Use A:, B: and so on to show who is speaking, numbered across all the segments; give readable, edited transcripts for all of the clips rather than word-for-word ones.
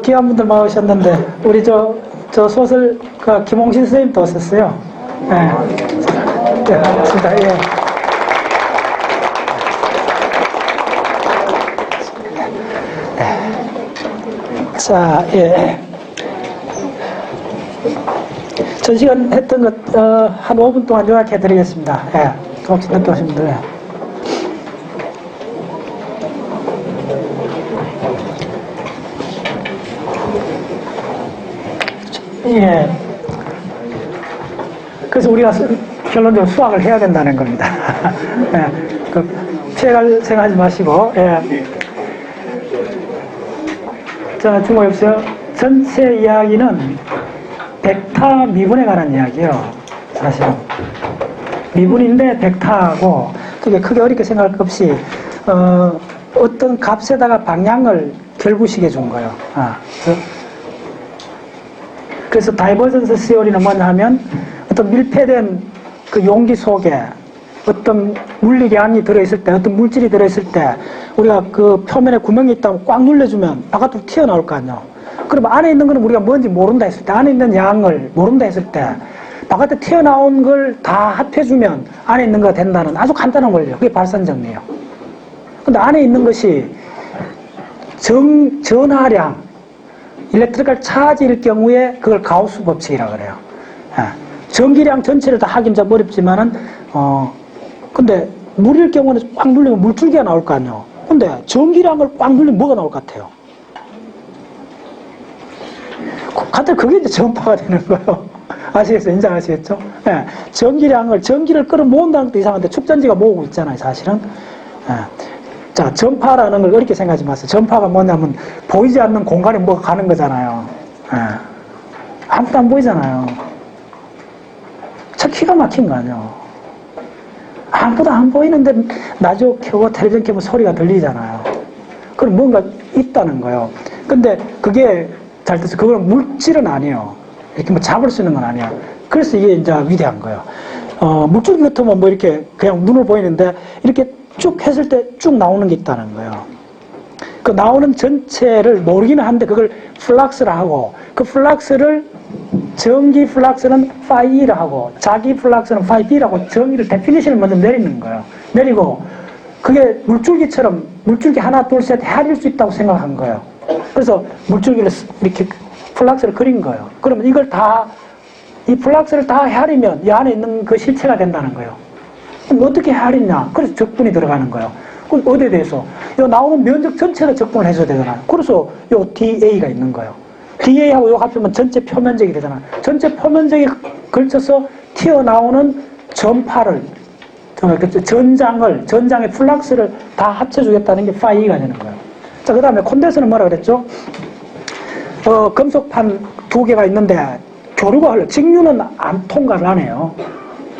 A: 귀한 분들 모셨는데, 우리 소설가 김홍신 선생님도 오셨어요. 네. 네, 반갑습니다. 예. 네. 자, 예. 전 시간 했던 것, 한 5분 동안 요약해 드리겠습니다. 예. 혹시 늦게 오신 분들. 예. 그래서 우리가 결론적으로 수학을 해야 된다는 겁니다. 예. 피해갈 생각하지 마시고, 예. 자, 주목 해보세요. 전체 이야기는 벡터 미분에 관한 이야기예요. 사실은. 미분인데 벡터하고, 그게 크게 어렵게 생각할 것 없이, 어떤 값에다가 방향을 결부시켜 준 거예요. 그래서 다이버전스 시어리는 뭐냐 하면 어떤 밀폐된 그 용기 속에 어떤 물리량이 들어있을 때, 어떤 물질이 들어있을 때 우리가 그 표면에 구멍이 있다면 꽉 눌러주면 바깥으로 튀어나올 거 아니에요. 그러면 안에 있는 거는 우리가 뭔지 모른다 했을 때, 안에 있는 양을 모른다 했을 때 바깥에 튀어나온 걸 다 합해주면 안에 있는 거가 된다는 아주 간단한 원리예요. 그게 발산정리예요. 근데 안에 있는 것이 전하량, 일렉트리컬 차지일 경우에 그걸 가우스 법칙이라고 그래요. 전기량 전체를 다 하긴 좀 어렵지만은, 근데 물일 경우는 꽉 눌리면 물줄기가 나올 거 아니에요. 근데 전기량을 꽉 눌리면 뭐가 나올 것 같아요? 간단히 그게 이제 전파가 되는 거예요. 아시겠어요? 인정하시겠죠? 예. 전기를 끌어모은다는 것도 이상한데 축전지가 모으고 있잖아요, 사실은. 예. 자, 전파라는 걸 어렵게 생각하지 마세요. 전파가 뭐냐면 보이지 않는 공간에 뭐가 가는 거잖아요. 예. 아무것도 안 보이잖아요. 참 기가 막힌 거 아니에요. 아무것도 안 보이는데 라디오 켜고 텔레비전 켜면 소리가 들리잖아요. 그럼 뭔가 있다는 거예요. 근데 그게 잘 돼서 그건 물질은 아니에요. 이렇게 뭐 잡을 수 있는 건 아니에요. 그래서 이게 이제 위대한 거예요. 물줄기 같으면 뭐 이렇게 그냥 눈으로 보이는데 이렇게 쭉 했을 때 쭉 나오는 게 있다는 거예요. 그 나오는 전체를 모르기는 한데 그걸 플락스라 하고, 그 플락스를 전기 플락스는 파이라 하고 자기 플락스는 파이 B라고 정의를 데피니션을 먼저 내리는 거예요. 내리고 그게 물줄기처럼 물줄기 하나 둘 셋 헤아릴 수 있다고 생각한 거예요. 그래서 물줄기를 이렇게 플락스를 그린 거예요. 그러면 이걸 다, 이 플락스를 다 헤아리면 이 안에 있는 그 실체가 된다는 거예요. 그럼 어떻게 헤아리냐? 그래서 적분이 들어가는 거예요. 그럼 어디에 대해서? 이 나오는 면적 전체를 적분을 해줘야 되잖아요. 그래서 요 DA가 있는 거예요. DA하고 요 합치면 전체 표면적이 되잖아요. 전체 표면적에 걸쳐서 튀어나오는 전파를, 전장의 플락스를 다 합쳐주겠다는 게 파이가 되는 거예요. 자, 그 다음에 콘덴서는 뭐라 그랬죠? 금속판 2개가 있는데 교류가 흘러, 직류는 안 통과를 안 해요.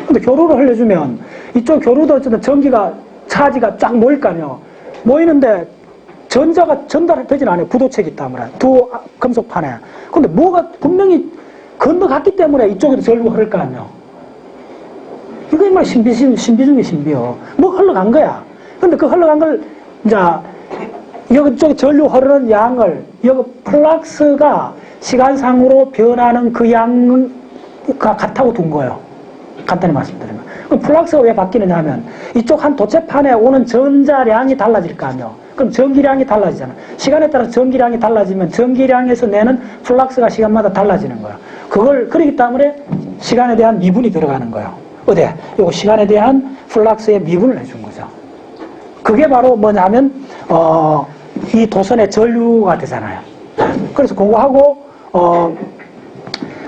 A: 근데 교류를 흘려주면 이쪽 교류도 어쨌든 전기가, 차지가 쫙 모일 거 아니에요. 모이는데 전자가 전달이 되진 않아요. 구도책이 때문에. 두 금속판에. 근데 뭐가 분명히 건너갔기 때문에 이쪽에도 전류가 흐를 거 아니에요. 이거 정말 신비 중에 신비요. 뭐 흘러간 거야. 근데 그 흘러간 걸, 이제, 여기 쪽에 전류 흐르는 양을, 여기 플락스가 시간상으로 변하는 그 양과 같다고 둔 거예요. 간단히 말씀드리면. 그럼 플락스가 왜 바뀌느냐 하면 이쪽 한 도체판에 오는 전자량이 달라질 거 아니에요. 그럼 전기량이 달라지잖아. 시간에 따라 전기량이 달라지면 전기량에서 내는 플락스가 시간마다 달라지는 거예요. 그러기 때문에 시간에 대한 미분이 들어가는 거예요. 어디? 요거 시간에 대한 플락스의 미분을 해준 거죠. 그게 바로 뭐냐면, 이 도선의 전류가 되잖아요. 그래서 그거 하고,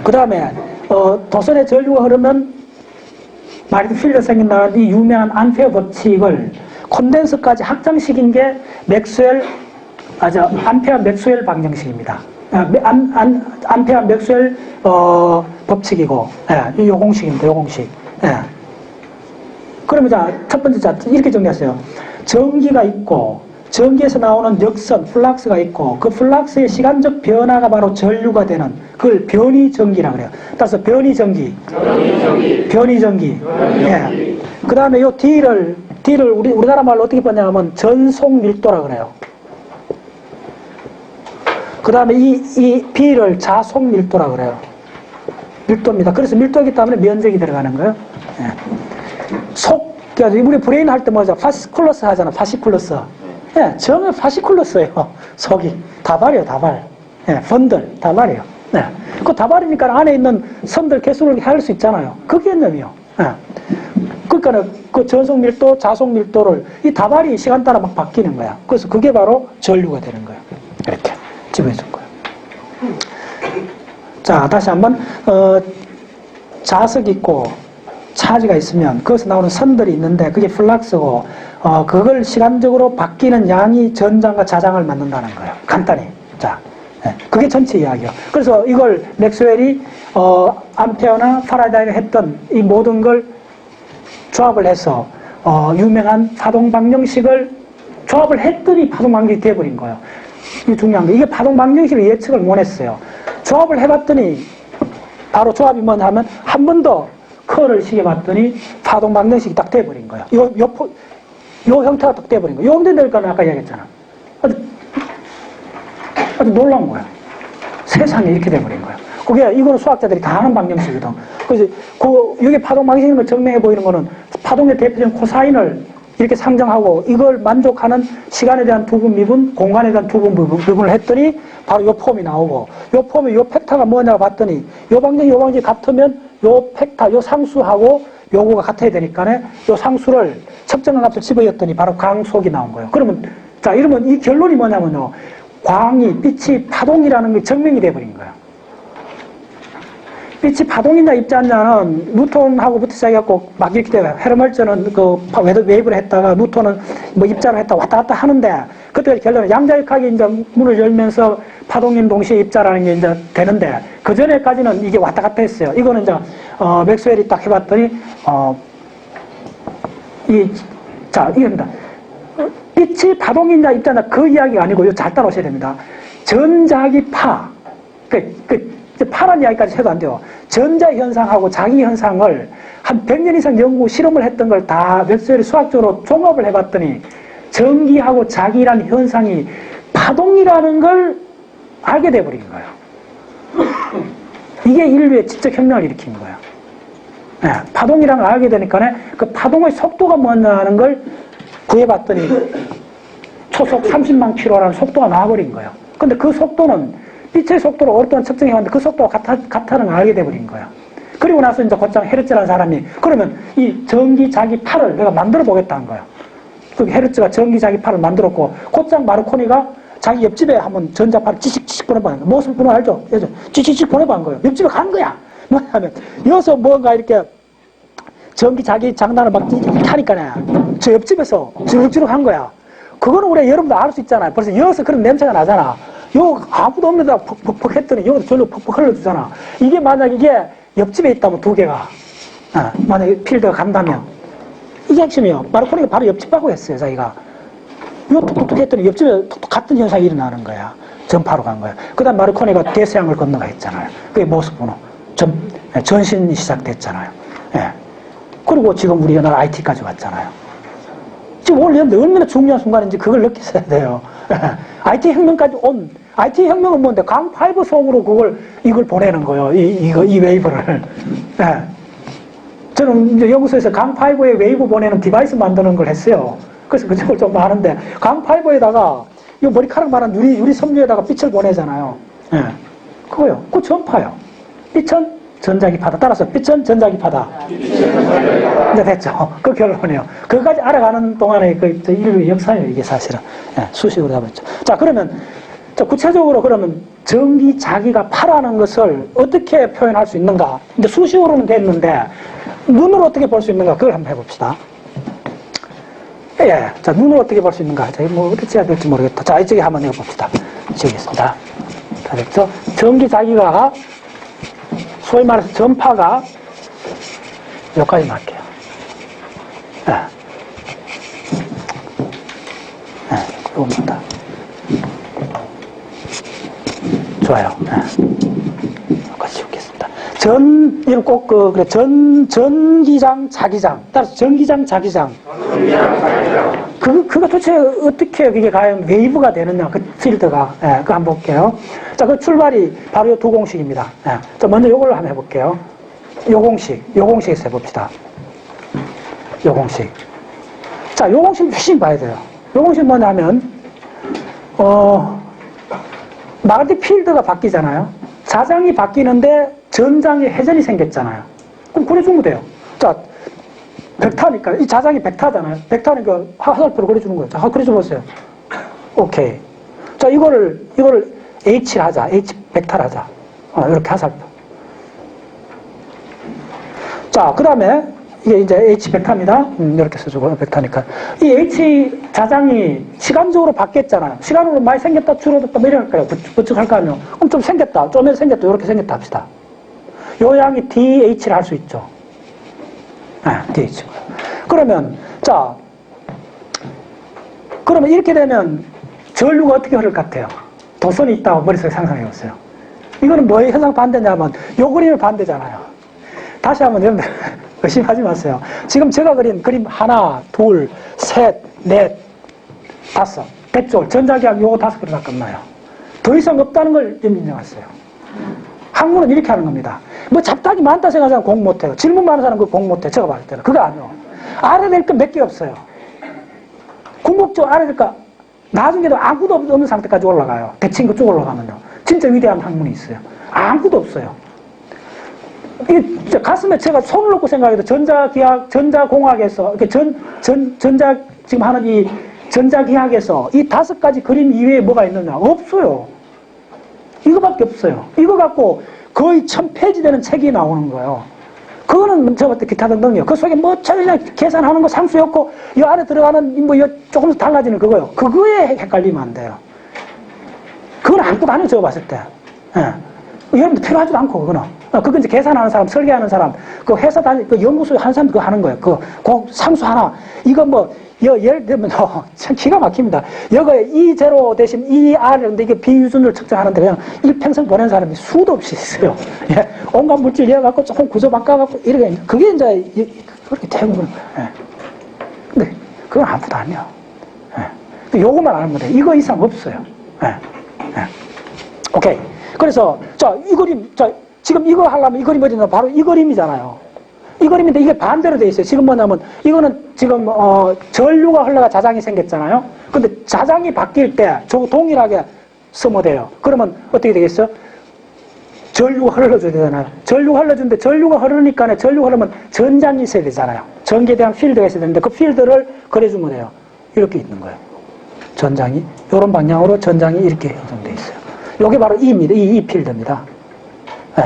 A: 그 다음에, 도선의 전류가 흐르면 마리드 필드가 생긴다는 이 유명한 암페어 법칙을 콘덴서까지 확장시킨 게 암페어 맥스웰 방정식입니다. 암페어 맥스웰 법칙이고, 예, 요 공식입니다. 요 공식. 예. 그러면 자, 첫 번째 자, 이렇게 정리했어요. 전기가 있고, 전기에서 나오는 역선, 플락스가 있고, 그 플락스의 시간적 변화가 바로 전류가 되는, 그걸 변이전기라고 그래요. 따라서 변이전기. 예. 그 다음에 요 D를 우리나라 말로 어떻게 봤냐면 전속 밀도라고 그래요. 그 다음에 이 B를 자속 밀도라 그래요. 밀도입니다. 그래서 밀도이기 때문에 면적이 들어가는 거예요. 그러니까 우리 브레인 할 때 뭐죠? 파시쿨러스 하잖아. 파시쿨러스. 정말 파시쿨러스예요. 속이. 다발이에요, 다발. 번들, 다발이에요. 그 다발이니까 안에 있는 선들 개수를 할 수 있잖아요. 그 개념이요. 그러니까 그 전속 밀도, 자속 밀도를 이 다발이 시간 따라 막 바뀌는 거야. 그래서 그게 바로 전류가 되는 거예요. 이렇게 집어준 거예요. 자, 다시 한번 자석이 있고 차지가 있으면 거기서 나오는 선들이 있는데 그게 플락스고 그걸 시간적으로 바뀌는 양이 전장과 자장을 만든다는 거예요. 간단히. 자, 그게 전체 이야기예요. 그래서 이걸 맥스웰이 암페어나 파라다이가 했던 이 모든 걸 조합을 해서 유명한 파동 방정식을 조합을 했더니 파동 방정식이 돼버린 거예요. 이게 중요한 게 이게 파동 방정식을 예측을 못 했어요. 조합을 해봤더니 바로 조합이 뭐냐 하면 한 번 더 커를 시켜봤더니 파동 방정식이 딱 돼버린 거예요. 요 형태가 딱 돼버린 거예요. 요 형태 될 거는 아까 이야기했잖아. 아주 놀라운 거야. 세상에 이렇게 돼버린 거야. 그게 이거는 수학자들이 다 아는 방정식이거든. 그래서 여기 파동 방정식인 걸 증명해 보이는 거는 파동의 대표적인 코사인을 이렇게 상정하고 이걸 만족하는 시간에 대한 두분 미분, 공간에 대한 두분 미분을 했더니 바로 요 폼이 나오고 요 폼이 요 팩타가 뭐냐고 봤더니 요 방정이 같으면 요 팩타, 요 상수하고 요거가 같아야 되니까 요 상수를 측정한 값을 집어였더니 바로 광속이 나온 거예요. 그러면 자 이러면 이 결론이 뭐냐면요. 빛이 파동이라는 게 증명이 돼버린 거예요. 빛이 파동이냐 입자냐는 뉴턴하고부터 시작해갖고 막 이렇게 돼요. 헤르멀츠는 그 웨이브를 했다가 뉴턴은 뭐 입자로 했다 왔다 갔다 하는데 그때 결론은 양자역학이 이제 문을 열면서 파동인 동시에 입자라는 게 이제 되는데 그 전에까지는 이게 왔다 갔다 했어요. 이거는 이제 맥스웰이 딱 해봤더니 이겁니다. 빛이 파동이냐 입자냐 그 이야기가 아니고 이거 잘 따라오셔야 됩니다. 전자기 파 파란 이야기까지 해도 안 돼요. 전자현상하고 자기현상을 한 100년 이상 연구 실험을 했던 걸 다 맥스웰이 수학적으로 종합을 해봤더니 전기하고 자기라는 현상이 파동이라는 걸 알게 돼버린 거예요. 이게 인류의 지적 혁명을 일으킨 거예요. 파동이라는 걸 알게 되니까 그 파동의 속도가 뭐냐는 걸 구해봤더니 초속 30만 킬로라는 속도가 나와버린 거예요. 근데 그 속도는 빛의 속도를 오랫동안 측정해왔는데 그 속도가 같다는 걸 알게 돼버린 거야. 그리고 나서 이제 곧장 헤르츠라는 사람이 그러면 이 전기 자기 팔을 내가 만들어 보겠다는 거야. 그 헤르츠가 전기 자기 팔을 만들었고 곧장 마르코니가 자기 옆집에 한번 전자파를 찌직찌직 보내봐는 거야. 모습 번호 알죠? 찌직찌직 보내봐는 거예요. 옆집에 간 거야. 뭐냐면 여기서 뭔가 이렇게 전기 자기 장난을 막 하니까 저 옆집에서 주룩주룩 한 거야. 그거는 우리 여러분도 알 수 있잖아요. 벌써 여기서 그런 냄새가 나잖아. 요 아무도 없는 데다 퍽퍽 했더니 여기서 절로 퍽퍽 흘러주잖아. 이게 만약 이게 옆집에 있다면 두 개가 만약에 필드가 간다면 이게 핵심이에요. 마르코니가 바로 옆집하고 했어요. 자기가 요 톡톡톡 했더니 옆집에 톡톡 같은 현상이 일어나는 거야. 전파로 간 거야. 그 다음 마르코니가 대서양을 건너가 했잖아요. 그게 모습번호 전신이 시작됐잖아요. 그리고 지금 우리가 날 IT까지 왔잖아요. 지금 오늘 얼마나 중요한 순간인지 그걸 느끼셔야 돼요. IT 혁명까지 IT 혁명은 뭔데? 강5 속으로 이걸 보내는 거예요. 이 웨이브를. 저는 이제 연구소에서 강5에 웨이브 보내는 디바이스 만드는 걸 했어요. 그래서 그쪽을 좀 아는데, 강5에다가, 이 머리카락만한 유리 섬유에다가 빛을 보내잖아요. 그거요. 그 전파요. 빛은 전자기파다. 따라서 빛은 전자기파다. 이제 됐죠. 그 결론이에요. 그거까지 알아가는 동안에 그 인류의 역사예요. 이게 사실은. 수식으로 잡았죠. 자, 그러면, 구체적으로 그러면 전기 자기가 파라는 것을 어떻게 표현할 수 있는가? 이제 수식으로는 됐는데, 눈으로 어떻게 볼 수 있는가? 그걸 한번 해봅시다. 자, 눈으로 어떻게 볼 수 있는가? 자, 뭐, 어떻게 해야 될지 모르겠다. 자, 이쪽에 한번 해봅시다. 지우겠습니다. 자, 됐죠? 전기 자기가 소위 말해서 전파가 여기까지 할게요. 이겁니다. 좋아요. 여기까지 지우겠습니다. 이런 꼭 그래, 전기장, 자기장. 따라서 전기장, 자기장. 그거 도대체 어떻게 그게 과연 웨이브가 되느냐, 그 필드가. 예, 그거 한번 볼게요. 자, 그 출발이 바로 이 두 공식입니다. 예. 자, 먼저 요걸로 한번 해볼게요. 요 공식에서 해봅시다. 요 공식. 자, 요 공식 열심히 봐야 돼요. 요 공식 뭐냐 하면, 마그네틱 필드가 바뀌잖아요. 자장이 바뀌는데 전장에 회전이 생겼잖아요. 그럼 그려주면 돼요. 자, 벡터니까, 이 자장이 벡터잖아요. 벡터니까 화살표로 그려주는 거예요. 자, 그려줘 보세요. 오케이. 자, 이거를 H를 하자. H 벡터를 하자. 이렇게 화살표. 자, 그 다음에, 이게 이제 H 벡터입니다. 이렇게 써주고, 벡터니까. 이 H 자장이 시간적으로 바뀌었잖아요. 시간으로 많이 생겼다, 줄어들었다, 뭐 이럴까요? 부쩍할 거 아니에요? 그럼 좀 생겼다, 좀 생겼다, 이렇게 생겼다 합시다. 요 양이 DH를 할 수 있죠. DH. 그러면, 자, 그러면 이렇게 되면 전류가 어떻게 흐를 것 같아요? 도선이 있다고 머릿속에 상상해 보세요. 이거는 뭐의 현상 반대냐면, 요 그림의 반대잖아요. 다시 한번 여러분들, 의심하지 마세요. 지금 제가 그린 그림 하나, 둘, 셋, 넷, 다섯. 됐죠? 전자기학 요거 5개로 다 끝나요. 더 이상 없다는 걸 인정하세요. 학문은 이렇게 하는 겁니다. 뭐 잡다기 많다 생각하는 사람 공 못해요. 질문 많은 사람 그 공 못해. 제가 봤을 때는. 그거 아니요. 알아야 될 건 몇 개 없어요. 궁극적으로 알아야 될 거 나중에도 아무도 없는 상태까지 올라가요. 대칭 그쪽 올라가면요. 진짜 위대한 학문이 있어요. 아무도 없어요. 이게 가슴에 제가 손을 놓고 생각해도 전자기학, 전자공학에서, 이렇게 전자, 지금 하는 이 전자기학에서 이 5가지 그림 이외에 뭐가 있느냐? 없어요. 이거밖에 없어요. 이거 갖고 거의 1000페이지 되는 책이 나오는 거예요. 그거는 제가 볼때 기타 등등이요. 그 속에 뭐 그냥 계산하는 거 상수였고, 이 안에 들어가는 뭐 조금씩 달라지는 그거요. 그거에 헷갈리면 안 돼요. 그건 아무것도 안 해요, 제가 봤을 때. 예. 여러분들 필요하지도 않고, 그거는. 그건 이제 계산하는 사람, 설계하는 사람, 그 회사 그 연구소에 한 사람 그거 하는 거예요. 그 상수 하나. 이거 뭐, 예를 들면, 참 기가 막힙니다. 여기에 E0 대신 ER인데 이게 비유준을 측정하는데 그냥 일평생 보낸 사람이 수도 없이 있어요. 예. 온갖 물질 이어갖고 조금 구조 바꿔갖고 이렇게. 그게 이제, 그렇게 대부분. 예. 근데 그건 아무도 아니에요. 예. 요것만 알면 돼요. 이거 이상 없어요. 예. 예. 오케이. 그래서, 자, 이 그림, 자, 지금 이거 하려면 이 그림 어디냐? 바로 이 그림이잖아요. 이 그림인데 이게 반대로 돼 있어요. 지금 뭐냐면, 이거는 지금, 전류가 흘러가 자장이 생겼잖아요. 근데 자장이 바뀔 때 저거 동일하게 쓰면 돼요. 그러면 어떻게 되겠어요? 전류가 흘러줘야 되잖아요. 전류가 흘러주는데 전류가 흐르니까 전류가 흐르면 전장이 있어야 되잖아요. 전기에 대한 필드가 있어야 되는데 그 필드를 그려주면 돼요. 이렇게 있는 거예요. 전장이. 이런 방향으로 전장이 이렇게 형성되어 있어요. 요게 바로 E입니다. 이 필드입니다. 예.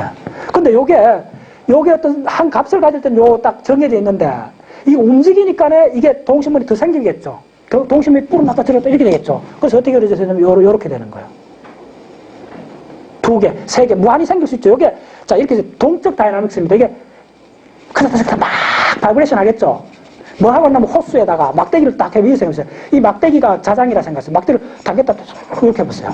A: 근데 요게 어떤 한 값을 가질 때는 요 딱 정해져 있는데, 이 움직이니까 이게 동심물이 더 생기겠죠. 동심물이 뿌름났다 들었다 이렇게 되겠죠. 그래서 어떻게 그려졌냐면 요렇게 되는 거예요. 2개, 3개, 무한히 생길 수 있죠. 요게, 자, 이렇게 동적 다이나믹스입니다. 이게, 크다 막 바이브레이션 하겠죠. 뭐 하고 나면 호수에다가 막대기를 딱 해 위에서 해보세요. 이 막대기가 자장이라 생각하세요. 막대기를 당겼다 이렇게 해보세요.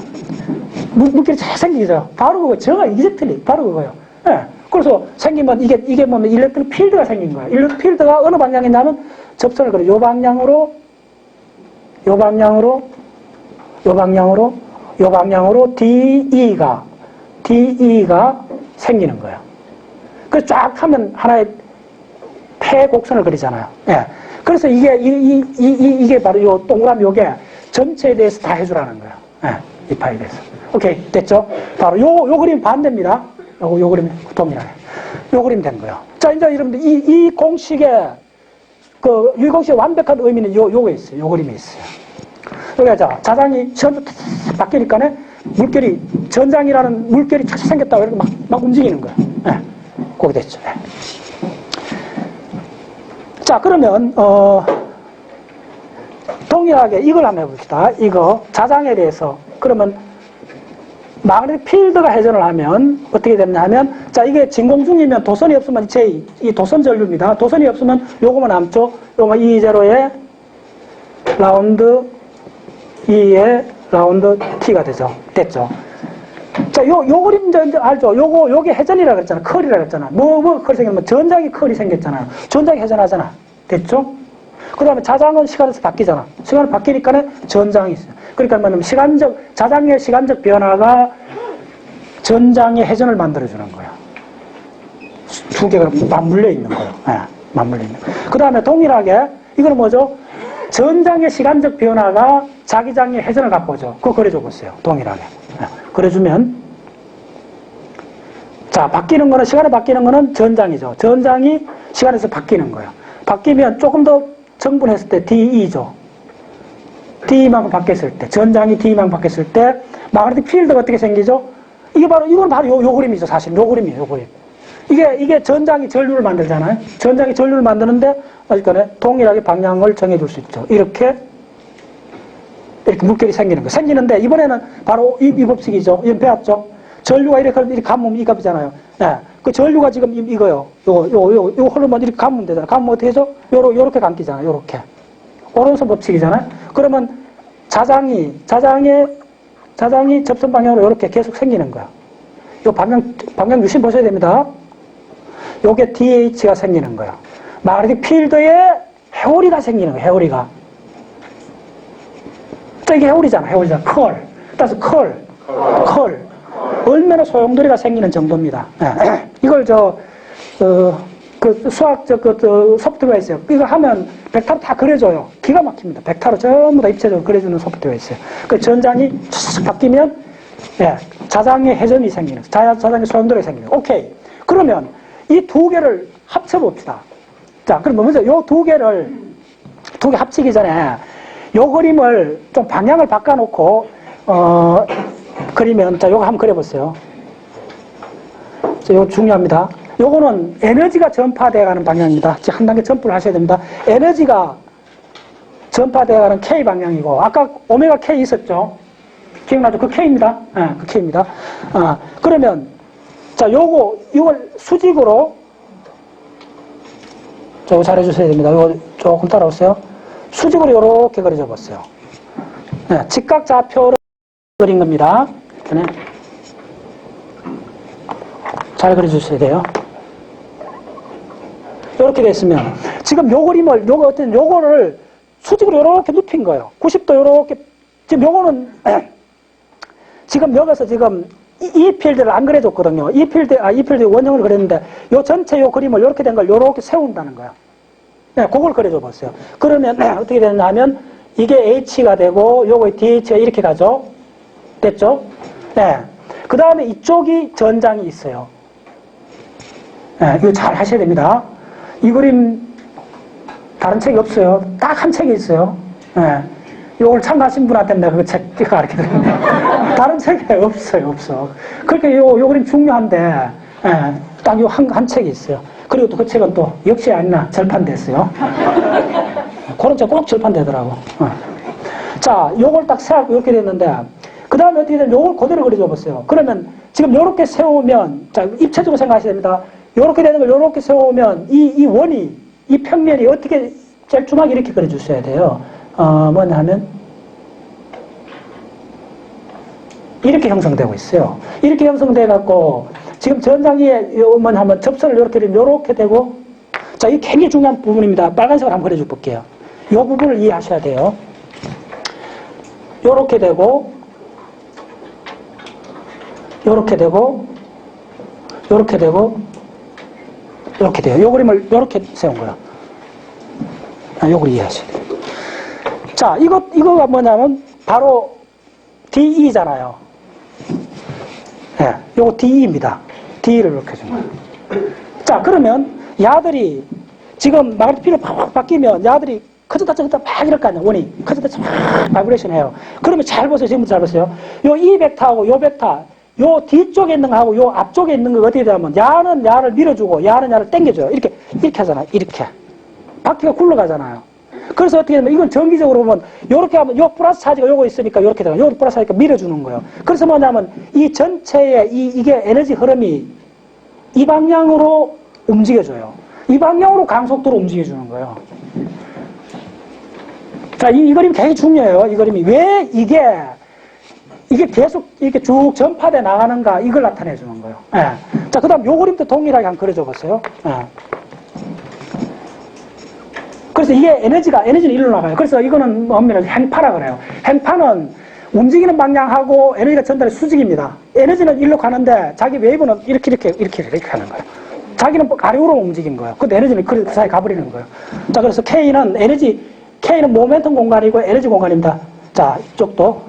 A: 물길이 잘 생기죠. 바로 그거, 정말 이젝트리, 바로 그거예요. 예. 그래서 생기면 이게 뭐면 일렉트릭 필드가 생긴 거예요. 일렉트릭 필드가 어느 방향에 있냐면 접선을 그래요. 요 방향으로 DE가 생기는 거예요. 그래서 쫙 하면 하나의 폐곡선을 그리잖아요. 예. 그래서 이게 바로 요 동그라미 요게 전체에 대해서 다 해주라는 거예요. 예. 이 파에 대해서. 오케이. 됐죠? 바로 요 그림 반대입니다. 요 그림 동일하게. 요 그림 된 거예요. 자, 이제 여러분들 이 공식의 이 공식의 완벽한 의미는 요거에 있어요. 요 그림에 있어요. 여기 자장이 전부 바뀌니까 물결이, 전장이라는 물결이 착착 생겼다고 이렇게 막 움직이는 거예요. 예. 그게 됐죠. 예. 자, 그러면, 동일하게 이걸 한번 해봅시다. 이거, 자장에 대해서. 그러면, 마그네틱 필드가 회전을 하면, 어떻게 되느냐 하면, 자, 이게 진공중이면 도선이 없으면 이 도선 전류입니다. 도선이 없으면 요거만 남죠. 요거 E0에 라운드 E에 라운드 T가 되죠. 됐죠. 자, 요 그림 이제 알죠? 요게 회전이라 그랬잖아. 컬이라 그랬잖아. 컬이 생기면 전장이 컬이 생겼잖아요. 전장이 회전하잖아. 됐죠? 그 다음에 자장은 시간에서 바뀌잖아. 시간이 바뀌니까 전장이 있어요. 그러니까 뭐냐면 자장의 시간적 변화가 전장의 회전을 만들어주는 거예요. 두 개가 맞물려 있는 거예요. 네, 맞물려 있는 거예요. 그 다음에 동일하게, 이거는 뭐죠? 전장의 시간적 변화가 자기장의 회전을 갖고 오죠. 그거 그려줘 보세요. 동일하게. 네, 그려주면, 자, 바뀌는 거는, 시간에 바뀌는 거는 전장이죠. 전장이 시간에서 바뀌는 거예요. 바뀌면 조금 더 정분했을 때 DE죠. DE만큼 바뀌었을 때, 전장이 DE만큼 바뀌었을 때, 마그네틱 필드가 어떻게 생기죠? 이건 바로 요 그림이죠, 사실. 요 그림이에요, 요 그림. 이게 전장이 전류를 만들잖아요. 전장이 전류를 만드는데, 어쨌거나 동일하게 방향을 정해줄 수 있죠. 이렇게 물결이 생기는 거예요. 생기는데, 이번에는 바로 이 법칙이죠. 이건 배웠죠? 전류가 이렇게 감으면 이 값이잖아요. 네. 그 전류가 지금 이거요. 요거 흐르면 이렇게 감으면 되잖아요. 감으면 어떻게 되죠? 요렇게 감기잖아요. 요렇게. 오른손 법칙이잖아요. 그러면 자장이 접선 방향으로 이렇게 계속 생기는 거야. 요 방향 유심 보셔야 됩니다. 요게 DH가 생기는 거야. 마그네틱 필드에 회오리가 생기는 거야, 회오리가. 또 이게 회오리잖아, 컬. 따라서 컬. 얼마나 소용돌이가 생기는 정도입니다. 이걸 수학적 소프트웨어가 있어요. 이거 하면 벡터로 다 그려줘요. 기가 막힙니다. 벡터로 전부 다 입체적으로 그려주는 소프트웨어가 있어요. 그 전장이 바뀌면, 자장의 회전이 생기는, 자장의 소용돌이가 생기는. 오케이. 그러면 이 두 개를 합쳐봅시다. 자, 그럼 먼저 요 두 개 합치기 전에 요 그림을 좀 방향을 바꿔놓고, 그리면, 자, 요거 한번 그려보세요. 자, 요거 중요합니다. 요거는 에너지가 전파되어가는 방향입니다. 한 단계 점프를 하셔야 됩니다. 에너지가 전파되어가는 K 방향이고, 아까 오메가 K 있었죠? 기억나죠? 그 K입니다. 네, 그 K입니다. 그러면, 자, 이걸 수직으로, 자, 이거 잘해주셔야 됩니다. 이거 조금 따라오세요. 수직으로 요렇게 그려줘 보세요. 네, 직각좌표를 그린 겁니다. 네. 잘 그려주셔야 돼요. 이렇게 됐으면, 지금 요거를 수직으로 요렇게 눕힌 거예요. 90도 요렇게, 지금 요거는, 지금 여기서 지금 이 필드를 안 그려줬거든요. 이 필드 원형을 그렸는데, 요 전체 요 그림을 요렇게 된 걸 요렇게 세운다는 거예요. 네, 그걸 그려줘 봤어요. 그러면, 어떻게 되냐면, 이게 H가 되고, 요거 DH가 이렇게 가죠. 됐죠? 네. 그 다음에 이쪽이 전장이 있어요. 네, 이거 잘 하셔야 됩니다. 이 그림 다른 책이 없어요. 딱 한 책이 있어요. 네. 이걸 참가하신 분한테 내가 그 책 가르쳐 드렸는데 다른 책이 없어. 그러니까 요 그림 중요한데, 네. 딱 요 한 책이 있어요. 그리고 또 그 책은 또 역시 아니나 절판됐어요. 그런 책 꼭 절판되더라고. 자, 요걸 딱 이렇게 됐는데, 그 다음에 어떻게 되면 요걸 그대로 그려줘 보세요. 그러면 지금 요렇게 세우면, 자, 입체적으로 생각하셔야 됩니다. 요렇게 되는 걸 요렇게 세우면 이 원이, 이 평면이 어떻게 짤쭉하게 이렇게 그려주셔야 돼요. 뭐냐 하면, 이렇게 형성되고 있어요. 이렇게 형성돼갖고, 지금 전장에 뭐냐 하면 접선을 요렇게 되면 요렇게 되고, 자, 이게 굉장히 중요한 부분입니다. 빨간색으로 한번 그려줘 볼게요. 요 부분을 이해하셔야 돼요. 요렇게 되고, 요렇게 되고, 요렇게 되고, 이렇게 돼요. 요 그림을 요렇게 세운 거야. 요걸 이해하셔야 돼요. 자, 이거가 뭐냐면, 바로 DE잖아요. 예, 네, 요거 DE입니다. DE를 이렇게 준 거예요. 자, 그러면, 야들이, 지금 마그네틱 필드 팍 바뀌면, 야들이 커졌다 적었다 막 이럴 거 아니야, 원이. 커졌다 막 바이브레이션 해요. 그러면 잘 보세요. 지금부터 잘 보세요. 요 이 벡터하고 요 벡터, 요 뒤쪽에 있는 거하고 요 앞쪽에 있는 거 어떻게 되냐면, 야는 야를 밀어주고, 야는 야를 당겨줘요. 이렇게 하잖아요. 이렇게. 바퀴가 굴러가잖아요. 그래서 어떻게 되냐면, 이건 정기적으로 보면, 요렇게 하면, 요 플러스 차지가 요거 있으니까 요렇게 되고, 요 플러스 차지가 밀어주는 거예요. 그래서 뭐냐면, 이 전체의 이게 에너지 흐름이 이 방향으로 움직여줘요. 이 방향으로 강속도로 움직여주는 거예요. 자, 이 그림이 되게 중요해요. 이 그림이. 왜 이게 이게 계속 이렇게 쭉 전파돼 나가는가 이걸 나타내 주는 거예요. 예. 자, 그 다음 요 그림도 동일하게 한번 그려줘 보세요. 예. 그래서 이게 에너지는 일로 나가요. 그래서 이거는 엄밀하게 행파라 그래요. 행파는 움직이는 방향하고 에너지가 전달의 수직입니다. 에너지는 일로 가는데 자기 웨이브는 이렇게 하는 거예요. 자기는 가로로 움직이는 거예요. 근데 에너지는 그 사이에 가버리는 거예요. 자, 그래서 K는 모멘텀 공간이고 에너지 공간입니다. 자, 이쪽도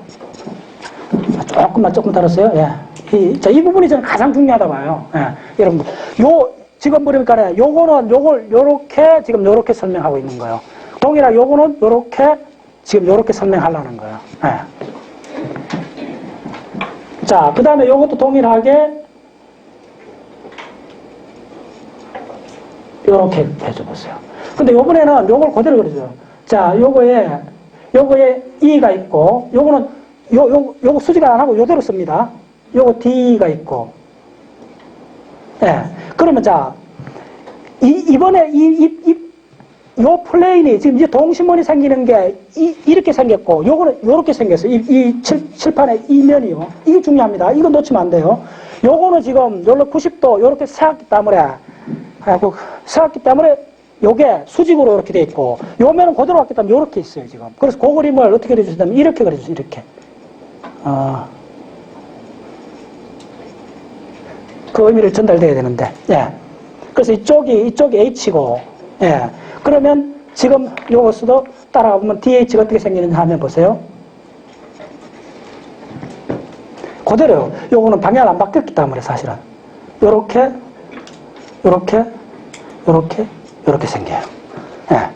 A: 조금 다뤘어요. 예. 이 부분이 저는 가장 중요하다 봐요. 예. 여러분, 지금 보니까 요걸 요렇게 지금 요렇게 설명하고 있는 거예요. 동일하게 요거는 요렇게 지금 요렇게 설명하려는 거예요. 예. 자, 그 다음에 요것도 동일하게 요렇게 해줘보세요. 근데 요번에는 요걸 그대로 그려줘요. 자, 요거에 E가 있고, 요거는 요거 수지가 안 하고 요대로 씁니다. 요거 D가 있고. 예. 그러면 자, 이번에 요 플레인이 지금 이제 동심원이 생기는 게 이렇게 생겼고, 요거는 요렇게 생겼어요. 이 칠판의 이면이요. 이게 중요합니다. 이거 놓치면 안 돼요. 요거는 지금 요로 90도 요렇게 세웠기 때문에 요게 수직으로 이렇게 돼 있고, 요 면은 그대로 왔기 때문에 요렇게 있어요, 지금. 그래서 그 그림을 어떻게 그려주시냐면 이렇게 그려주세요, 이렇게. 그 의미를 전달돼야 되는데, 예. 그래서 이쪽이 H고, 예. 그러면 지금 요것도 따라가 보면 DH가 어떻게 생기는지 하면 보세요. 그대로요. 요거는 방향을 안 바뀌었기 때문에 사실은. 요렇게 생겨요. 예.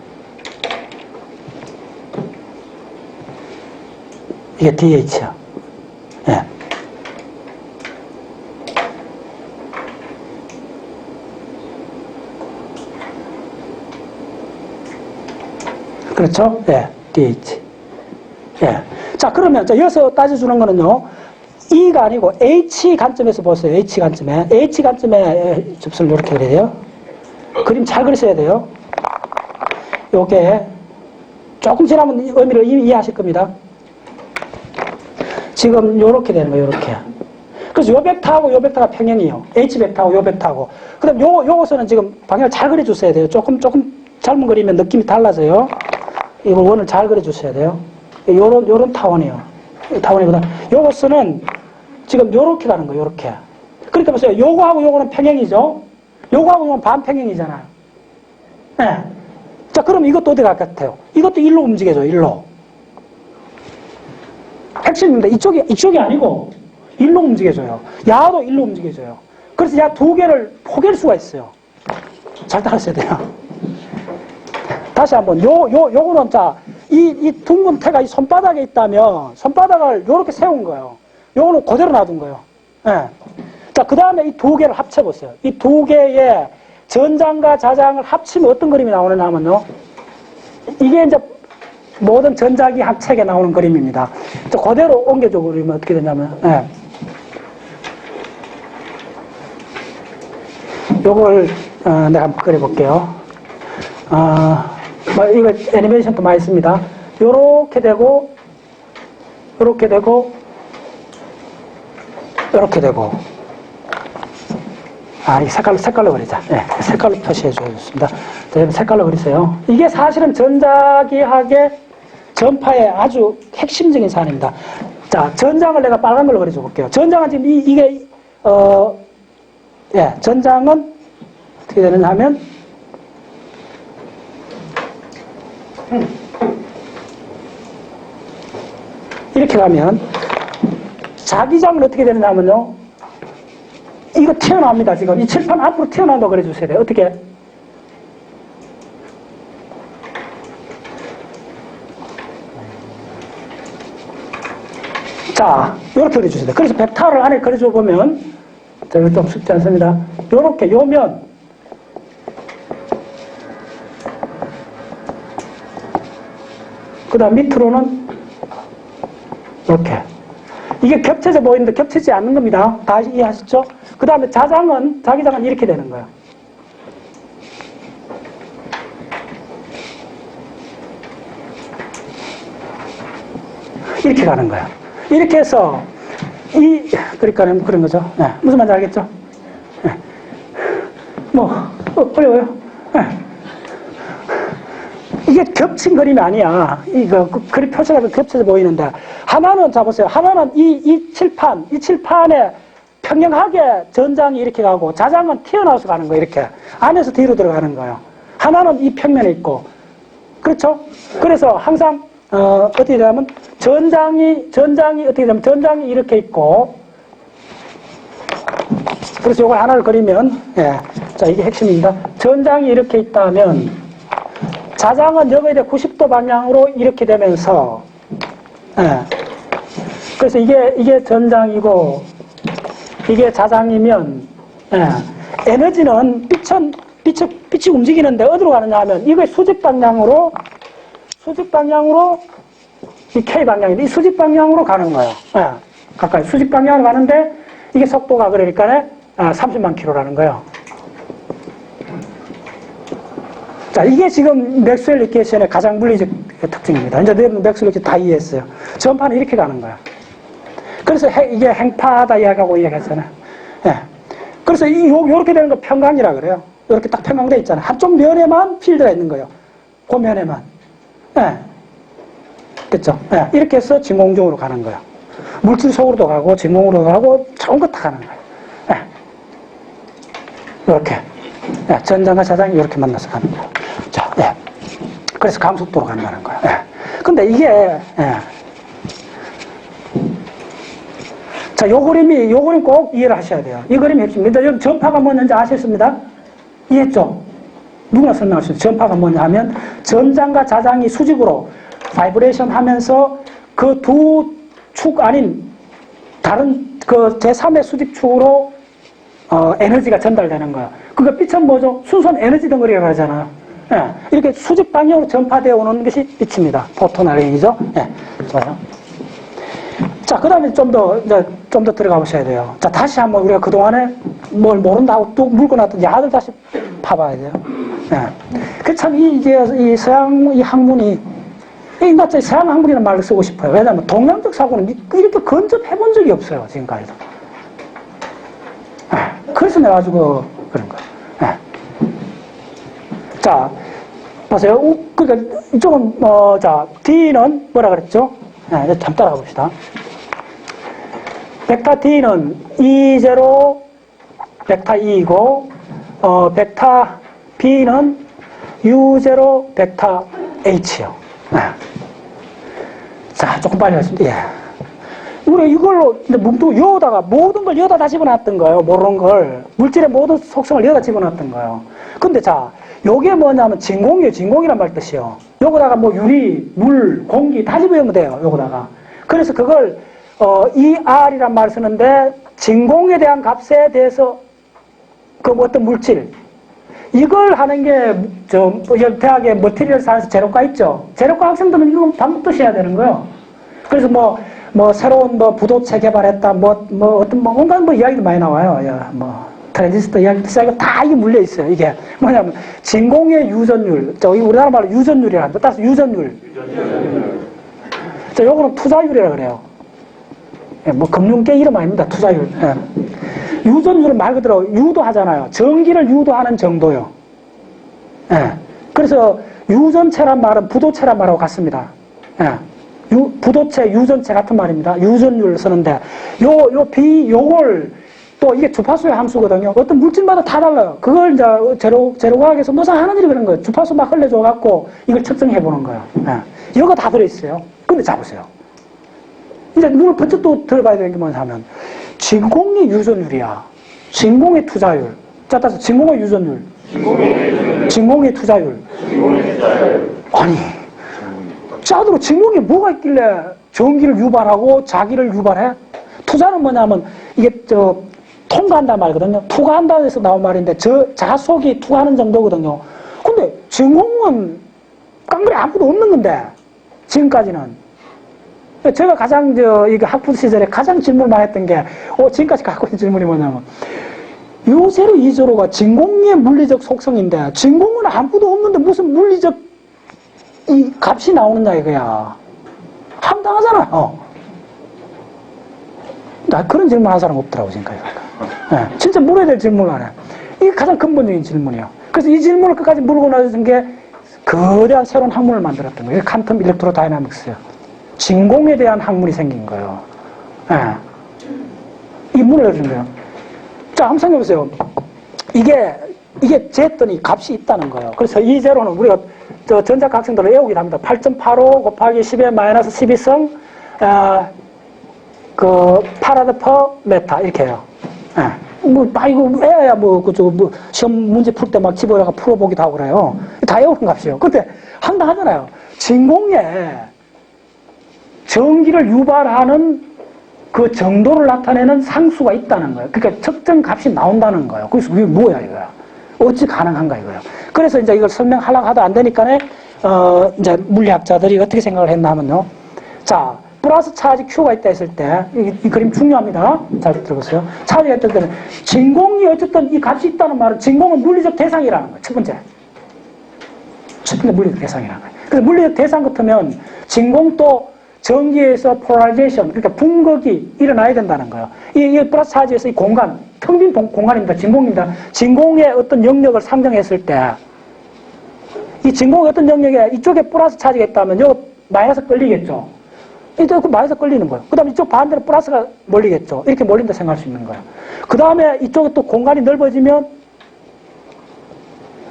A: 이게 DH야. 예. 그렇죠? 예. DH. 예. 자, 그러면, 여기서 따져주는 거는요, E가 아니고 H 관점에서 보세요. H 관점에 접수를 이렇게 그려야 돼요. 그림 잘 그리셔야 돼요. 요게, 조금 지나면 의미를 이해하실 겁니다. 지금 요렇게 되는 거예요, 요렇게. 그래서 요 벡터하고 요 벡터가 평행이에요. H 벡터하고 요 벡터하고. 그 다음 요것은 지금 방향을 잘 그려주셔야 돼요. 조금 잘못 그리면 느낌이 달라져요. 이걸 원을 잘 그려주셔야 돼요. 요런 타원이에요. 타원이보다. 요것은 지금 요렇게 가는 거예요, 요렇게. 그러니까 보세요. 요거하고 요거는 평행이죠? 요거하고 요거는 반평행이잖아요. 네. 자, 그럼 이것도 어디 갈 것 같아요? 이것도 일로 움직여줘요, 일로. 핵심입니다. 이쪽이 아니고, 일로 움직여줘요. 야도 일로 움직여줘요. 그래서 야 두 개를 포개할 수가 있어요. 잘 따라하셔야 돼요. 다시 한번, 요거는 자, 이 둥근 태가 이 손바닥에 있다면, 손바닥을 요렇게 세운 거예요. 요거는 그대로 놔둔 거예요. 예. 자, 그 다음에 이 두 개를 합쳐보세요. 이 두 개의 전장과 자장을 합치면 어떤 그림이 나오느냐 하면요. 이게 이제 모든 전자기 합책에 나오는 그림입니다. 그대로 옮겨줘 그리면 어떻게 되냐면, 예. 요걸, 내가 한번 그려볼게요. 이거 애니메이션도 많이 씁니다. 요렇게 되고, 요렇게 되고, 요렇게 되고. 이 색깔로 그리자. 네, 색깔로 표시해 주셨습니다. 색깔로 그리세요. 이게 사실은 전자기학의 전파의 아주 핵심적인 사안입니다. 자, 전장을 내가 빨간 걸로 그려줘 볼게요. 전장은 지금 이게, 전장은 어떻게 되느냐 하면, 이렇게 가면, 자기장은 어떻게 되느냐 하면요. 이거 튀어나옵니다, 지금. 이 칠판 앞으로 튀어나온다고 그래주셔야 돼요. 어떻게? 자, 이렇게 그려주셔야 돼요. 그래서 벡터를 안에 그려줘 보면, 자, 이거 좀 쉽지 않습니다. 요렇게, 요면, 그 다음 밑으로는, 이렇게. 이게 겹쳐져 보이는데 겹치지 않는 겁니다. 다 이해하셨죠? 그 다음에 자기장은 이렇게 되는 거예요. 이렇게 가는 거예요. 이렇게 해서, 그러니까 그런 거죠. 네. 무슨 말인지 알겠죠? 네. 어려워요. 네. 이게 겹친 그림이 아니야. 이거 그림 표시가 겹쳐져 보이는데, 하나는, 자, 보세요. 하나는 이 칠판에 평행하게 전장이 이렇게 가고, 자장은 튀어나와서 가는 거예요. 이렇게. 안에서 뒤로 들어가는 거예요. 하나는 이 평면에 있고, 그렇죠? 그래서 항상, 어떻게 되냐면, 전장이 어떻게 되냐면, 전장이 이렇게 있고, 그래서 이걸 하나를 그리면, 예. 자, 이게 핵심입니다. 전장이 이렇게 있다면, 자장은 여기에 대해 90도 방향으로 이렇게 되면서, 예. 그래서 이게 전장이고, 이게 자장이면, 예. 에너지는 빛이 움직이는데 어디로 가느냐 하면, 이거의 수직 방향으로, 이 K 방향인데, 이 수직 방향으로 가는 거예요. 예. 가까이 수직 방향으로 가는데, 이게 속도가 그러니까 30만 킬로라는 거예요. 자, 이게 지금 맥스웰 이퀘이션의 가장 물리적 특징입니다. 이제 여러분 맥스웰 이퀘이션 다 이해했어요. 전파는 이렇게 가는 거야. 그래서 이게 행파다 이야기하고 이야기했잖아요. 예. 그래서 요렇게 되는 거 평강이라 그래요. 이렇게 딱 평강돼 있잖아요. 한쪽 면에만 필드가 있는 거예요. 그 면에만. 예. 됐죠? 예. 이렇게 해서 진공중으로 가는 거예요. 물질 속으로도 가고, 진공으로도 가고, 좋은 거 다 가는 거예요. 예. 이렇게. 예. 전장과 자장이 이렇게 만나서 가는 거예요. 자, 예. 그래서 감속도로 간다는 거예요. 예. 근데 이게, 예. 자, 요 그림 꼭 이해를 하셔야 돼요. 이 그림이 핵심입니다. 여기 전파가 뭐냐는지 아셨습니다? 이해했죠? 누구나 설명할 수 있어요. 전파가 뭐냐 하면, 전장과 자장이 수직으로 바이브레이션 하면서 그 두 축 아닌 다른 그 제3의 수직축으로 에너지가 전달되는 거야. 그러니까 빛은 뭐죠? 순수한 에너지 덩어리라고 하잖아요. 예. 이렇게 수직 방향으로 전파되어 오는 것이 빛입니다. 포톤 아레이죠. 예. 좋아요. 자, 그 다음에 좀 더 들어가 보셔야 돼요. 자, 다시 한번 우리가 그동안에 뭘 모른다고 뚝 물고 놨던 야들 다시 파봐야 돼요. 예. 그 참, 이 서양 이 학문이 인간적인 서양 학문이라는 말을 쓰고 싶어요. 왜냐하면 동양적 사고는 이렇게 근접해본 적이 없어요. 지금까지도. 그래서 내가 가지고 그런 거예요. 자, 보세요. 그러니까 이쪽은 자, D는 뭐라 그랬죠? 잠 따라가 봅시다. 벡터 D는 E0, 벡터 E이고, 벡터 B는 U0, 벡터 H요. 자, 조금 빨리 하겠습니다. 예. 우리 이걸로 뭉뚱 여다가 모든 걸 여다 다 집어놨던 거예요. 모르는 걸. 물질의 모든 속성을 여다 집어놨던 거예요. 근데 자, 요게 뭐냐면 진공이에요. 진공이란 말 뜻이요. 요거다가 뭐 유리, 물, 공기 다 집어넣으면 돼요. 요거다가. 그래서 그걸 ER이란 말을 쓰는데 진공에 대한 값에 대해서 그 어떤 물질 이걸 하는 게 대학에 머티리얼 사이언스 제로과 있죠. 제로과 학생들은 이거 반복도시 해야 되는 거예요. 그래서 새로운 부도체 개발했다, 어떤 온갖 이야기도 많이 나와요. 야, 트랜지스터 이야기도 시작해 다 이게 물려 있어요. 이게 뭐냐면 진공의 유전율, 저기 우리나라 말로 유전율이라 합니다. 따라서 유전율. 자, 요거는 투자율이라 그래요. 예, 금융계 이름 아닙니다. 투자율. 예. 유전율은 말 그대로 유도하잖아요. 전기를 유도하는 정도요. 예. 그래서 유전체란 말은 부도체란 말하고 같습니다. 예. 부도체, 유전체 같은 말입니다. 유전율 쓰는데, 요걸, 또 이게 주파수의 함수거든요. 어떤 물질마다 다 달라요. 그걸 이제 제로과학에서 무슨 하는 일이 그런 거예요. 주파수 막 흘려줘갖고 이걸 측정해보는 거예요. 예. 이거 다 들어있어요. 근데 잡으세요. 이제 눈을 번쩍 또 들어봐야 되는 게 뭐냐 하면, 진공의 유전율이야. 진공의 투자율. 자, 따라서 진공의 유전율. 진공의 투자율. 아니. 짜도로 진공에 뭐가 있길래 전기를 유발하고 자기를 유발해? 투자는 뭐냐면 이게 통과한다는 말이거든요. 투과한다는 데서 나온 말인데 자속이 투과하는 정도거든요. 근데 진공은 깡그리 아무도 없는 건데 지금까지는 제가 가장 이거 학부 시절에 가장 질문을 많이 했던 게 지금까지 갖고 있는 질문이 뭐냐면 U0, E0가 진공의 물리적 속성인데 진공은 아무도 없는데 무슨 물리적 이 값이 나오느냐 이거야. 황당하잖아요. 나 그런 질문 하는 사람 없더라고, 지금까지. 예, 진짜 물어야 될 질문을 안 해. 이게 가장 근본적인 질문이에요. 그래서 이 질문을 끝까지 물고 나선 게 거대한 새로운 학문을 만들었던 거예요. 퀀텀 일렉트로다이나믹스예요. 진공에 대한 학문이 생긴 거예요. 예. 이 문을 열어준 거예요. 자, 한번 생각해보세요. 이게 재했더니 값이 있다는 거예요. 그래서 이 제로는 우리가 전자과 학생들을 외우긴 합니다. 8.85 곱하기 10의 마이너스 12성, 파라드 퍼 메타, 이렇게 해요. 예. 이거 외워야 시험 문제 풀 때 막 집어다가 풀어보기도 하고 그래요. 다 외우는 값이에요. 근데 황당하잖아요. 진공에 전기를 유발하는 그 정도를 나타내는 상수가 있다는 거예요. 그러니까 특정 값이 나온다는 거예요. 그래서 그게 뭐야, 이거야? 어찌 가능한가, 이거야. 그래서 이제 이걸 설명하려고 하도 안 되니까, 이제 물리학자들이 어떻게 생각을 했나 하면요. 자, 플러스 차지 Q가 있다 했을 때, 이 그림 중요합니다. 잘 들어보세요. 차지가 있을 때는, 진공이 어쨌든 이 값이 있다는 말은 진공은 물리적 대상이라는 거예요. 첫 번째 물리적 대상이라는 거예요. 그래서 물리적 대상 같으면, 진공도 전기에서 폴라리제이션, 그러니까 분극이 일어나야 된다는 거예요. 이 플러스 차지에서 이 공간, 텅 빈 공간입니다. 진공입니다. 진공의 어떤 영역을 상정했을 때, 이 진공의 어떤 영역에 이쪽에 플러스 차지가 있다면, 여기 마이너스 끌리겠죠. 이쪽 마이너스 끌리는 거예요. 그 다음에 이쪽 반대로 플러스가 몰리겠죠. 이렇게 몰린다 생각할 수 있는 거예요. 그 다음에 이쪽에 또 공간이 넓어지면,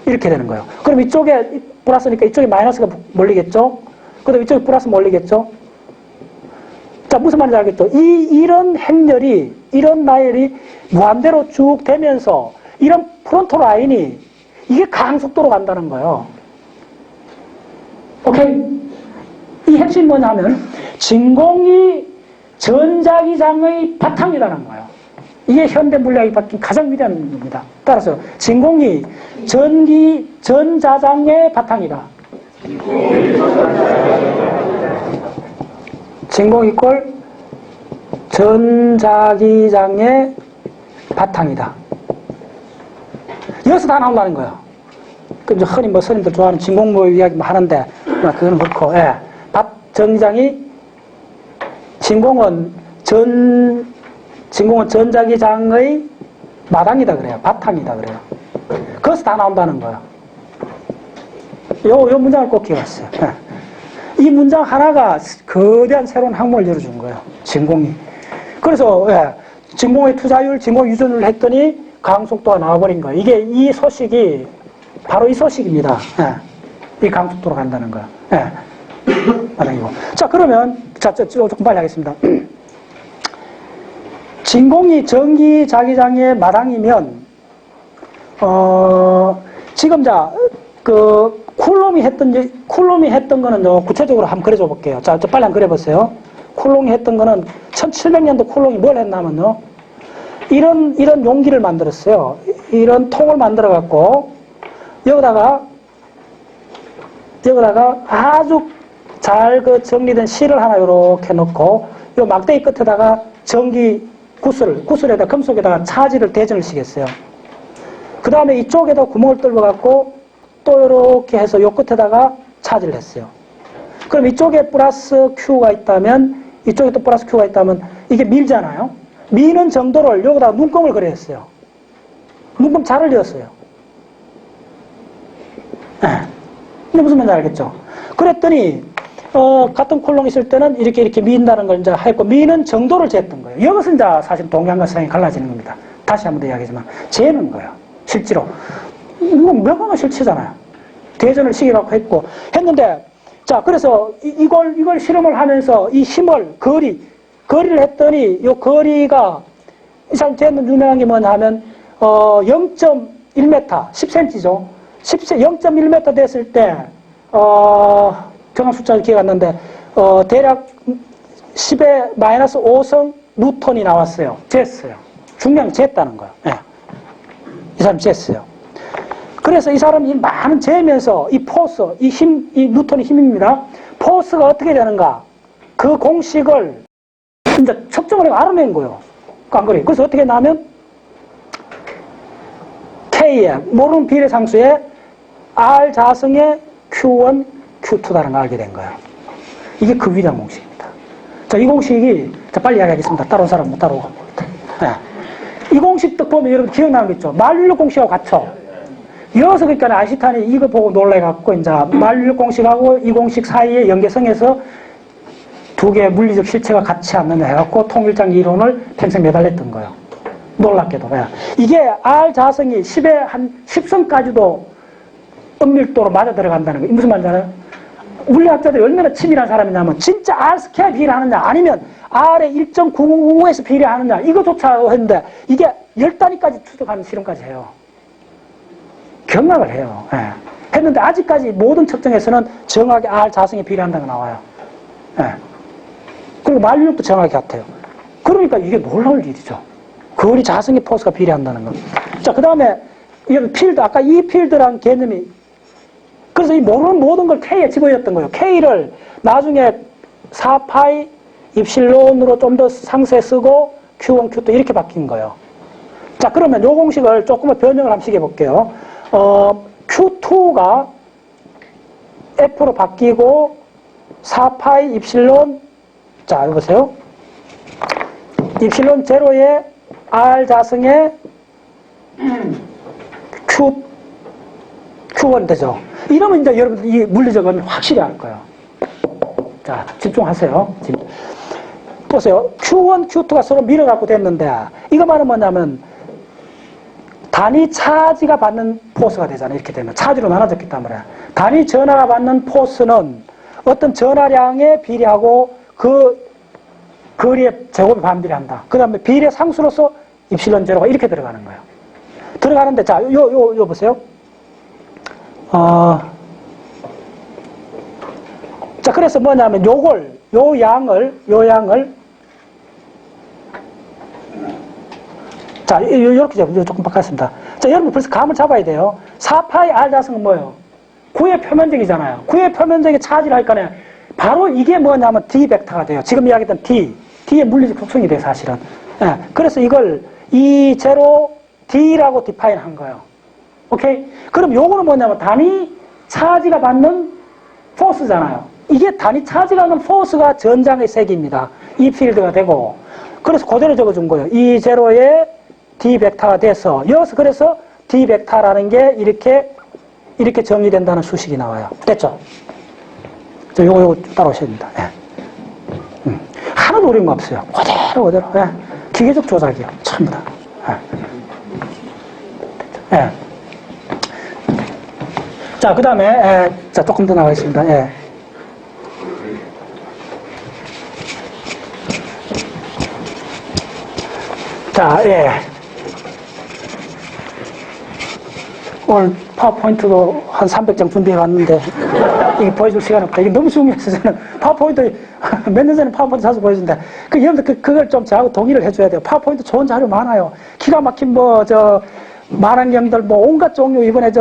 A: 이렇게 되는 거예요. 그럼 이쪽에 플러스니까 이쪽에 마이너스가 몰리겠죠. 그 다음에 이쪽에 플러스 몰리겠죠. 자, 무슨 말인지 알겠죠? 이런 행렬이, 이런 나열이 무한대로 쭉 되면서 이런 프론토 라인이 이게 강속도로 간다는 거예요. 오케이? 이 핵심이 뭐냐 하면 진공이 전자기장의 바탕이라는 거예요. 이게 현대 물리학이 바뀐 가장 위대한 겁니다. 따라서 진공이 전자장의 바탕이다. 진공 이꼴 전자기장의 바탕이다. 여기서 다 나온다는 거예요. 그 이제 흔히 스님들 좋아하는 진공모 이야기 하는데, 그건 그렇고, 예. 전기장이, 진공은 전자기장의 마당이다 그래요. 바탕이다 그래요. 거기서 다 나온다는 거예요. 요 문장을 꼭 기억하세요. 예. 이 문장 하나가 거대한 새로운 학문을 열어준 거예요. 진공이. 그래서 진공의 투자율, 진공의 유전율을 했더니 강속도가 나와버린 거예요. 이 소식이 바로 이 소식입니다. 이 강속도로 간다는 거예요. 마당이고. 자, 그러면 조금 빨리 하겠습니다. 진공이 전기 자기장의 마당이면 지금 쿨롬이 했던 거는 구체적으로 한번 그려줘 볼게요. 자, 빨리 한번 그려보세요. 쿨롬이 했던 거는 1700년도 쿨롬이 뭘 했냐면요. 이런 용기를 만들었어요. 이런 통을 만들어 갖고 여기다가 아주 잘 정리된 실을 하나 이렇게 넣고 요 막대기 끝에다가 전기 구슬에다 금속에다가 차지를 대전을 시켰어요. 그 다음에 이쪽에다 구멍을 뚫어 갖고 또 이렇게 해서 요 끝에다가 차지를 했어요. 그럼 이쪽에 플러스 Q가 있다면 이쪽에 또 플러스 Q가 있다면 이게 밀잖아요. 미는 정도를 여기다가 눈금을 그렸어요. 눈금 자를 이었어요. 근데 무슨 말인지 알겠죠? 그랬더니 같은 콜롱 있을 때는 이렇게 민다는 걸 이제 했고 미는 정도를 쟀던 거예요. 여기서 이제 사실 동양과 서양이 갈라지는 겁니다. 다시 한번 더 이야기하지만 재는 거예요. 실제로. 이건 명확한 실체잖아요. 대전을 시켜갖고 했는데, 자, 그래서 이걸 실험을 하면서 이 힘을, 거리를 했더니, 요 거리가, 이 사람 재는 유명한 게 뭐냐 하면, 0.1m, 10cm죠. 0.1m 됐을 때, 정확 숫자를 기억 안 나는데, 대략 10의 마이너스 5성 뉴턴이 나왔어요. 쟀어요. 중량이 쟀다는 거예요. 이 사람 쟀어요. 그래서 이 사람이 많은 재면서 이 포스, 이 뉴턴의 힘입니다. 포스가 어떻게 되는가? 그 공식을 이제 측정을 해서 알아낸 거예요. 안 그래요? 그래서 어떻게 나면 K의 모르는 비례상수의 R 자승의 Q1, Q2라는 걸 알게 된 거예요. 이게 그 위대한 공식입니다. 자, 이 공식이, 자, 빨리 이야기하겠습니다. 따라온 사람 못 따라오고. 네. 이 공식 딱 보면 여러분 기억나는 거 있죠? 만류력 공식하고 같죠? 여기서 그러니까 아인슈타인이 이거 보고 놀래갖고, 이제 만류력 공식하고 이 공식 사이의 연계성에서 두 개의 물리적 실체가 같이 않느냐 해갖고 통일장 이론을 평생 매달렸던 거예요. 놀랍게도. 이게 R 자성이 10의 한 10성까지도 은밀도로 맞아 들어간다는 거. 무슨 말인지 알아요? 물리학자들이 얼마나 치밀한 사람이냐면 진짜 R 스퀘어 비례하느냐 아니면 R의 1.9에서 비례하느냐 이거조차 했는데 이게 10단위까지 추적하는 실험까지 해요. 경락을 해요. 했는데 아직까지 모든 측정에서는 정확히 R 자성에 비례한다고 나와요. 그리고 만류력도 정확히 같아요. 그러니까 이게 놀라울 일이죠. 거리 자성의 포스가 비례한다는 거. 자, 그 다음에 필드, 아까 이 필드라는 개념이 그래서 이 모르는 모든 걸 K에 집어넣었던 거예요. K를 나중에 4파이 입실론으로 좀 더 상세 쓰고 Q1, Q2 이렇게 바뀐 거예요. 자, 그러면 요 공식을 조금만 변형을 한번 시켜볼게요. Q2가 F로 바뀌고 4파이 입실론 자, 여기 보세요. 입실론 제로에 R 자성의 Q1 되죠. 이러면 이제 여러분들 이 물리적은 확실히 알 거예요. 자, 집중하세요. 지금. 보세요. Q1, Q2가 서로 밀어갖고 됐는데, 이거 말은 뭐냐면, 단위 차지가 받는 포스가 되잖아요. 이렇게 되면. 차지로 나눠졌기 때문에. 단위 전하가 받는 포스는 어떤 전하량에 비례하고 그 거리의 제곱에 반비례한다. 그 다음에 비례 상수로서 입실론 제로가 이렇게 들어가는 거예요. 들어가는데, 자, 요 보세요. 자, 그래서 뭐냐면, 요 양을, 자, 요렇게 조금 바꿨습니다. 자, 여러분 벌써 감을 잡아야 돼요. 4파이 R 자성은 뭐예요? 구의 표면적이잖아요. 구의 표면적에 차지를 할 거네. 바로 이게 뭐냐면 D 벡터가 돼요. 지금 이야기했던 D의 물리적 속성이 돼요, 사실은. 그래서 이걸 E0 D라고 디파인 한 거예요. 오케이? 그럼 요거는 뭐냐면 단위 차지가 받는 포스잖아요. 이게 단위 차지가 받는 포스가 전장의 세기입니다. 이 필드가 되고. 그래서 그대로 적어준 거예요. E0의 D 벡터가 돼서, 여기서 그래서 D 벡터라는 게 이렇게 정의된다는 수식이 나와요. 됐죠? 저 요거 따라오셔야 됩니다. 하나도 어려운 거 없어요. 그대로. 기계적 조작이요. 전부 다. 자, 그 다음에, 자, 조금 더 나가겠습니다. 자, 오늘 파워포인트도 한 300장 준비해 왔는데, 이게 보여줄 시간 없다. 이게 너무 중요해서 저는 파워포인트, 몇 년 전에 파워포인트 자주 보여준다. 여러분들 그걸 좀 저하고 동의를 해줘야 돼요. 파워포인트 좋은 자료 많아요. 기가 막힌 만환경들, 온갖 종류, 이번에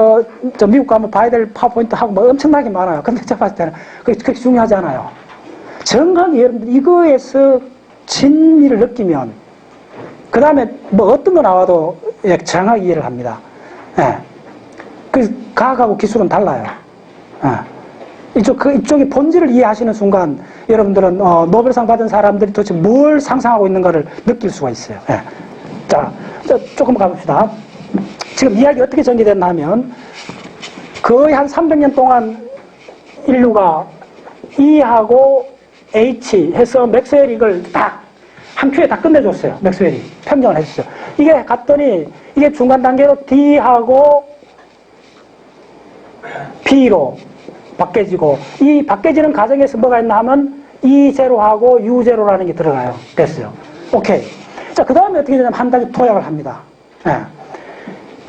A: 미국 가면 봐야 될 파워포인트 하고 엄청나게 많아요. 근데 제가 봤을 때는 그렇게 중요하지 않아요. 정확히 여러분들 이거에서 진리를 느끼면, 그 다음에 어떤 거 나와도 정확히 이해를 합니다. 그 과학하고 기술은 달라요. 이쪽의 본질을 이해하시는 순간 여러분들은 노벨상 받은 사람들이 도대체 뭘 상상하고 있는가를 느낄 수가 있어요. 자, 조금 가봅시다. 지금 이야기 어떻게 전개됐나 하면 거의 한 300년 동안 인류가 E하고 H 해서 맥스웰이 이걸 한 큐에 다 끝내줬어요. 맥스웰이 평정을 해줬어요. 이게 갔더니 이게 중간 단계로 D하고 B로 바뀌어지고, 이 바뀌어지는 과정에서 뭐가 있나 하면 E0하고 U0라는 게 들어가요. 됐어요. 오케이. 자, 그 다음에 어떻게 되냐면 한 단계 도약을 합니다.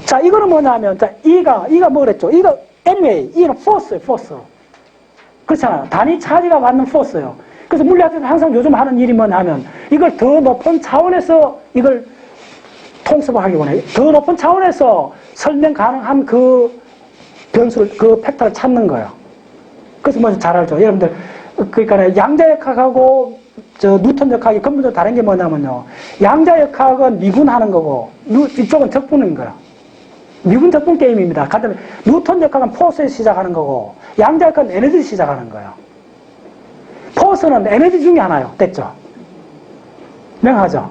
A: 자, 이거는 뭐냐 하면, 자, E가 뭐 그랬죠? E가, anyway, E는 force. 그렇잖아요. 단위 차지가 받는 force예요. 그래서 물리학에서 항상 요즘 하는 일이 뭐냐 하면, 이걸 더 높은 차원에서 이걸 통습을 하기 원해요. 더 높은 차원에서 설명 가능한 그 변수를, 그 팩터를 찾는 거예요. 그래서 뭐 잘 알죠. 여러분들, 그러니까 양자역학하고 뉴턴 역학이 근본적으로 다른 게 뭐냐면요. 양자역학은 미분하는 거고, 이쪽은 적분인 거예요. 미분 적분 게임입니다. 그다음에 뉴턴 역학은 포스에서 시작하는 거고, 양자역학은 에너지에서 시작하는 거예요. 포스는 에너지 중에 하나요. 됐죠? 명하죠?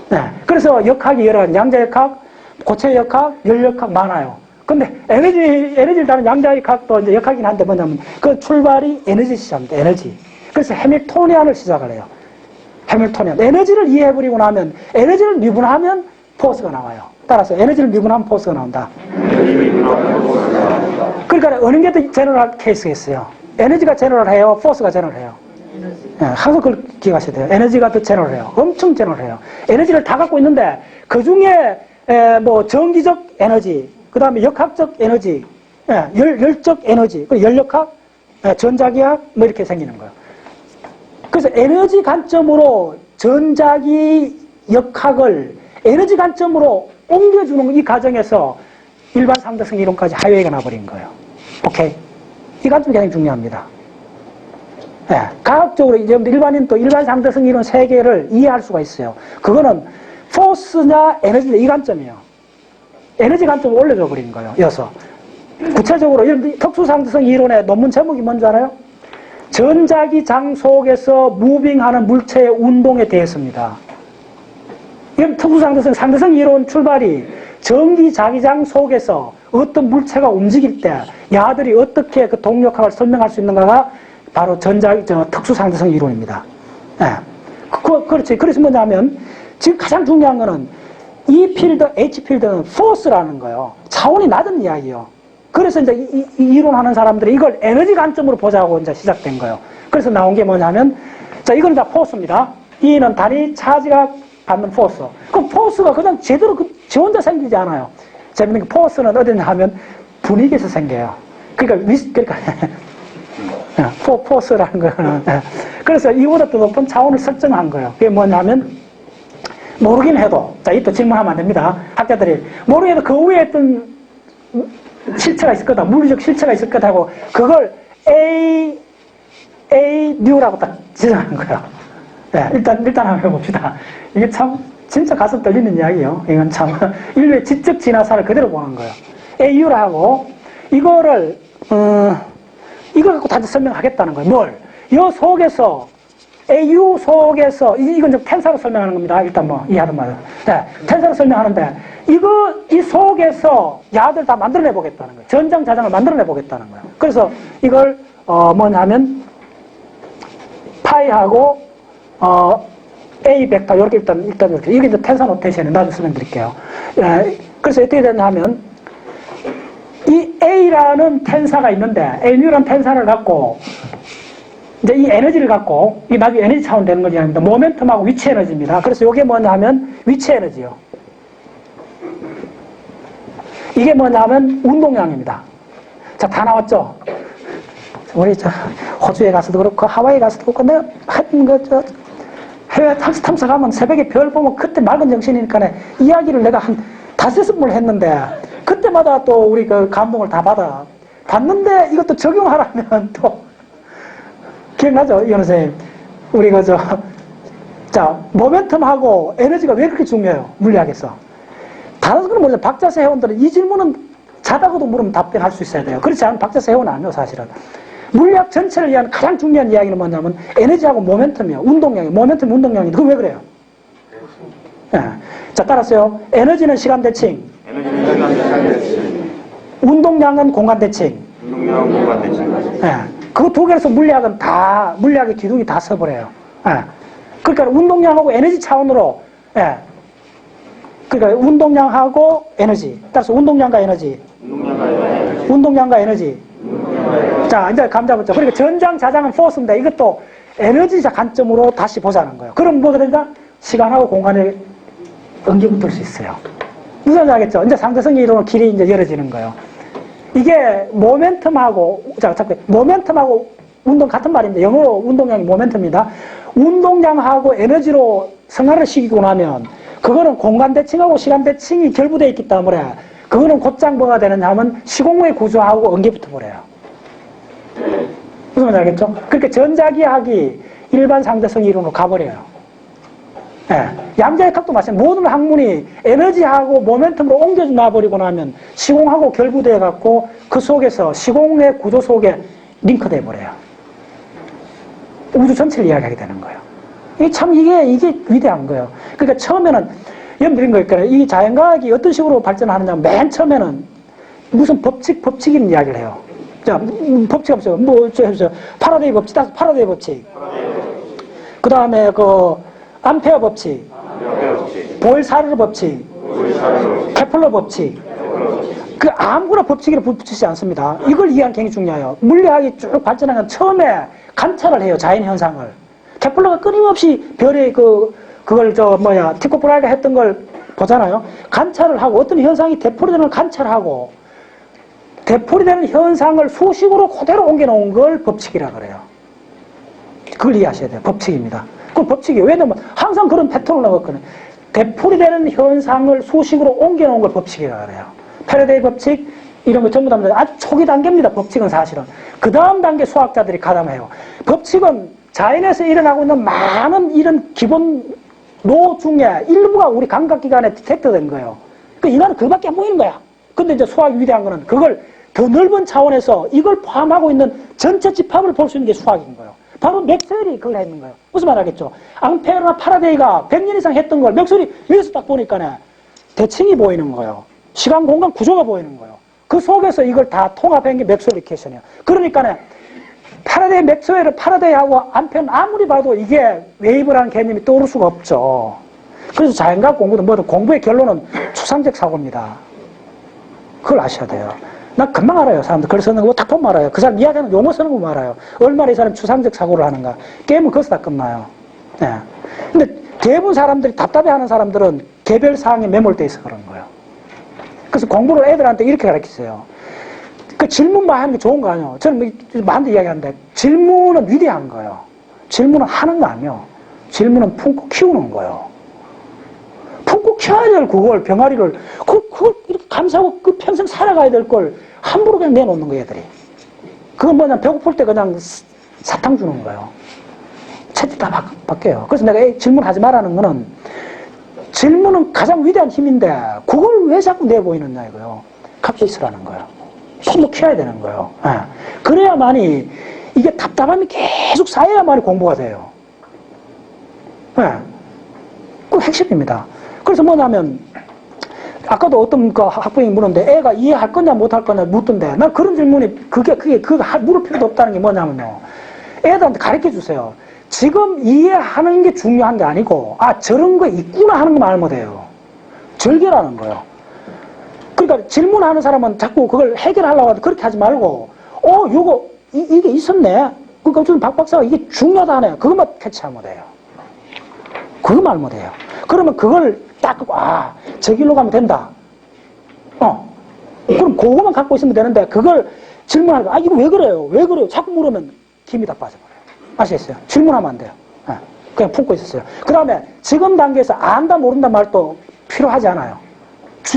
A: 네. 그래서 역학이 여러 가지, 양자역학, 고체역학, 열역학 많아요. 근데 에너지를 다루는 양자역학도 이제 역학이긴 한데 뭐냐면 그 출발이 에너지 시작입니다. 에너지. 그래서 해밀토니안을 시작을 해요. 해밀토니안. 에너지를 이해해버리고 나면 에너지를 미분하면 포스가 나와요. 따라서 에너지를 미분하면 포스가 나온다. 그러니까 어느 게 더 제너럴 케이스겠어요. 에너지가 제너럴해요. 포스가 제너럴해요. 네, 항상 그걸 기억하셔야 돼요. 에너지가 더 제너럴해요. 엄청 제너럴해요. 에너지를 다 갖고 있는데 그 중에 뭐 전기적 에너지, 그 다음에 역학적 에너지, 열적 에너지, 그리고 열역학, 전자기학 뭐 이렇게 생기는 거예요. 그래서 에너지 관점으로 전자기 역학을 에너지 관점으로 옮겨주는 이 과정에서 일반 상대성 이론까지 하회가 나버린 거예요. 오케이? 이 관점이 굉장히 중요합니다. 네, 과학적으로 이제 일반인 또 일반 상대성 이론 세 개를 이해할 수가 있어요. 그거는 포스냐 에너지냐 이 관점이에요. 에너지 관점을 올려줘 버린 거예요. 이어서 구체적으로 특수 상대성 이론의 논문 제목이 뭔지 알아요? 전자기장 속에서 무빙하는 물체의 운동에 대해서입니다. 이건 특수 상대성 이론 출발이 전기자기장 속에서 어떤 물체가 움직일 때 야들이 어떻게 그 동력학을 설명할 수 있는가가 바로 특수 상대성 이론입니다. 네. 그렇지. 그래서 뭐냐면 지금 가장 중요한 거는 이 필드, H 필드는 포스라는 거예요. 차원이 낮은 이야기예요. 그래서 이제 이 이론하는 사람들이 이걸 에너지 관점으로 보자고 이제 시작된 거예요. 그래서 나온 게 뭐냐면, 자, 이건 다 포스입니다. E는 단위 차지가 받는 포스. 그럼 포스가 그냥 제대로 지 혼자 생기지 않아요. 재밌는 게 포스는 어디냐 하면 분위기에서 생겨요. 그러니까 포스라는 거는. 그래서 이보다 더 높은 차원을 설정한 거예요. 그게 뭐냐면, 모르긴 해도, 자, 이또 질문하면 안 됩니다. 학자들이. 모르긴 해도 그 위에 어떤 실체가 있을 거다. 물리적 실체가 있을 거다 하고, 그걸 뉴라고 딱 지정한 거예요. 네, 일단 한번 해봅시다. 이게 참, 진짜 가슴 떨리는 이야기예요. 이건 참, 인류의 지적 진화사를 그대로 보는 거예요. AU라 하고, 이걸 갖고 다시 설명하겠다는 거예요. 뭘? 이 속에서, AU 속에서, 이건 좀 텐사로 설명하는 겁니다. 일단 뭐, 이해하든 말든. 네, 텐사로 설명하는데, 이 속에서 야들 다 만들어내 보겠다는 거예요. 전장, 자장을 만들어내 보겠다는 거예요. 그래서 이걸, 뭐냐면, 파이하고, A 벡터, 이렇게 일단 이렇게. 이게 이제 텐사 노테이션을 나중에 설명드릴게요. 그래서 어떻게 되냐 하면, 이 A라는 텐사가 있는데, AU라는 텐사를 갖고, 이제 이 에너지를 갖고, 이 나중에 에너지 차원 되는 거지 아닙니다. 모멘텀하고 위치 에너지입니다. 그래서 이게 뭐냐 하면, 위치 에너지요. 이게 뭐냐 하면, 운동량입니다. 자, 다 나왔죠? 우리 호주에 가서도 그렇고, 하와이 가서도 그렇고, 내가 하여튼 해외 탐사가면 새벽에 별 보면 그때 맑은 정신이니까 이야기를 내가 한 5-6번 했는데, 그때마다 또 우리 그 감동을 다 받는데 이것도 적용하라면 또, 기억나죠? 이현 선생님. 우리 자, 모멘텀하고 에너지가 왜 그렇게 중요해요? 물리학에서. 다른 건 모르죠. 박자세 회원들은 이 질문은 자다가도 물으면 답변할 수 있어야 돼요. 그렇지 않으면 박자세 회원은 아니에요, 사실은. 물리학 전체를 위한 가장 중요한 이야기는 뭐냐면 에너지하고 모멘텀이에요. 운동량이에요. 모멘텀 운동량인데 그거 왜 그래요? 네. 자, 따라서요. 에너지는 시간 대칭. 운동량은 공간 대칭. 네. 그 두 개에서 물리학의 기둥이 다 서버려요. 예. 그러니까 운동량하고 에너지 차원으로, 예. 그러니까 운동량하고 에너지. 따라서 운동량과 에너지. 운동량과 에너지. 자, 이제 감 잡았죠. 그러니까 전장, 자장은 포스인데 이것도 에너지 관점으로 다시 보자는 거예요. 그럼 뭐가 된다? 시간하고 공간에 연결 붙을 수 있어요. 무슨 말인지 알겠죠? 이제 상대성의 이론으로 길이 이제 열어지는 거예요. 이게 모멘텀하고 운동 같은 말인데 영어로 운동량이 모멘텀입니다. 운동량하고 에너지로 성화를 시키고 나면 그거는 공간 대칭하고 시간 대칭이 결부되어 있기 때문에 그거는 곧장 뭐가 되느냐 하면 시공의 구조하고 연계 붙어버려요. 무슨 말인지 알겠죠? 그러니까 전자기학이 일반 상대성 이론으로 가버려요. 예, 양자역학도 마찬가지. 모든 학문이 에너지하고 모멘텀으로 옮겨져 놔버리고 나면 시공하고 결부되어갖고 그 속에서 시공의 구조 속에 링크돼 버려요. 우주 전체를 이야기하게 되는 거예요. 이게 위대한 거예요. 그러니까 처음에는 예를 들은 거니까 이 자연과학이 어떤 식으로 발전하느냐, 맨 처음에는 무슨 법칙이라는 이야기를 해요. 자, 법칙 없어요. 파라데이 법칙, 파라데이 법칙. 그 다음에 암페어 법칙, 보일-사르르 법칙, 케플러 법칙. 아무거나 법칙이라 붙이지 않습니다. 이걸 이해하는 게 굉장히 중요해요. 물리학이 쭉 발전한 건 처음에 관찰을 해요. 자연 현상을. 케플러가 끊임없이 별의 그걸 티코 브라이가 했던 걸 보잖아요. 관찰을 하고 어떤 현상이 되풀이되는 걸 관찰하고 되풀이되는 현상을 수식으로 그대로 옮겨놓은 걸 법칙이라 그래요. 그걸 이해하셔야 돼요. 법칙입니다. 그건 법칙이에요. 왜냐면 항상 그런 패턴을 넣었거든요. 되풀이되는 현상을 수식으로 옮겨놓은 걸 법칙이라 그래요. 패러데이 법칙 이런 거 전부 다 아주 초기 단계입니다. 법칙은 사실은. 그 다음 단계 수학자들이 가담해요. 법칙은 자연에서 일어나고 있는 많은 이런 기본 로 중에 일부가 우리 감각기관에 디텍트된 거예요. 인간은 그밖에 안 보이는 거야. 근데 이제 수학이 위대한 거는 그걸 더 넓은 차원에서 이걸 포함하고 있는 전체 집합을 볼 수 있는 게 수학인 거예요. 바로 맥스웰이 그걸 했는 거예요. 무슨 말 하겠죠? 앙페어나 파라데이가 100년 이상 했던 걸 맥스웰이 위에서 딱 보니까 대칭이 보이는 거예요. 시간, 공간 구조가 보이는 거예요. 그 속에서 이걸 다 통합한 게 맥스웰 이퀘이션이에요. 그러니까 파라데이, 맥스웰을 파라데이하고 암페어는 아무리 봐도 이게 웨이브라는 개념이 떠오를 수가 없죠. 그래서 자연과학 공부도 뭐든 공부의 결론은 추상적 사고입니다. 그걸 아셔야 돼요. 나 금방 알아요. 사람들 글 쓰는 거 딱 보면 알아요. 그 사람 이야기하는 용어 쓰는 거 보면 알아요. 얼마나 이 사람이 추상적 사고를 하는가. 게임은 거기서 다 끝나요. 네. 근데 대부분 사람들이 답답해하는 사람들은 개별 사항에 매몰돼 있어 그런 거예요. 그래서 공부를 애들한테 이렇게 가르치세요. 그 질문만 하는 게 좋은 거 아니에요. 저는 많은 이야기하는데 질문은 위대한 거예요. 질문은 하는 거 아니에요. 질문은 품고 키우는 거예요. 품고 키워야 될 그걸 병아리를 그걸 이렇게 감사하고 그 평생 살아가야 될 걸 함부로 그냥 내놓는 거예요, 애들이. 그건 뭐냐 배고플 때 그냥 사탕 주는 거예요. 채찍 다 바뀌어요. 그래서 내가 질문하지 말라는 거는 질문은 가장 위대한 힘인데 그걸 왜 자꾸 내보이느냐 이거요. 갖고 있으라는 거예요. 품고 키워야 되는 거예요. 네. 그래야만이 이게 답답함이 계속 쌓여야만이 공부가 돼요. 네. 그 핵심입니다. 그래서 뭐냐면 아까도 어떤 그 학부형이 물었는데 애가 이해할 거냐 못할 거냐 묻던데 난 그런 질문이 그게 물을 필요도 없다는 게 뭐냐면요. 애들한테 가르쳐 주세요. 지금 이해하는 게 중요한 게 아니고 저런 거 있구나 하는 것만 알면 돼요. 절개라는 거예요. 그러니까 질문하는 사람은 자꾸 그걸 해결하려고 하는데 그렇게 하지 말고 이게 있었네. 그러니까 좀 박 박사가 이게 중요하다 하네. 그것만 캐치하면 돼요. 그것만 알면 돼요. 그러면 그걸 딱 저 길로 가면 된다. 그럼 그거만 갖고 있으면 되는데 그걸 질문하고 이거 왜 그래요? 왜 그래요? 자꾸 물으면 힘이 다 빠져버려요. 아시겠어요? 질문하면 안 돼요. 그냥 품고 있었어요. 그 다음에 지금 단계에서 안다 모른다 말도 필요하지 않아요.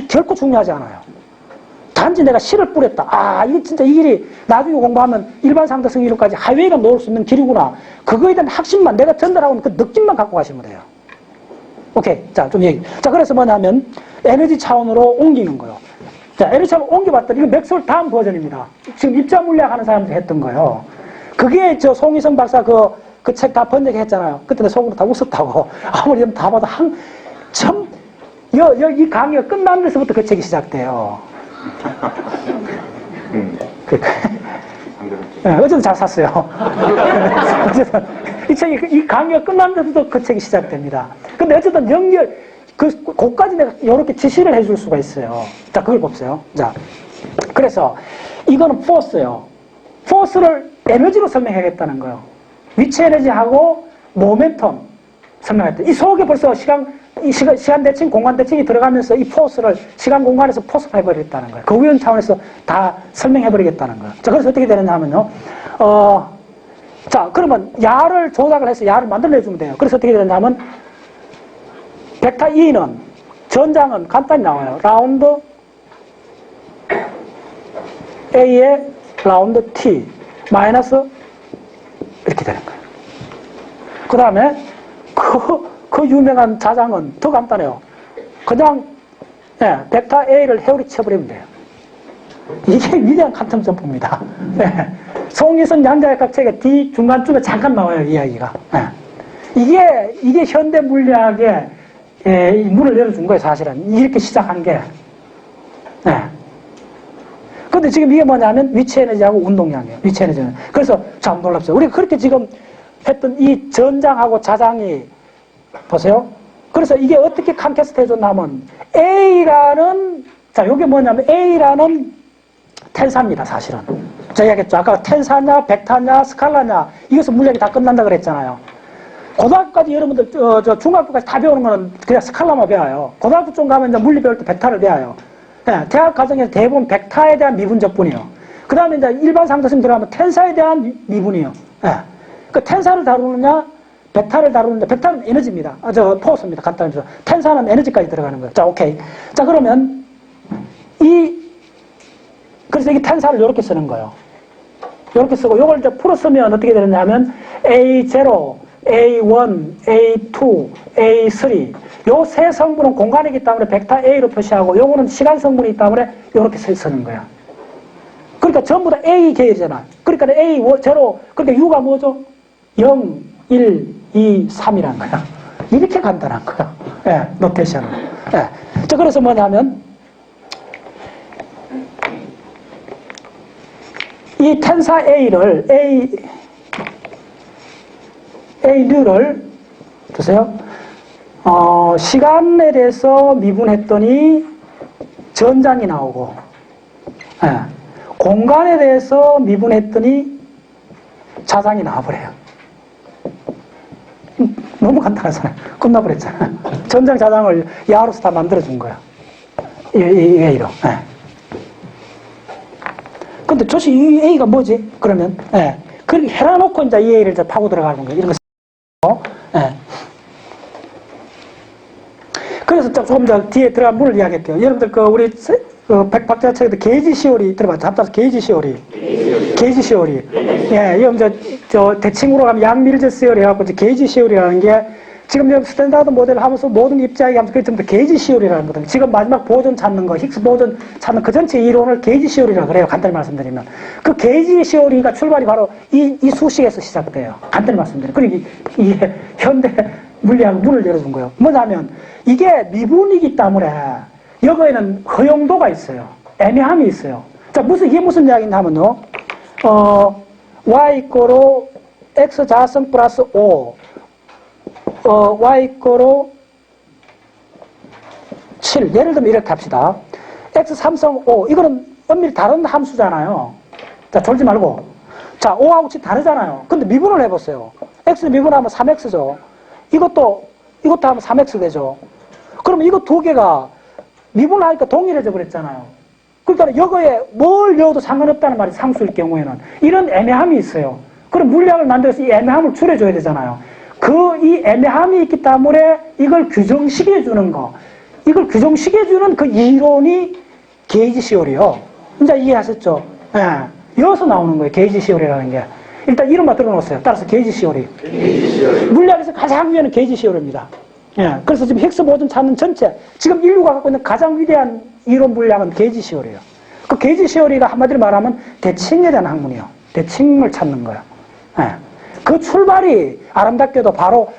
A: 결코 중요하지 않아요. 단지 내가 씨를 뿌렸다. 이게 진짜 이 길이 나중에 공부하면 일반 상대성 이론까지 하이웨이가 놓을 수 있는 길이구나. 그거에 대한 핵심만 내가 전달하고 있는 그 느낌만 갖고 가시면 돼요. 오케이. 자, 좀 얘기. 자, 그래서 뭐냐면 에너지 차원으로 옮기는 거예요. 자, 에너지 차원으로 옮겨봤더니 이건 맥스웰 다음 버전입니다. 지금 입자 물리학 하는 사람들이 했던 거예요. 그게 송희성 박사 그 책 다 번역했잖아요. 그때 내 속으로 다 웃었다고. 아무리 다 봐도 이 강의가 끝난 데서부터 그 책이 시작돼요. 어쨌든 잘 샀어요. 어쨌든 이 강의가 끝난 데서부터 그 책이 시작됩니다. 근데 어쨌든 그까지 내가 이렇게 지시를 해줄 수가 있어요. 자, 그걸 봅시요. 자, 그래서 이거는 포스예요. 포스를 에너지로 설명하겠다는 거예요. 위치 에너지하고 모멘텀 설명했다. 이 속에 벌써 시간 대칭, 공간 대칭이 들어가면서 이 포스를 시간 공간에서 포스해버리겠다는 거예요. 그 위험 차원에서 다 설명해버리겠다는 거예요. 자, 그래서 어떻게 되느냐 하면요. 자, 그러면 야를 조작을 해서 야를 만들어내주면 돼요. 그래서 어떻게 되느냐 하면 벡터 E는 전장은 간단히 나와요. 라운드 A에 라운드 T 마이너스 이렇게 되는 거예요. 그 다음에 그 유명한 자장은 더 간단해요. 그냥 벡터 A를 헤어리 쳐버리면 돼요. 이게 위대한 퀀텀 점프입니다. 송위선 양자역학책의 D 중간쯤에 잠깐 나와요, 이야기가. 이게 현대 물리학의 문을 열어준 거예요, 사실은. 이렇게 시작한 게. 근데 지금 이게 뭐냐면 위치 에너지하고 운동량이에요. 위치 에너지는. 그래서 참 놀랍죠. 우리가 그렇게 지금 했던 이 전장하고 자장이 보세요. 그래서 이게 어떻게 칸캐스트 해줬냐면 A라는 자, 이게 뭐냐면 A라는 텐사입니다, 사실은. 제가 얘기했죠. 아까 텐사냐, 벡터냐, 스칼라냐 이것은 물리학이 다 끝난다 그랬잖아요. 고등학교까지 여러분들 중학교까지 다 배우는 거는 그냥 스칼라만 배워요. 고등학교 좀 가면 이제 물리 배울 때 벡터를 배워요. 대학 과정에서 대부분 벡터에 대한 미분적분이요. 그 다음에 이제 일반 상대성 들어가면 텐사에 대한 미분이요. 그 텐사를 다루느냐, 벡터를 다루느냐, 벡터는 에너지입니다. 포스입니다. 간단히. 텐사는 에너지까지 들어가는 거예요. 자, 오케이. 자, 그러면 그래서 이게 텐사를 이렇게 쓰는 거예요. 이렇게 쓰고, 요걸 이제 풀어 쓰면 어떻게 되느냐 하면, A0, A1, A2, A3. 요 세 성분은 공간이기 때문에 벡터 A로 표시하고, 요거는 시간 성분이기 때문에 이렇게 쓰는 거야. 그러니까 전부 다 A 계열이잖아. 그러니까 A0, 그러니까 U가 뭐죠? 0, 1, 2, 3이란 거야. 이렇게 간단한 거야. 노테이션은. 자, 그래서 뭐냐면, 이 텐사 A를 보세요. 시간에 대해서 미분했더니 전장이 나오고, 공간에 대해서 미분했더니 자장이 나와버려요. 너무 간단하잖아요. 끝나버렸잖아요. 전장, 자장을 야로서 다 만들어준 거야. 이거. 근데 도대체 이 A가 뭐지? 그러면, 그렇게 해놔놓고 이제 이 A를 이제 파고 들어가는 거예요. 이런 거. 그래서 조금 더 뒤에 들어간 문을 이야기할게요. 여러분들, 우리, 박자 책에도 게이지 시오리 들어봤죠? 합쳐서 게이지 시오리. 게이지 시오리. 여러분, 대칭으로 가면 양밀제 시오리 해갖고, 게이지 시오리라는 게, 지금 여러분 스탠다드 모델을 하면서 모든 입자에게 하면서 그게 전부 게이지 시오리라는 거거든요. 지금 마지막 보존 찾는 거, 힉스 보존 찾는 그 전체 이론을 게이지 시오리라고 그래요. 간단히 말씀드리면. 그 게이지 시오리가 출발이 바로 이 수식에서 시작돼요. 간단히 말씀드려요. 그리고 이게 현대 물리학 문을 열어준 거예요. 뭐냐면, 이게 미분이기 때문에 여기에는 허용도가 있어요. 애매함이 있어요. 자, 이게 무슨 이야기냐 하면요. Y 이꼬로 X 자성 플러스 5. Y 이꼬로 7. 예를 들면 이렇게 합시다. X 3성 5. 이거는 엄밀히 다른 함수잖아요. 자, 졸지 말고. 자, 5하고 7 다르잖아요. 근데 미분을 해보세요. X를 미분하면 3X죠. 이것도 하면 3X 되죠. 그러면 이거 두 개가 미분을 하니까 동일해져 버렸잖아요. 그러니까 여기에 뭘 넣어도 상관없다는 말이 상수일 경우에는 이런 애매함이 있어요. 그럼 물리학을 만들어서 이 애매함을 줄여줘야 되잖아요. 이 애매함이 있기 때문에 이걸 규정시켜주는 거. 이걸 규정시켜주는 그 이론이 게이지 시오리요. 이제 이해하셨죠? 여기서 나오는 거예요. 게이지 시오리라는 게. 일단 이름만 들어놓으세요. 따라서 게이지 시오리. 물리학에서 가장 위에는 게이지 시오리입니다. 그래서 지금 힉스 보존 찾는 전체, 지금 인류가 갖고 있는 가장 위대한 이론 물리학은 게이지 시오리예요. 그 게이지 시오리가 한마디로 말하면 대칭에 대한 학문이요. 대칭을 찾는 거예요. 그 출발이 아름답게도 바로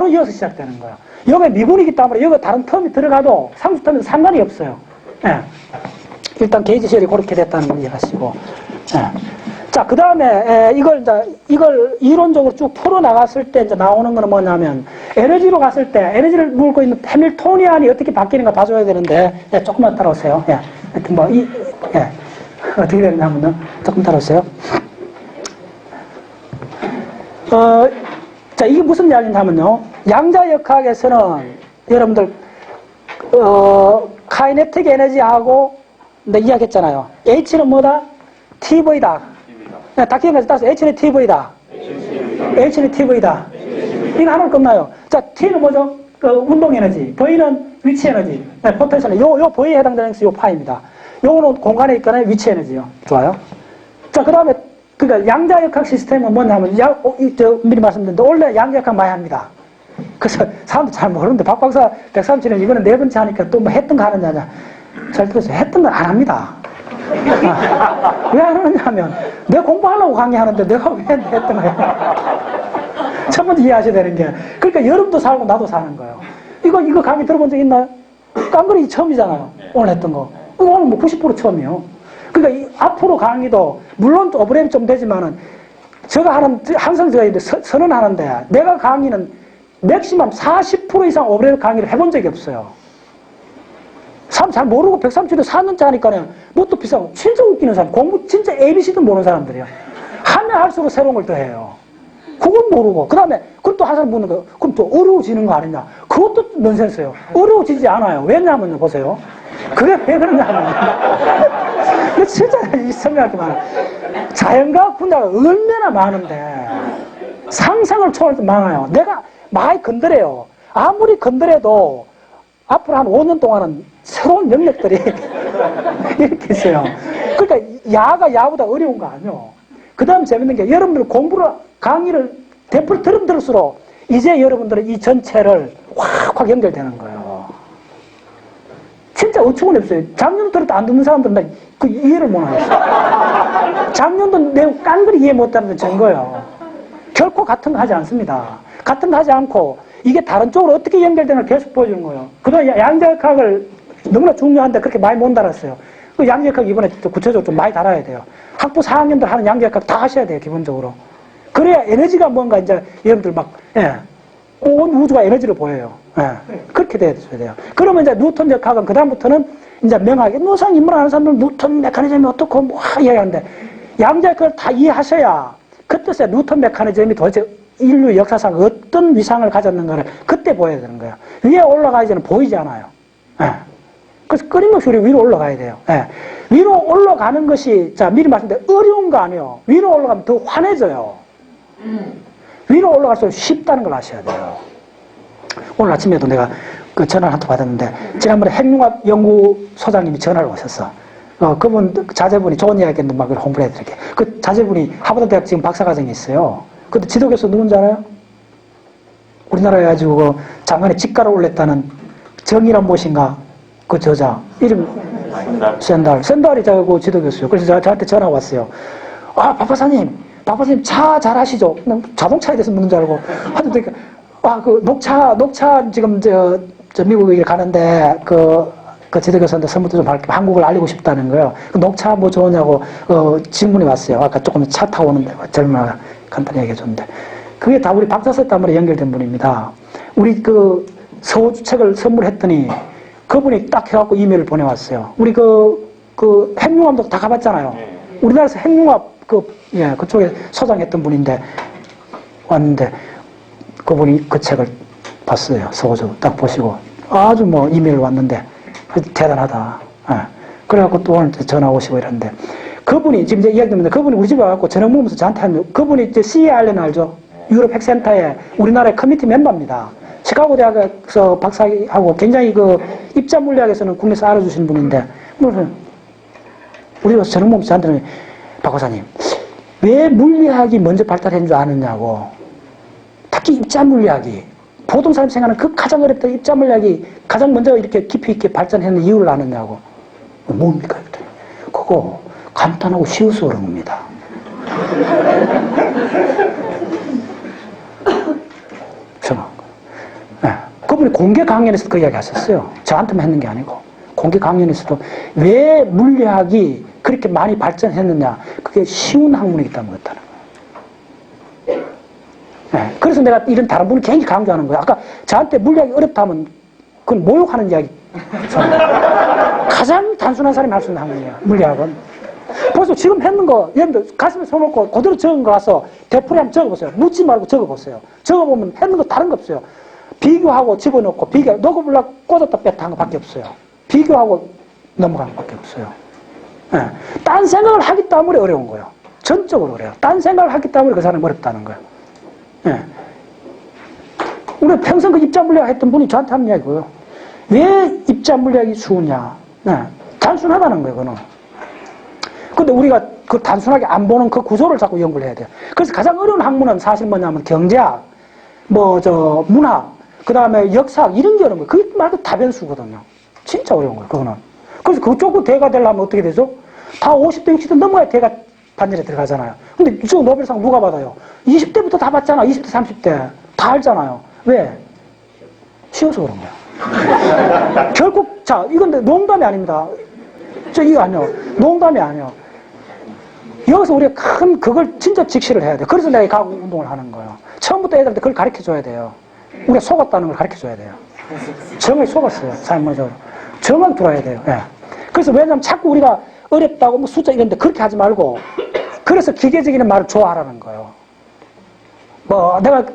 A: 이어서 시작되는 거예요. 여기 미분이기 때문에 여기 다른 텀이 들어가도 상수 텀에도 상관이 없어요. 일단 게이지 시오리 그렇게 됐다는 걸 이해하시고. 자, 그 다음에, 이걸 이론적으로 쭉 풀어나갔을 때 이제 나오는 거는 뭐냐면, 에너지로 갔을 때, 에너지를 물고 있는 해밀토니안이 어떻게 바뀌는가 봐줘야 되는데, 조금만 따라오세요. 하여튼 어떻게 되느냐면요. 조금 따라오세요. 자, 이게 무슨 이야기냐면요. 양자역학에서는 여러분들, 카이네틱 에너지하고, 내가 이야기했잖아요. H는 뭐다? TV다. 다 기억나서 따라서 H는 TV다. H는 TV다. 이거 하나로 끝나요. 자, T는 뭐죠? 운동 에너지. V는 위치 에너지. 포텐셜. 요 V에 해당되는 것이 요 파입니다. 요거는 공간에 있거나 위치 에너지요. 좋아요. 자, 그 다음에, 그러니까 양자역학 시스템은 뭐냐면, 미리 말씀드렸는데, 원래 양자역학 많이 합니다. 그래서 사람들 잘 모르는데, 박 박사 137년 이거는 네 번째 하니까 또 뭐 했던 거 하느냐. 잘 들었어요. 했던 건 안 합니다. 왜 안 하느냐면, 내가 공부하려고 강의하는데 내가 왜 했던 거야. 첫 번째 이해하셔야 되는 게, 그러니까 여러분도 살고 나도 사는 거예요. 이거 강의 들어본 적 있나요? 깡그리 처음이잖아요. 오늘 했던 거. 이거 오늘 뭐 90% 처음이에요. 그러니까 앞으로 강의도, 물론 오버랩이 좀 되지만은, 항상 제가 이제 선언하는데, 내가 강의는 맥시멈 40% 이상 오버랩 강의를 해본 적이 없어요. 사람 잘 모르고 130대 4년째 하니까는, 뭣도 비싸고, 진짜 웃기는 사람, 공부 진짜 ABC도 모르는 사람들이야. 하면 할수록 새로운 걸 더 해요. 그건 모르고. 그 다음에, 그걸 또 한 사람 묻는 거, 그럼 또 어려워지는 거 아니냐. 그것도 넌센스예요. 어려워지지 않아요. 왜냐하면요, 보세요. 그게 왜 그러냐면, 진짜 설명할 게 많아요. 자연과학 분야가 얼마나 많은데, 상상을 초월해서 많아요. 내가 많이 건드려요. 아무리 건드려도, 앞으로 한 5년 동안은 새로운 영역들이 이렇게 있어요. 그러니까 야가 야보다 어려운 거 아니에요. 그 다음 재밌는 게 여러분들 공부를, 강의를 대풀 들을수록 이제 여러분들은 이 전체를 확 연결되는 거예요. 진짜 어처구니 없어요. 작년 들어도 안 듣는 사람들은 그 이해를 못 하겠어요. 작년도 내용 깡그리 이해 못하는 증거예요. 결코 같은 거 하지 않습니다. 같은 거 하지 않고 이게 다른 쪽으로 어떻게 연결되는 걸 계속 보여주는 거예요. 그동안 양자역학을 너무나 중요한데 그렇게 많이 못 달았어요. 그 양자역학 이번에 구체적으로 좀 많이 달아야 돼요. 학부 4학년들 하는 양자역학 다 하셔야 돼요, 기본적으로. 그래야 에너지가 뭔가 이제 여러분들 온 우주가 에너지를 보여요. 예. 그렇게 돼야 돼요. 그러면 이제 뉴턴 역학은 그다음부터는 이제 명확하게, 노상 인문을 아는 사람들은 뉴턴 메커니즘이 어떻고 뭐 이야기하는데, 양자역학을 다 이해하셔야 그때서야 뉴턴 메커니즘이 도대체 인류 역사상 어떤 위상을 가졌는가를 그때 보여야 되는 거예요. 위에 올라가야지는 보이지 않아요. 예. 그래서 끊임없이 우리 위로 올라가야 돼요. 예. 위로 올라가는 것이, 자, 미리 말씀드린 어려운 거 아니에요. 위로 올라가면 더 환해져요. 위로 올라갈수록 쉽다는 걸 아셔야 돼요. 오늘 아침에도 내가 그 전화를 한 통 받았는데, 지난번에 핵융합 연구소장님이 전화를 오셨어. 그분, 자제분이 좋은 이야기 했는데 막 홍보를 해드릴게. 그 자제분이 하버드 대학 지금 박사과정에 있어요. 근데 지도교수 누군지 알아요? 우리나라에 가지고 그 장관에 직가를 올렸다는 정의란 무엇인가? 그 저자. 이름, 샌달이 저거 지도교수요. 그래서 저한테 전화가 왔어요. 아, 박사님 차 잘하시죠? 자동차에 대해서 묻는 줄 알고. 하여튼, 그 녹차 지금 저 미국에 가는데, 그 지도교수한테 선물도 좀 할게, 한국을 알리고 싶다는 거예요. 그 녹차 뭐 좋으냐고, 질문이 왔어요. 아까 조금 차 타고 오는데, 젊은아가 간단히 얘기해 줬는데. 그게 다 우리 박사서 때문에 연결된 분입니다. 우리 그 서호주책을 선물했더니, 그분이 딱 해갖고 이메일을 보내왔어요. 우리 그 핵융합도 다 가봤잖아요. 우리나라에서 핵융합 그쪽에 소장했던 분인데, 왔는데, 그분이 그 책을 봤어요. 서호주 딱 보시고. 아주 뭐 이메일 왔는데, 대단하다. 예. 그래갖고 또 오늘 전화 오시고 이러는데, 그분이, 지금 이제 이야기 듣는데, 그분이 우리 집에 와갖고 저녁 먹으면서 저한테 하는, 그분이 이제 CA 알렌 알죠? 유럽 핵센터의 우리나라의 커미티 멤버입니다. 시카고 대학에서 박사하고 굉장히 그 입자 물리학에서는 국내에서 알아주신 분인데, 우리 와서 저녁 먹으면서 저한테는, 박 교사님, 왜 물리학이 먼저 발달했는 줄 아느냐고. 특히 입자 물리학이. 보통 사람이 생각하는 그 가장 어렵던 입자 물리학이 가장 먼저 이렇게 깊이 있게 발전했는 이유를 아느냐고. 뭡니까? 그거 간단하고 쉬워서 그런 겁니다. 네. 그분이 공개 강연에서 그 이야기 하셨어요. 저한테만 했는 게 아니고. 공개 강연에서도 왜 물리학이 그렇게 많이 발전했느냐. 그게 쉬운 학문이기 때문에 그렇다는 거예요. 네. 그래서 내가 이런 다른 분이 굉장히 강조하는 거예요. 아까 저한테 물리학이 어렵다면 그건 모욕하는 이야기. 가장 단순한 사람이 할 수 있는 학문이에요. 물리학은. 벌써 지금 했는 거, 여러분들 가슴에 손 놓고 그대로 적은 거 가서 대풀이 한번 적어보세요. 묻지 말고 적어보세요. 적어보면 했는 거 다른 거 없어요. 비교하고 집어넣고, 녹아보려고 꽂았다 뺐다 한 거 밖에 없어요. 비교하고 넘어간 거 밖에 없어요. 네. 딴 생각을 하기 때문에 어려운 거예요. 전적으로 어려워요. 딴 생각을 하기 때문에 그 사람이 어렵다는 거예요. 네. 우리 평생 그 입자 물리학 했던 분이 저한테 하는 이야기고요. 왜 입자 물리학이 쉬우냐. 네. 단순하다는 거예요, 그거는. 근데 우리가 그 단순하게 안 보는 그 구조를 자꾸 연구를 해야 돼요. 그래서 가장 어려운 학문은 사실 뭐냐면 경제학, 문학, 그 다음에 역사학, 이런 게 어려운 거예요. 그게 말고 다변수거든요. 진짜 어려운 거예요, 그거는. 그래서 그쪽으로 대가 되려면 어떻게 되죠? 다 50대, 60대 넘어야 대가 반열에 들어가잖아요. 근데 이쪽 노벨상 누가 받아요? 20대부터 다 받잖아. 20대, 30대. 다 알잖아요. 왜? 쉬워서 그런 거야. 결국, 자, 이건 농담이 아닙니다. 이거 아니요. 농담이 아니요. 여기서 우리가 큰, 그걸 진짜 직시를 해야 돼. 그래서 내가 이 과학 운동을 하는 거예요. 처음부터 애들한테 그걸 가르쳐 줘야 돼요. 우리가 속았다는 걸 가르쳐 줘야 돼요. 정을 속았어요. 사회문화적으로. 정을 들어야 돼요. 예. 그래서 왜냐면 자꾸 우리가 어렵다고 뭐 숫자 이런데 그렇게 하지 말고, 그래서 기계적인 말을 좋아하라는 거예요. 뭐, 내가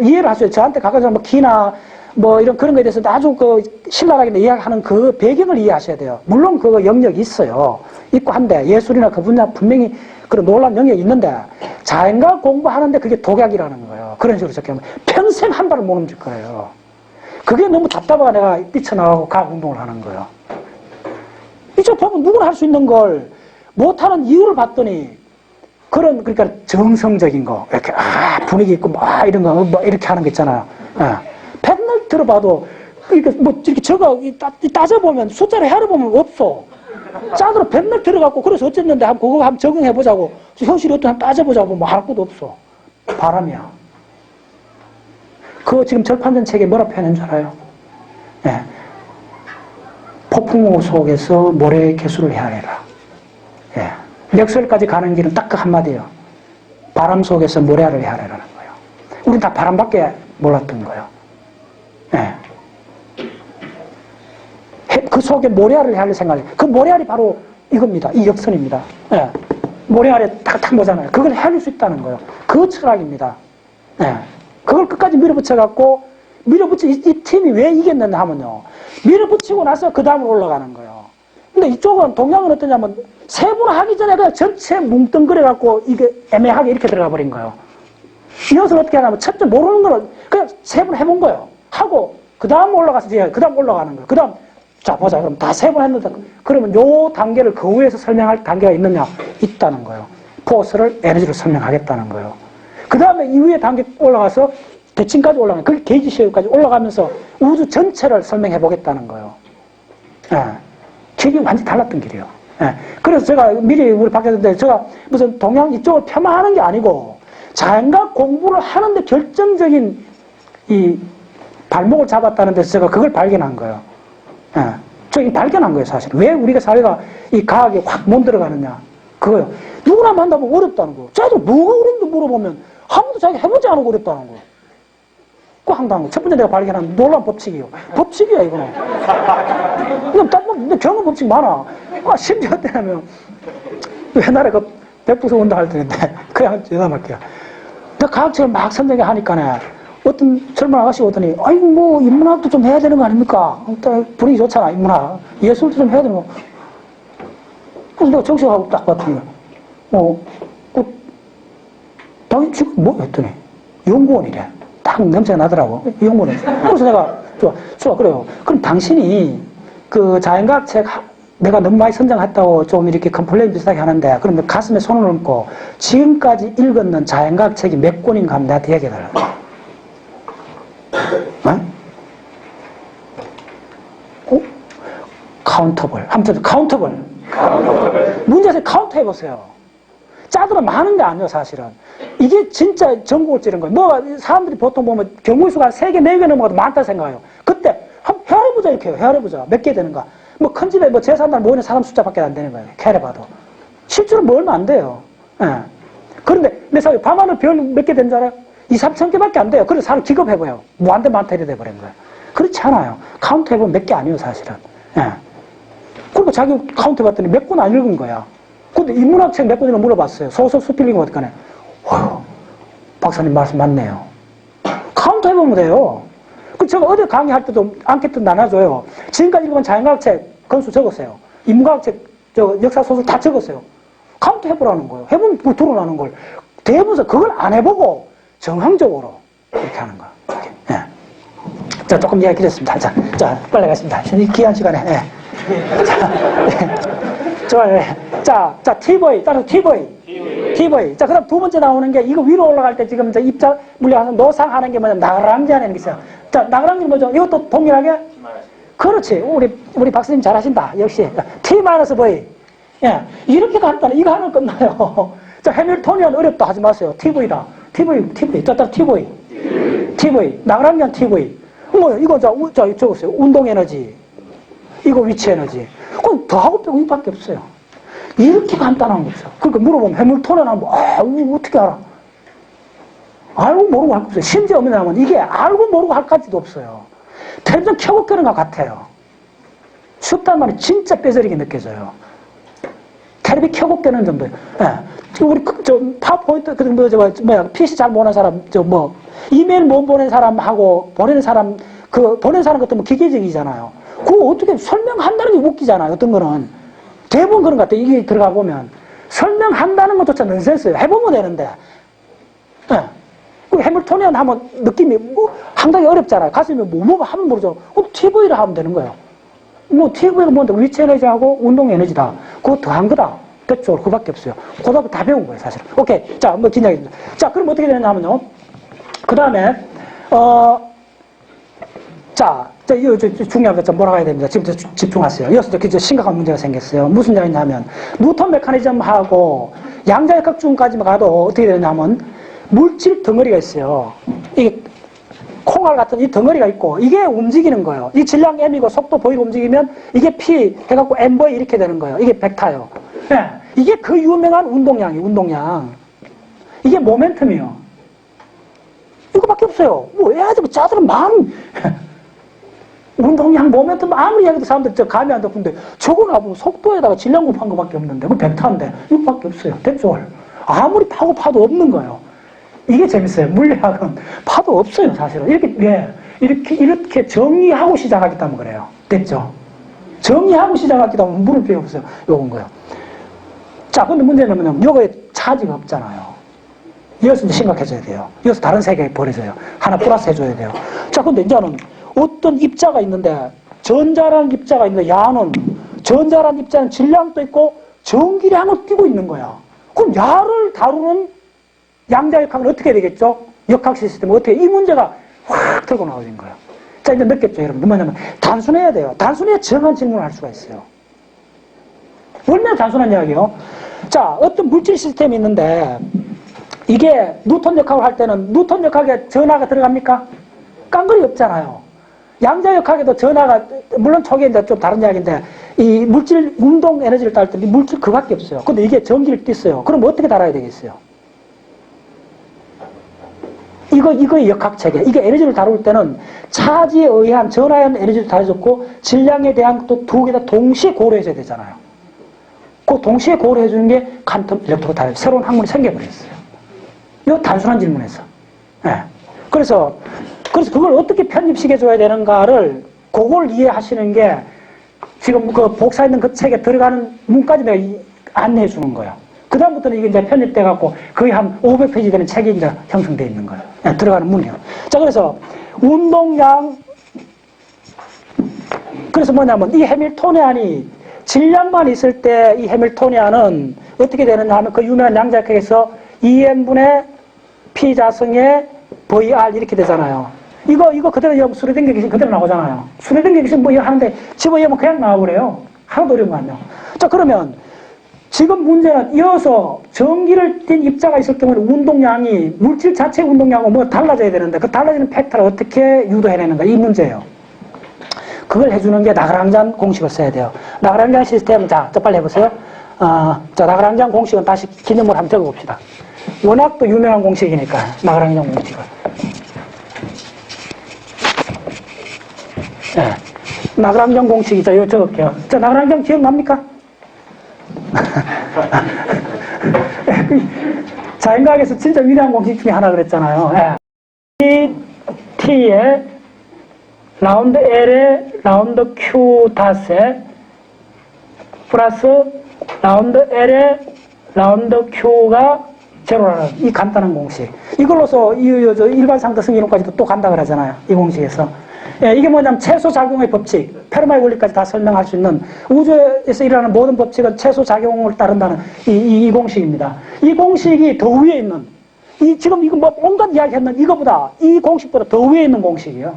A: 이해를 하셔요. 저한테 가까워서 뭐 기나 뭐 이런 그런 거에 대해서 아주 그 신랄하게 이야기하는 그 배경을 이해하셔야 돼요. 물론 그 영역이 있어요. 있고 한데 예술이나 그 분야 분명히 그런 놀라운 영역이 있는데 자연과학 공부하는데 그게 독약이라는 거예요. 그런 식으로 적용하면 평생 한 발을 못 움직일 거예요. 그게 너무 답답하고 내가 뛰쳐나가고 과학 운동을 하는 거예요. 이쪽 보면 누구나 할 수 있는 걸 못하는 이유를 봤더니 그런, 그러니까 정성적인 거, 이렇게, 분위기 있고, 이런 거, 뭐, 이렇게 하는 거 있잖아요. 맨날 들어봐도, 이렇게, 뭐, 이렇게 따져보면, 숫자를 헤아려보면 없어. 짝으로 맨날 들어갖고, 그래서 어쨌는데, 그거 한번 적용해보자고, 현실이 어떤 한번 따져보자고, 뭐, 하나도 없어. 바람이야. 그거 지금 절판전 책에 뭐라 표현한 줄 알아요? 예. 폭풍우 속에서 모래의 개수를 헤아려라. 예. 멱살까지 가는 길은 딱 그 한마디예요. 바람 속에서 모래알을 헤아려라는 거예요. 우린 다 바람밖에 몰랐던 거예요. 예. 그 속에 모래알을 헤아릴 생각이, 그 모래알이 바로 이겁니다. 이 역선입니다. 예. 모래알에 딱 보잖아요. 그걸 헤아릴 수 있다는 거예요. 그 철학입니다. 예. 그걸 끝까지 밀어붙여갖고, 이 팀이 왜 이겼느냐 하면요. 밀어붙이고 나서 그 다음으로 올라가는 거예요. 근데 이쪽은, 동양은 어떠냐면, 세분화하기 전에 그냥 전체 뭉뚱그려갖고 이게 애매하게 이렇게 들어가 버린 거예요. 이것을 어떻게 하냐면, 첫째 모르는 거는 그냥 세분해본 거예요. 하고, 그 다음 올라가서 이제, 그 다음 올라가는 거예요. 그 다음, 자, 보자. 그럼 다 세분했는데, 그러면 요 단계를 그 위에서 설명할 단계가 있느냐? 있다는 거예요. 포스를, 에너지로 설명하겠다는 거예요. 그 다음에 이 위에 단계 올라가서 대칭까지 올라가는, 그게 게이지 시험까지 올라가면서 우주 전체를 설명해 보겠다는 거예요. 예. 길이 완전히 달랐던 길이에요. 예. 그래서 제가 미리 우리 박사님한테 제가 무슨 동양 이쪽을 폄하하는 게 아니고 자연과학 공부를 하는데 결정적인 이 발목을 잡았다는 데서 제가 그걸 발견한 거예요. 예. 저 발견한 거예요, 사실. 왜 우리가 사회가 이 과학에 확 못 들어가느냐. 그거요. 누구나 만나보면 어렵다는 거예요. 자기도 뭐가 어려운지 물어보면 한 번도 자기가 해보지 않고 어렵다는 거예요. 그 황당한 거. 첫 번째 내가 발견한 놀라운 법칙이요. 법칙이야, 이거는. 근데 경험 법칙 많아. 심지어 어때냐면, 옛날에 그 백부서 운동할 때인데, 그냥 여담할게요. 내가 과학책을 막 선정해 하니까네, 어떤 젊은 아가씨 오더니, 아이고, 뭐, 인문학도 좀 해야 되는 거 아닙니까? 분위기 좋잖아, 인문학. 예술도 좀 해야 되는 거. 그래서 내가 정식하고 딱 봤더니, 당연히 지금 뭐 했더니, 연구원이래. 딱 냄새가 나더라고, 연구원은. 그래서 내가, 좋아, 그래요. 그럼 당신이 그 자연과학 책, 내가 너무 많이 선정했다고 좀 이렇게 컴플레인 비슷하게 하는데, 그러면 가슴에 손을 얹고, 지금까지 읽었는 자연과학 책이 몇 권인가 하면 나한테 얘기해달라고. 카운터블. 한번 카운터블. 문제에서 카운터 해보세요. 짜들은 많은 게 아니에요, 사실은. 이게 진짜 전국을 찌른 거예요. 뭐, 사람들이 보통 보면 경우의 수가 3개, 4개 넘어가도 많다 생각해요. 그때, 한번 헤아려보자, 이렇게 해요. 헤아려보자. 몇 개 되는가. 뭐, 큰 집에 뭐 제사날 모이는 사람 숫자밖에 안 되는 거예요. 헤아려봐도. 실제로 뭐 얼마 안 돼요. 예. 그런데, 내 사회 밤하늘 별 몇 개 된 줄 알아요? 2, 3천 개밖에 안 돼요. 그래서 사람 기겁해봐요. 무한대 많다 이래 돼버린 거예요. 그렇지 않아요. 카운트 해보면 몇 개 아니에요, 사실은. 예. 그리고 자기 카운트 해봤더니 몇 권 안 읽은 거야. 근데 인문학 책 몇 권이나 물어봤어요. 소설 수필링 어디 가네. 박사님 말씀 맞네요. 카운트 해보면 돼요. 그 제가 어디 강의할 때도 안케트 나눠줘요. 지금까지 읽은 자연과학 책 건수 적었어요. 인문과학 책, 역사 소설 다 적었어요. 카운트 해보라는 거예요. 해보면 뭐 드러나는 걸. 대부분 그걸 안 해보고 정황적으로 이렇게 하는 거예요. 이렇게. 예. 자, 조금 이야기 드렸습니다. 자, 빨리 가겠습니다. 귀한 시간에. 예. 자, 예. 좋아요. 자, TV, 따라서 TV. 자, 그 다음 두 번째 나오는 게, 이거 위로 올라갈 때 지금 이제 입자 물리학에서 노상하는 게 뭐냐면, 나그랑지하는 게 있어요. 자, 나그랑지는 뭐죠? 이것도 동일하게? 그렇지. 우리 박사님 잘하신다. 역시. T-V. 예, 이렇게 간단해. 이거 하나 끝나요. 자, 해밀토니안 어렵다 하지 마세요. TV다. TV. 따따 TV. 나그랑յան TV. 뭐, 이거 적었어요. 운동 에너지. 이거 위치 에너지. 그건 더하고 빼고 이거밖에 없어요. 이렇게 간단한 거죠. 그러니까 물어보면 해밀토니안 하면, 어떻게 알아? 알고 모르고 할 거 없어요. 심지어 뭐냐면 이게 알고 모르고 할 가지도 없어요. 텔레비전 켜고 끄는 것 같아요. 쉽단 말이 진짜 뼈저리게 느껴져요. 텔레비 켜고 끄는 정도예요. 예. 우리 파워포인트 PC 잘 모르는 사람 이메일 못 보낸 사람하고 보내는 사람 보낸 사람 같은 뭐 기계적이잖아요. 그거 어떻게 설명한다는 게 웃기잖아요. 어떤 거는 대부분 그런 것 같아요. 이게 들어가 보면 설명한다는 것조차 넌센스예요. 해보면 되는데. 예. 그 해밀토니안 하면 느낌이 상당히 어렵잖아요. 가슴이 뭐가 하면 모르죠. 그럼 TV를 하면 되는 거예요. TV가 뭔데 위치 에너지하고 운동 에너지다. 그거 더한 거다. 됐죠. 그거밖에 없어요. 그거밖에 다 배운 거예요, 사실. 오케이. 자, 긴장해줍니다. 자, 그럼 어떻게 되느냐 하면요. 그 다음에, 이거 중요한 거 좀 몰아가야 됩니다. 지금 집중하세요. 여기서 이제 심각한 문제가 생겼어요. 무슨 얘기냐 하면, 뉴턴 메커니즘하고 양자역학중까지만 가도 어떻게 되냐면, 물질 덩어리가 있어요. 이게 콩알 같은 이 덩어리가 있고 이게 움직이는 거예요. 이 질량 m이고 속도 v로 움직이면 이게 p 해갖고 mv 이렇게 되는 거예요. 이게 벡터예요. 네. 이게 그 유명한 운동량이에요. 운동량. 이게 모멘텀이에요. 이거밖에 없어요. 애들 짜들은 운동량 모멘텀 아무리 얘기해도 사람들 감이 안 잡는데 저거 나보고 속도에다가 질량 곱한 거밖에 없는데 그 벡터인데 이거밖에 없어요. 됐죠? 아무리 파도 없는 거예요. 이게 재밌어요. 물리학은 파도 없어요, 사실은. 이렇게 정의하고 시작하기 때문에 그래요. 됐죠? 정의하고 시작하기 때문에 물을 필요 없어요. 요건 거요. 자, 근데 문제는 뭐냐면, 요거에 차지가 없잖아요. 이어서 이제 심각해져야 돼요. 이어서 다른 세계에 버려져요. 하나 플러스 해줘야 돼요. 자, 근데 이제는 어떤 입자가 있는데, 전자라는 입자가 있는데, 야는, 전자라는 입자는 질량도 있고, 전기량을 띄고 있는 거야. 그럼 야를 다루는 양자역학은 어떻게 되겠죠? 역학 시스템은 어떻게, 이 문제가 확 들고 나오는 거예요. 자, 이제 느꼈죠, 여러분? 뭐냐면, 단순해야 돼요. 단순해야 정한 질문을 할 수가 있어요. 얼마나 단순한 이야기요? 자, 어떤 물질 시스템이 있는데, 이게 뉴턴 역학을 할 때는 뉴턴 역학에 전하가 들어갑니까? 깡그리 없잖아요. 양자역학에도 전하가, 물론 초기에 이제 좀 다른 이야기인데, 이 물질, 운동 에너지를 따를 때 물질 그밖에 없어요. 근데 이게 전기를 띄어요. 그럼 어떻게 달아야 되겠어요? 이거의 역학체계. 이게 에너지를 다룰 때는 차지에 의한 전하연 에너지를 다뤄줬고, 질량에 대한 것도 두 개 다 동시에 고려해줘야 되잖아요. 그 동시에 고려해주는 게 퀀텀 일렉트로 다른 새로운 학문이 생겨버렸어요. 이거 단순한 질문에서. 네. 그래서 그걸 어떻게 편입시켜줘야 되는가를, 그걸 이해하시는 게 지금 그 복사있는 그 책에 들어가는 문까지 내가 안내해 주는 거예요. 그다음부터는 이게 이제 편집돼갖고 거의 한 500페이지 되는 책이 이제 형성되어 있는 거예요. 네, 들어가는 문이요. 자, 그래서 운동량, 그래서 뭐냐면 이 해밀토니안이 질량만 있을 때 이 해밀토니안은 어떻게 되느냐 하면 그 유명한 양자역학에서 EM분의 P자승의 VR 이렇게 되잖아요. 이거 그대로 수레된 게 그대로 나오잖아요. 수레된 게 뭐 이거 하는데 집어넣으면 그냥 나와버려요. 하나도 어려운 거 아니에요. 자, 그러면 지금 문제는 이어서 전기를 띤 입자가 있을 경우는 운동량이 물질 자체의 운동량하고 뭐 달라져야 되는데 그 달라지는 팩터를 어떻게 유도해내는가 이 문제예요. 그걸 해주는 게 나그랑잔 공식을 써야 돼요. 나그랑잔 시스템, 자, 빨리 해보세요. 자, 나그랑잔 공식은 다시 기념을 한번 적어봅시다. 워낙 또 유명한 공식이니까 나그랑잔 공식을. 네. 나그랑잔 공식이, 자, 이거 적을게요. 자, 나그랑잔 기억납니까? 자연과학에서 진짜 위대한 공식 중에 하나 그랬잖아요. 이 T에 라운드 L에 라운드 Q 닷에 플러스 라운드 L에 라운드 Q가 제로라는 이 간단한 공식. 이걸로서 일반 상대성 이론까지도 또 간다 그러잖아요. 이 공식에서. 예, 이게 뭐냐면 최소작용의 법칙, 페르마의 원리까지 다 설명할 수 있는 우주에서 일어나는 모든 법칙은 최소작용을 따른다는 이 공식입니다. 이 공식이 더 위에 있는, 지금 이거 뭐 온갖 이야기 했는 이거보다, 이 공식보다 더 위에 있는 공식이에요.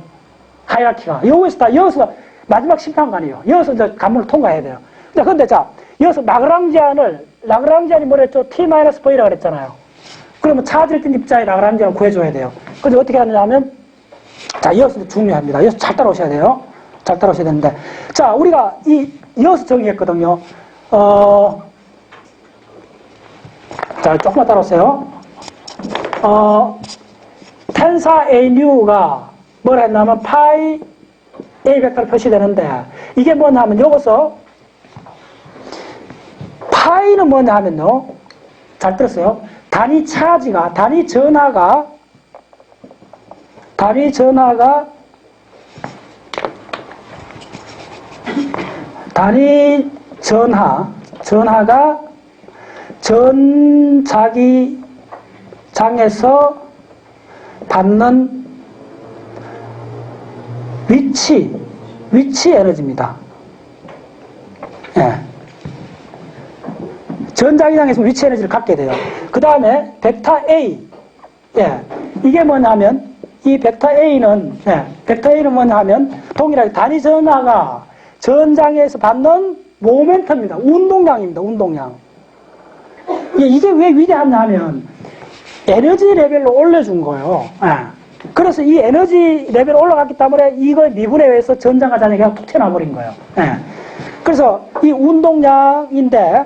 A: 하이라키가. 여기서 마지막 심판관이에요. 여기서 이제 관문을 통과해야 돼요. 근데 자, 여기서 라그랑지안이 뭐랬죠? T-V라고 그랬잖아요. 그러면 차지를 띤 입자의 라그랑지안을 구해줘야 돼요. 그래서 어떻게 하느냐면, 자, 이어서 중요합니다. 이어서 잘 따라오셔야 돼요. 잘 따라오셔야 되는데. 자, 우리가 이어서 정의했거든요. 자, 조금만 따라오세요. 텐사 A 뉴가 뭐라 했냐면, 파이 A 벡터로 표시되는데, 이게 뭐냐 하면, 여기서, 파이는 뭐냐 하면요. 잘 들었어요? 단위 전하가 전 자기장에서 받는 위치 에너지입니다. 예. 전 자기장에서 위치 에너지를 갖게 돼요. 그 다음에 벡터 A. 예. 이게 뭐냐면, 이 벡터 A는 뭐냐면, 동일하게 단위 전하가 전장에서 받는 모멘텀입니다. 운동량입니다. 운동량. 예, 이게 왜 위대하냐 하면, 에너지 레벨로 올려준 거예요. 예. 그래서 이 에너지 레벨이 올라갔기 때문에 이거의 미분에 의해서 전장과 잔이 그냥 툭 튀어나버린 거예요. 예. 그래서 이 운동량인데,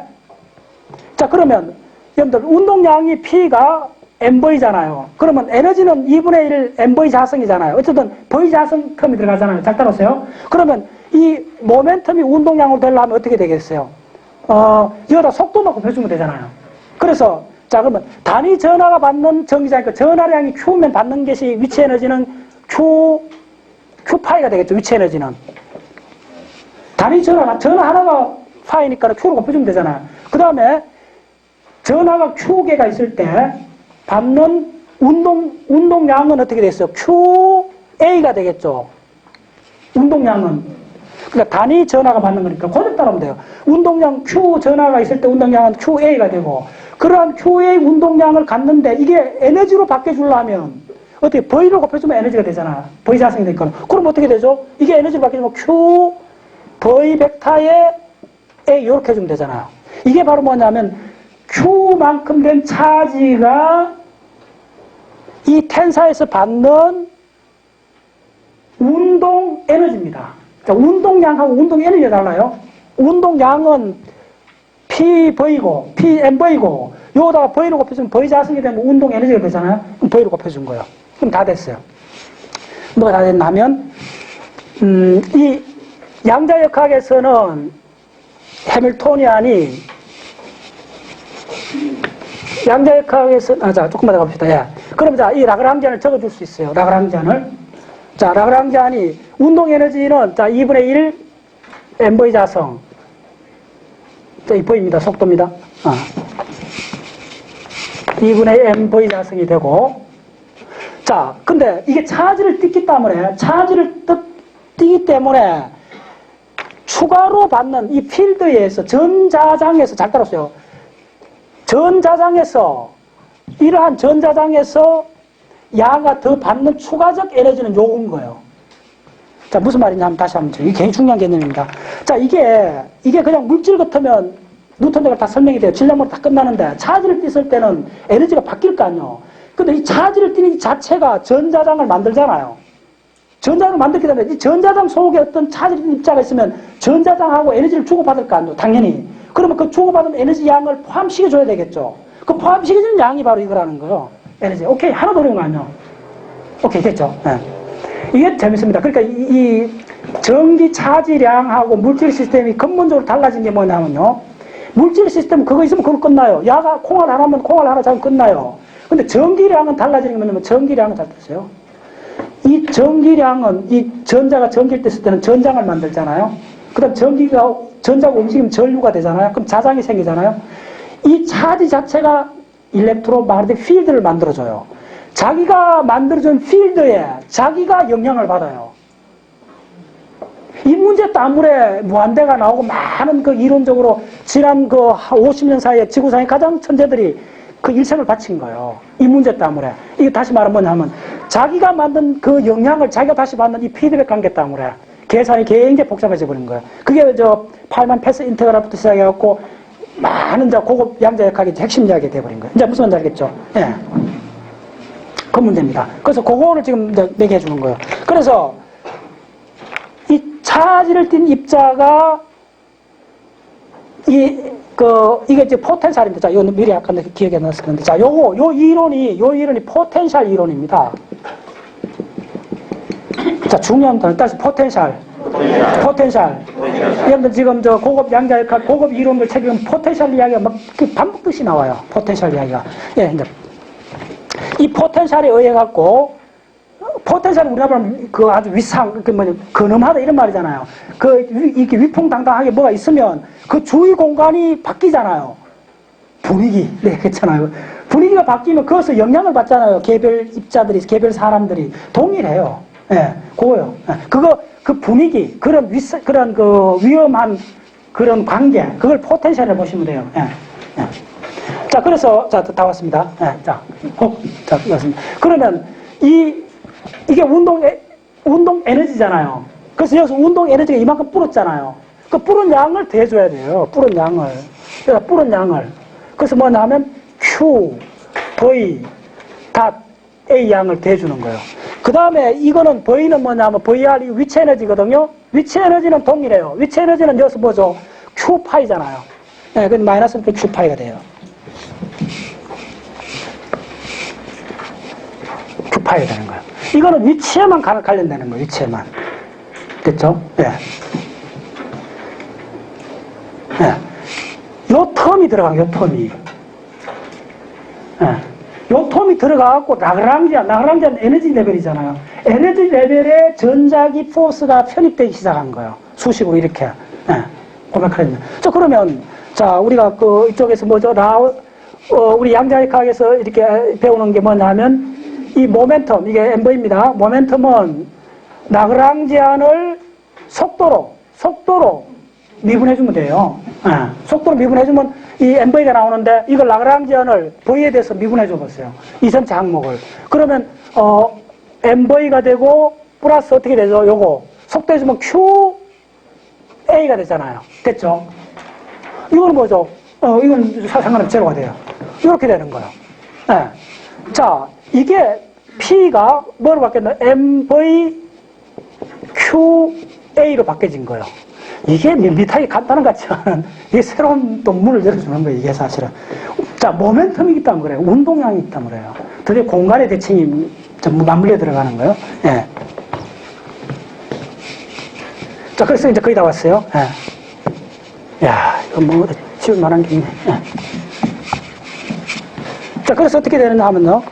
A: 자, 그러면, 여러분들, 운동량이 P가 MV잖아요. 그러면 에너지는 2분의 1 MV 자성이잖아요. 어쨌든, V 자성 텀이 들어가잖아요. 잘 따라오세요. 그러면 이 모멘텀이 운동량으로 되려면 어떻게 되겠어요? 여기다 속도만 곱해주면 되잖아요. 그래서, 자, 그러면 단위 전하가 받는 전기장이니까 전하량이 Q면 받는 것이 위치 에너지는 Q파이가 되겠죠. 위치 에너지는. 단위 전하 하나가 파이니까 Q로 곱해주면 되잖아요. 그 다음에 전하가 Q개가 있을 때 받는 운동량은 어떻게 되겠어요? QA가 되겠죠. 운동량은. 그러니까 단위 전하가 받는 거니까 그대로 따르면 돼요. 운동량 Q 전하가 있을 때 운동량은 QA가 되고, 그러한 QA 운동량을 갖는데 이게 에너지로 바꿔주려면 어떻게 V를 곱해주면 에너지가 되잖아요. V 자성이 되니까. 그럼 어떻게 되죠? 이게 에너지로 바뀌면 Q, V 벡터에 A 이렇게 해주면 되잖아요. 이게 바로 뭐냐면 Q만큼 된 차지가 이 텐사에서 받는 운동 에너지입니다. 자, 운동량하고 운동 에너지가 달라요. 운동량은 PV고, PMV고, 요거다가 V로 곱해주면 V 자성이 되면 운동 에너지가 되잖아요. 그럼 V로 곱해준 거예요. 그럼 다 됐어요. 뭐가 다 됐나 하면, 이 양자역학에서는 해밀토니안이 양자역학에서, 자, 조금만 더 갑시다. 예. 그럼 자, 이 라그랑지안을 적어줄 수 있어요. 라그랑지안을. 자, 라그랑지안이 운동 에너지는, 자, 2분의 1 MV 자성. 자, 이 V입니다. 속도입니다. 2분의 1 MV 자성이 되고. 자, 근데 이게 차지를 띄기 때문에 추가로 받는 이 필드에 의해서 전자장에서, 잘 따라오세요. 이러한 전자장에서 야가 더 받는 추가적 에너지는 요건 거예요. 자, 무슨 말이냐 하면 다시 한번 이게 굉장히 중요한 개념입니다. 자, 이게 그냥 물질 같으면 뉴턴대가 다 설명이 돼요. 질량으로 다 끝나는데, 차지를 띄을 때는 에너지가 바뀔 거 아니에요. 근데 이 차지를 띄는 자체가 전자장을 만들잖아요. 전자장을 만들기 때문에 이 전자장 속에 어떤 차지를 띄는 입자가 있으면 전자장하고 에너지를 주고받을 거 아니에요. 당연히. 그러면 그 주고받은 에너지 양을 포함시켜줘야 되겠죠. 그 포함시켜주는 양이 바로 이거라는 거예요. 에너지. 오케이. 하나도 어려운 거 아니에요. 오케이. 됐죠. 네. 이게 재밌습니다. 그러니까 이 전기 차지량하고 물질 시스템이 근본적으로 달라진 게 뭐냐면요. 물질 시스템은 그거 있으면 그거 끝나요. 야가 콩알 하나면 콩알 하나 잡으면 끝나요. 근데 전기량은 달라지는 게 뭐냐면, 전기량은 잘 됐어요. 이 전기량은 이 전자가 전기를 뗐을 때는 전장을 만들잖아요. 그 다음 전자가 움직이면 전류가 되잖아요. 그럼 자장이 생기잖아요. 이 차지 자체가 일렉트로마그네틱 필드를 만들어줘요. 자기가 만들어준 필드에 자기가 영향을 받아요. 이 문제 때문에 무한대가 나오고 많은 그 이론적으로 지난 그 50년 사이에 지구상의 가장 천재들이 그 일생을 바친 거예요. 이 문제 때문에. 이게 다시 말하면 뭐냐면, 자기가 만든 그 영향을 자기가 다시 받는 이 피드백 관계 때문에 계산이 굉장히 복잡해져 버린 거예요. 그게 저 팔만 패스 인테그랄부터 시작해갖고 많은 저 고급 양자역학의 핵심 이야기가 돼버린 거예요. 이제 무슨 말인지 알겠죠? 예. 그 문제입니다. 그래서 그거를 지금 내게 해주는 거예요. 그래서 이 차지를 띤 입자가 이게 이제 포텐셜입니다. 자, 이거는 미리 약간 기억해 놨을 건데. 자, 요 이론이 포텐셜 이론입니다. 자, 중요한 건, 따라서 포텐셜. 여러분들 지금 저 고급 양자역학, 고급 이론들 책에 포텐셜 이야기가 막 반복듯이 나와요. 포텐셜 이야기가. 예, 이제. 이 포텐셜에 의해갖고, 포텐셜은 우리가 보면 그 아주 근엄하다 이런 말이잖아요. 이렇게 위풍당당하게 뭐가 있으면 그 주위 공간이 바뀌잖아요. 분위기. 네, 그렇잖아요. 분위기가 바뀌면 그것을 영향을 받잖아요. 개별 입자들이, 개별 사람들이. 동일해요. 예, 그거요. 예, 그 분위기, 그런 위험한 그런 관계, 그걸 포텐셜을 보시면 돼요. 예, 예. 자, 그래서, 자, 다 왔습니다. 예, 자, 왔습니다. 그러면 이게 운동 에너지잖아요. 그래서 여기서 운동 에너지가 이만큼 불었잖아요. 그 불은 양을 대줘야 돼요. 불은 양을. 그래서 불은 양을. 그래서 뭐냐 하면 Q, V, A 양을 대주는 거예요. 그 다음에 이거는 V는 뭐냐 하면 VR, 위치 에너지거든요. 위치 에너지는 동일해요. 위치 에너지는 여기서 뭐죠? Q파이잖아요. 네, 그 마이너스 Q파이가 돼요. Q파이가 되는 거예요. 이거는 위치에만 관련되는 거예요. 위치에만. 됐죠? 예. 예. 요 텀이 들어간 요 텀이. 예. 요 텀이 들어가갖고 라그랑지안 에너지 레벨이잖아요. 에너지 레벨에 전자기 포스가 편입되기 시작한 거예요. 수식으로 이렇게. 예. 고백하려면. 자, 그러면, 자, 우리가 이쪽에서 뭐죠? 우리 양자역학에서 이렇게 배우는 게 뭐냐 하면, 이 모멘텀, 이게 MV입니다. 모멘텀은 라그랑지안을 속도로 미분해주면 돼요. 예. 속도로 미분해주면 이 MV가 나오는데 이걸 라그랑지안을 V에 대해서 미분해줘 보세요. 이 전체 항목을. 그러면 MV가 되고 플러스 어떻게 되죠? 요거 속도해주면 QA가 되잖아요. 됐죠? 이거는 뭐죠? 이건 상관없이 제로가 돼요. 이렇게 되는 거예요. 예. 자, 이게 P가 뭐로 바뀌었나? MVQA로 바뀌어진 거예요. 이게 밋밋하게 간단한 것 같지만 이게 새로운 또 문을 열어주는 거예요. 이게 사실은. 자, 모멘텀이 있다면 그래요. 운동량이 있다면 그래요. 드디어 공간의 대칭이 전부 맞물려 들어가는 거예요. 예. 자, 그래서 이제 거의 다 왔어요. 예. 야, 이거 뭐 지울 만한 게 있네. 예. 자, 그래서 어떻게 되느냐 하면요.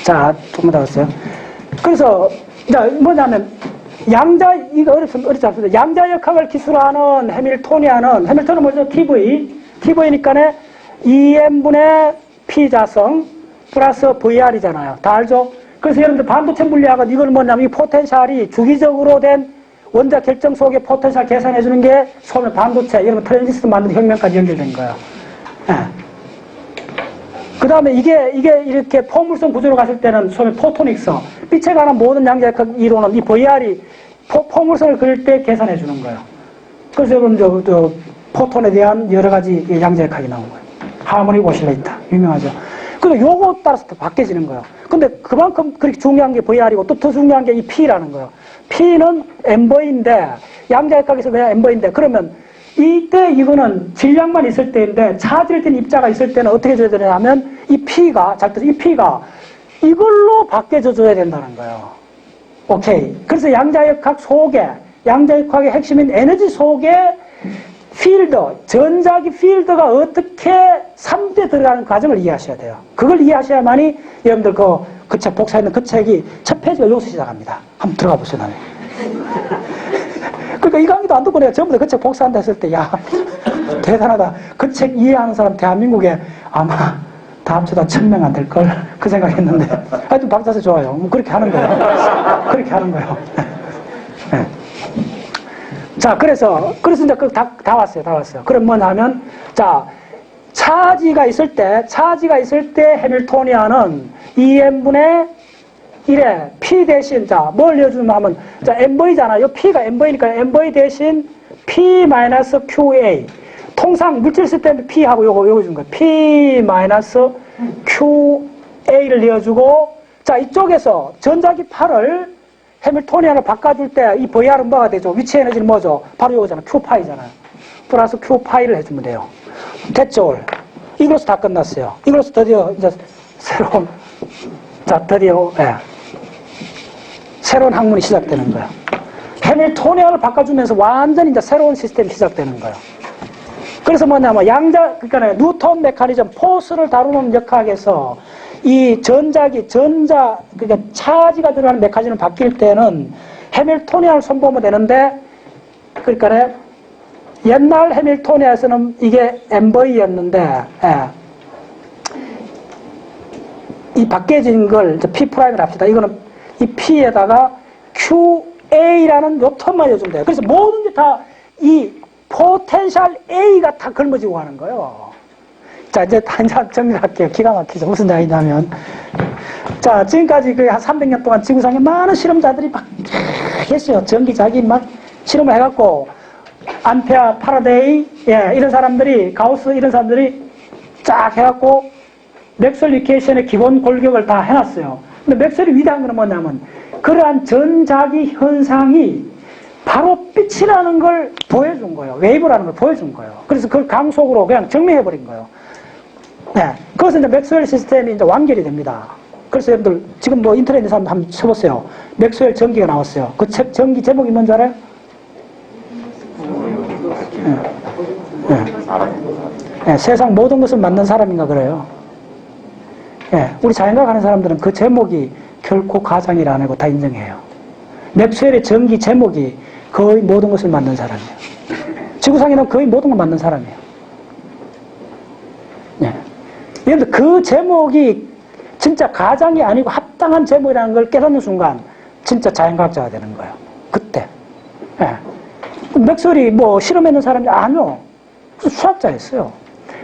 A: 자, 조금 더 왔어요. 그래서, 뭐냐면, 이거 어렵지 않습니다. 양자역학을 기술하는 해밀토니안은 뭐죠? TV니까 2n분의 P자성 플러스 VR이잖아요. 다 알죠? 그래서 여러분들 반도체 물리학은 이걸 뭐냐면 이 포텐셜이 주기적으로 된 원자 결정 속에 포텐셜 계산해주는 게 소면 반도체, 여러분 트랜지스터 만드는 혁명까지 연결된 거예요. 예. 그 다음에 이게 이렇게 포물선 구조로 갔을 때는 소위 포토닉스, 빛에 관한 모든 양자역학 이론은 이 VR이 포물선을 그릴 때 계산해 주는 거예요. 그래서 여러분 포톤에 대한 여러 가지 양자역학이 나온 거예요. 하모닉 오실레이터 유명하죠. 그래서 요거 따라서 또 바뀌어지는 거예요. 근데 그만큼 그렇게 중요한 게 VR이고 또 더 중요한 게 이 P라는 거예요. P는 M버인데 양자역학에서 왜 M버인데 그러면 이때 이거는 질량만 있을 때인데 차지를 띤 입자가 있을 때는 어떻게 줘야 되냐면 이 P가 이 P가 이걸로 바뀌어져 줘야 된다는 거예요. 오케이. 그래서 양자역학의 핵심인 에너지 속에 필드, 전자기 필드가 어떻게 3대 들어가는 과정을 이해하셔야 돼요. 그걸 이해하셔야만이 여러분들 그 책 복사했는 그 책이 첫 페이지가 여기서 시작합니다. 한번 들어가 보세요, 나는. 그러니까 이 강의도 안 듣고 내가 전부 다 그 책 복사한다 했을 때, 야, 대단하다. 그 책 이해하는 사람 대한민국에 아마 다 합쳐다 1000명 안 될걸? 그 생각했는데. 하여튼 박자세 좋아요. 뭐 그렇게 하는 거예요. 그렇게 하는 거예요. 네. 자, 그래서 이제 다 왔어요. 그럼 뭐냐면, 자, 차지가 있을 때 해밀토니안은 2n분의 1에 P 대신, 자, 뭘 넣어주면 하면, 자, MV잖아. 요 P가 MV니까 MV 대신 P 마이너스 QA. 통상 물질 쓸 때는 P하고 요거 준 거야. P 마이너스 QA를 넣어주고, 자, 이쪽에서 전자기 8을 해밀토니안을 바꿔줄 때 이 VR은 뭐가 되죠? 위치 에너지는 뭐죠? 바로 요거잖아. Q파이잖아요. 플러스 Q파이를 해주면 돼요. 됐죠? 이걸로서 다 끝났어요. 이걸로서 드디어 이제 새로운, 자, 드디어, 예. 새로운 학문이 시작되는 거예요. 해밀토니안을 바꿔주면서 완전히 이제 새로운 시스템이 시작되는 거예요. 그래서 뭐냐면 그러니까 뉴턴 메커니즘, 포스를 다루는 역학에서 이 그러니까 차지가 들어가는 메커니즘을 바뀔 때는 해밀토니안을 손보면 되는데, 그러니까 옛날 해밀토니안에서는 이게 MV였는데, 예. 이 바뀌어진 걸 P'을 합시다. 이거는 이 P에다가 QA라는 요 텀만 해주면 돼요. 그래서 모든 게 다 이 포텐셜 A가 다 걸머지고 가는 거예요. 자, 이제 한참 정리할게요. 기가 막히죠. 무슨 이야기냐면. 자, 지금까지 한 300년 동안 지구상에 많은 실험자들이 막 했어요. 전기자기 막 실험을 해갖고, 암페어, 파라데이, 예, 이런 사람들이, 가우스 이런 사람들이 쫙 해갖고, 맥스웰 이퀘이션의 기본 골격을 다 해놨어요. 근데 맥스웰이 위대한 건 뭐냐면, 그러한 전자기 현상이 바로 빛이라는 걸 보여준 거예요. 웨이브라는 걸 보여준 거예요. 그래서 그걸 강속으로 그냥 증명해버린 거예요. 네. 그래서 이제 맥스웰 시스템이 이제 완결이 됩니다. 그래서 여러분들, 지금 뭐 인터넷에서 한번 쳐보세요. 맥스웰 전기가 나왔어요. 그 책 전기 제목이 뭔지 알아요? 네, 세상 모든 것을 만든 사람인가 그래요. 네, 우리 자연과학 하는 사람들은 그 제목이 결코 가장이라 안 하고 다 인정해요. 맥스웰의 전기 제목이 거의 모든 것을 만든 사람이에요. 지구상에는 거의 모든 걸 만든 사람이에요. 네. 그런데 그 제목이 진짜 가장이 아니고 합당한 제목이라는 걸 깨닫는 순간 진짜 자연과학자가 되는 거예요. 그때. 네. 맥스웰이 뭐 실험했는 사람이 아니요. 수학자였어요.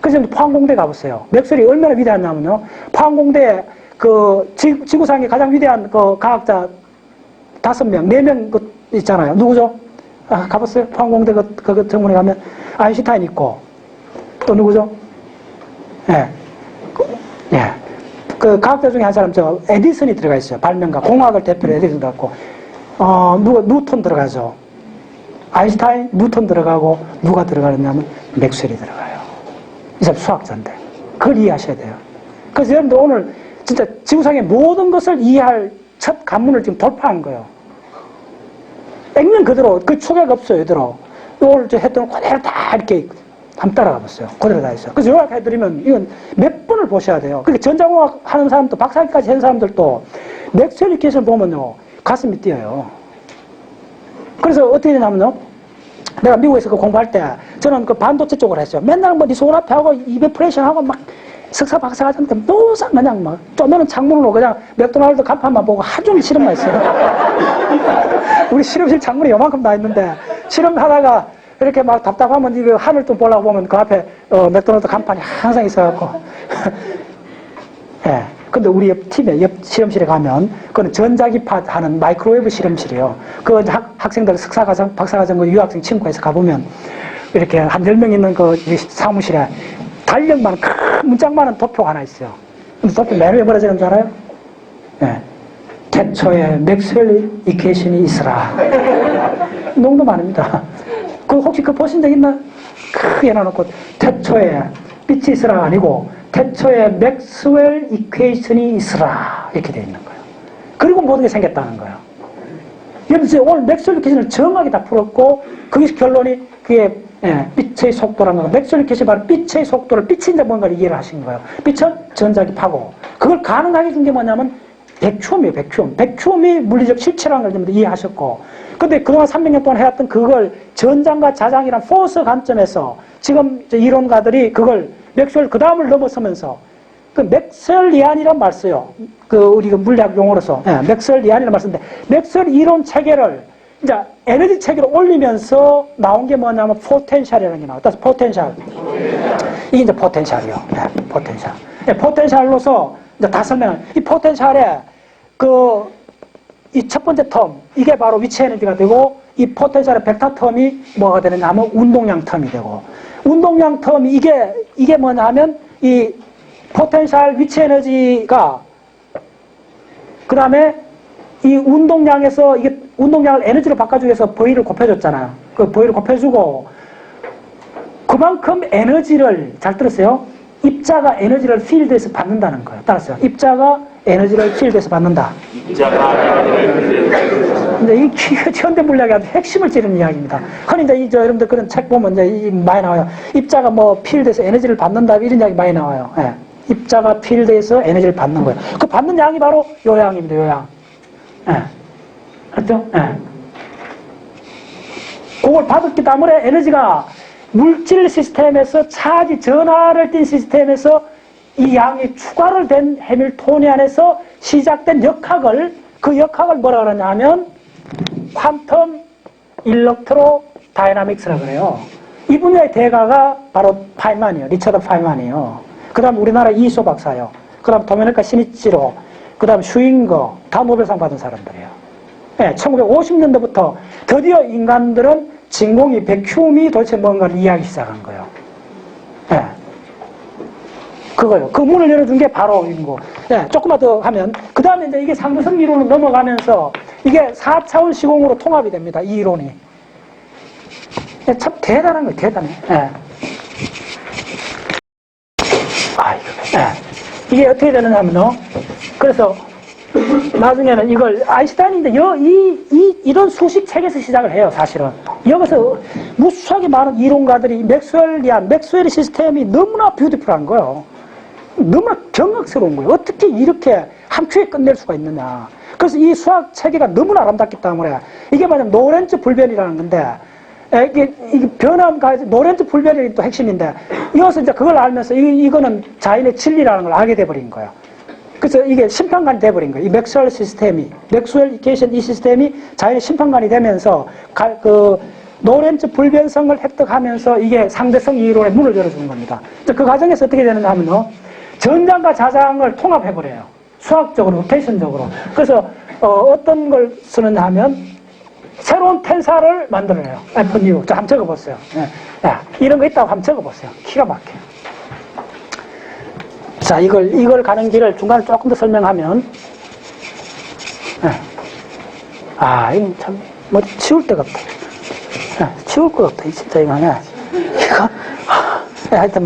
A: 그래서 포항공대 가보세요. 맥스웰이 얼마나 위대하냐면요. 포항공대 그 지구상의 가장 위대한 그 과학자 5명, 4명 그 있잖아요. 누구죠? 아, 가봤어요? 포항공대 그 정문에 가면 아인슈타인 있고 또 누구죠? 예. 예. 그 과학자 중에 한 사람 에디슨이 들어가 있어요. 발명가. 공학을 대표로 에디슨 들어갔고 뉴턴 들어가죠. 아인슈타인, 뉴턴 들어가고 누가 들어가느냐면 맥스웰이 들어가요. 이 사람 수학자인데 그걸 이해하셔야 돼요. 그래서 여러분들 오늘 진짜 지구상의 모든 것을 이해할 첫 관문을 지금 돌파한 거예요. 액면 그대로 그 추격 없어요. 그대로 오늘 저 했던 거 그대로 다 이렇게 한번 따라가 봤어요. 그대로 다 있어요. 그래서 요약해드리면 이건 몇 번을 보셔야 돼요. 그렇게 전자공학 하는 사람도 박사학위까지 한 사람들도 맥스웰 이퀘이션 보면요 가슴이 뛰어요. 그래서 어떻게 되냐면요, 내가 미국에서 그 공부할 때 저는 그 반도체 쪽을 했어요. 맨날 뭐 니소글 앞에 하고 이베프레이션 하고 막 석사 박사 하는데 노상 그냥 막 쪼매는 창문으로 그냥 맥도날드 간판만 보고 하루 종일 실험만 했어요. 우리 실험실 창문이 요만큼 나 있는데 실험하다가 이렇게 막 답답하면 이거 하늘 좀 보려고 보면 그 앞에 맥도날드 간판이 항상 있어갖고 예. 근데 우리 옆 팀에 옆 실험실에 가면 그거는 전자기파 하는 마이크로웨이브 실험실이에요. 그 학생들 석사과정, 박사과정 그 유학생 친구에서 가보면 이렇게 한 10명 있는 그 사무실에 달력 많은 큰 문짝 많은 도표가 하나 있어요. 근데 도표 맨 위에 뭐라 적은지 알아요? 예. 태초에 맥스웰 이퀘이션이 있으라. 농담 아닙니다. 그 혹시 그거 보신 적 있나? 크게 해놔놓고 태초에 빛이 있으라가 아니고 태초에 맥스웰 이퀘이션이 있으라 이렇게 되어 있는 거예요. 그리고 모든 게 생겼다는 거예요. 여러분 오늘 맥스웰 이퀘이션을 정확히 다 풀었고 거기서 결론이 그게 빛의 속도라는 거. 맥스웰 이퀘이션이 바로 빛의 속도를 빛이 이제 뭔가를 이해를 하신 거예요. 빛은 전자기 파고 그걸 가능하게 준 게 뭐냐면 백큐엄이에요. 백큐엄이 물리적 실체라는 걸 이해하셨고 근데 그동안 300년 동안 해왔던 그걸 전장과 자장이란 포스 관점에서 지금 이론가들이 그걸 맥스웰 그 다음을 넘어서면서 그 맥스웰리안이란 말 써요. 그 우리 그 물리학 용어로서 맥스웰리안이란 말 쓰는데 맥스웰 이론 체계를 이제 에너지 체계로 올리면서 나온 게 뭐냐면 포텐셜이라는 게 나왔다. 포텐셜. 이게 이제 포텐셜이요. 포텐셜. 포텐셜로서 이제 다 설명을. 이 포텐셜에 이 첫 번째 텀, 이게 바로 위치 에너지가 되고, 이 포텐셜의 벡터 텀이 뭐가 되느냐 하면 운동량 텀이 되고, 운동량 텀이 이게 뭐냐 하면 이 포텐셜 위치 에너지가 그 다음에 이 운동량에서 이게 운동량을 에너지로 바꿔주기 위해서 V를 곱해줬잖아요. 그 V를 곱해주고 그만큼 에너지를 잘 들었어요. 입자가 에너지를 필드에서 받는다는 거예요. 따랐어요. 입자가 에너지를 필드에서 받는다.
B: 입자가
A: 이제 이 현대 물리학의 아주 핵심을 찌르는 이야기입니다. 흔히 이제 여러분들 그런 책 보면 이제 많이 나와요. 입자가 뭐 필드에서 에너지를 받는다 이런 이야기 많이 나와요. 예. 입자가 필드에서 에너지를 받는 거예요. 그 받는 양이 바로 요 양입니다. 요 양. 예. 그렇죠? 예. 그걸 받았기 때문에 에너지가 물질 시스템에서 차지 전하를 띈 시스템에서 이 양이 추가를 된 해밀토니안에서 시작된 역학을 그 역학을 뭐라 그러냐 하면 퀀텀 일렉트로 다이나믹스라고 그래요. 이 분야의 대가가 바로 파인만이에요. 리처드 파인만이에요. 그 다음 우리나라 이소 박사요. 그 다음 도메니카 시니치로, 그 다음 슈잉거, 다 노벨상 받은 사람들이에요. 네, 1950년대부터 드디어 인간들은 진공이, 백큐움이 도대체 뭔가를 이해하기 시작한 거예요. 네. 그거요. 그 문을 열어준 게 바로 이거. 네, 조금만 더 하면, 그 다음에 이제 이게 상대성 이론으로 넘어가면서 이게 4차원 시공으로 통합이 됩니다. 이 이론이. 네, 참 대단한 거예요. 대단해. 네. 네. 이게 어떻게 되느냐 하면요. 그래서 나중에는 이걸 아인슈타인이 이제 이런 수식 책에서 시작을 해요. 사실은. 여기서 무수하게 많은 이론가들이 맥스웰의 시스템이 너무나 뷰티풀한 거예요. 너무나 경악스러운 거예요. 어떻게 이렇게 한 큐에 끝낼 수가 있느냐. 그래서 이 수학 체계가 너무나 아름답기 때문에 이게 뭐냐면 노렌츠 불변이라는 건데 이게 변함과 노렌츠 불변이 또 핵심인데 이어서 이제 그걸 알면서 이거는 자연의 진리라는 걸 알게 돼버린 거예요. 그래서 이게 심판관이 돼버린 거예요. 이 맥스웰 시스템이, 맥스웰 이퀘이션 이 시스템이 자연의 심판관이 되면서 노렌츠 불변성을 획득하면서 이게 상대성 이론의 문을 열어주는 겁니다. 그 과정에서 어떻게 되느냐 하면요. 전장과 자장을 통합해버려요. 수학적으로, 노테이션적으로. 그래서 어떤 걸 쓰느냐 하면 새로운 텐사를 만들어내요. FU. 저 한번 적어보세요. 네. 야, 이런 거 있다고 한번 적어보세요. 기가 막혀요. 자, 이걸 가는 길을 중간에 조금 더 설명하면, 네. 이거 참, 치울 데가 없다. 네. 치울 거 없다. 진짜 이거 하네. 이거, 하여튼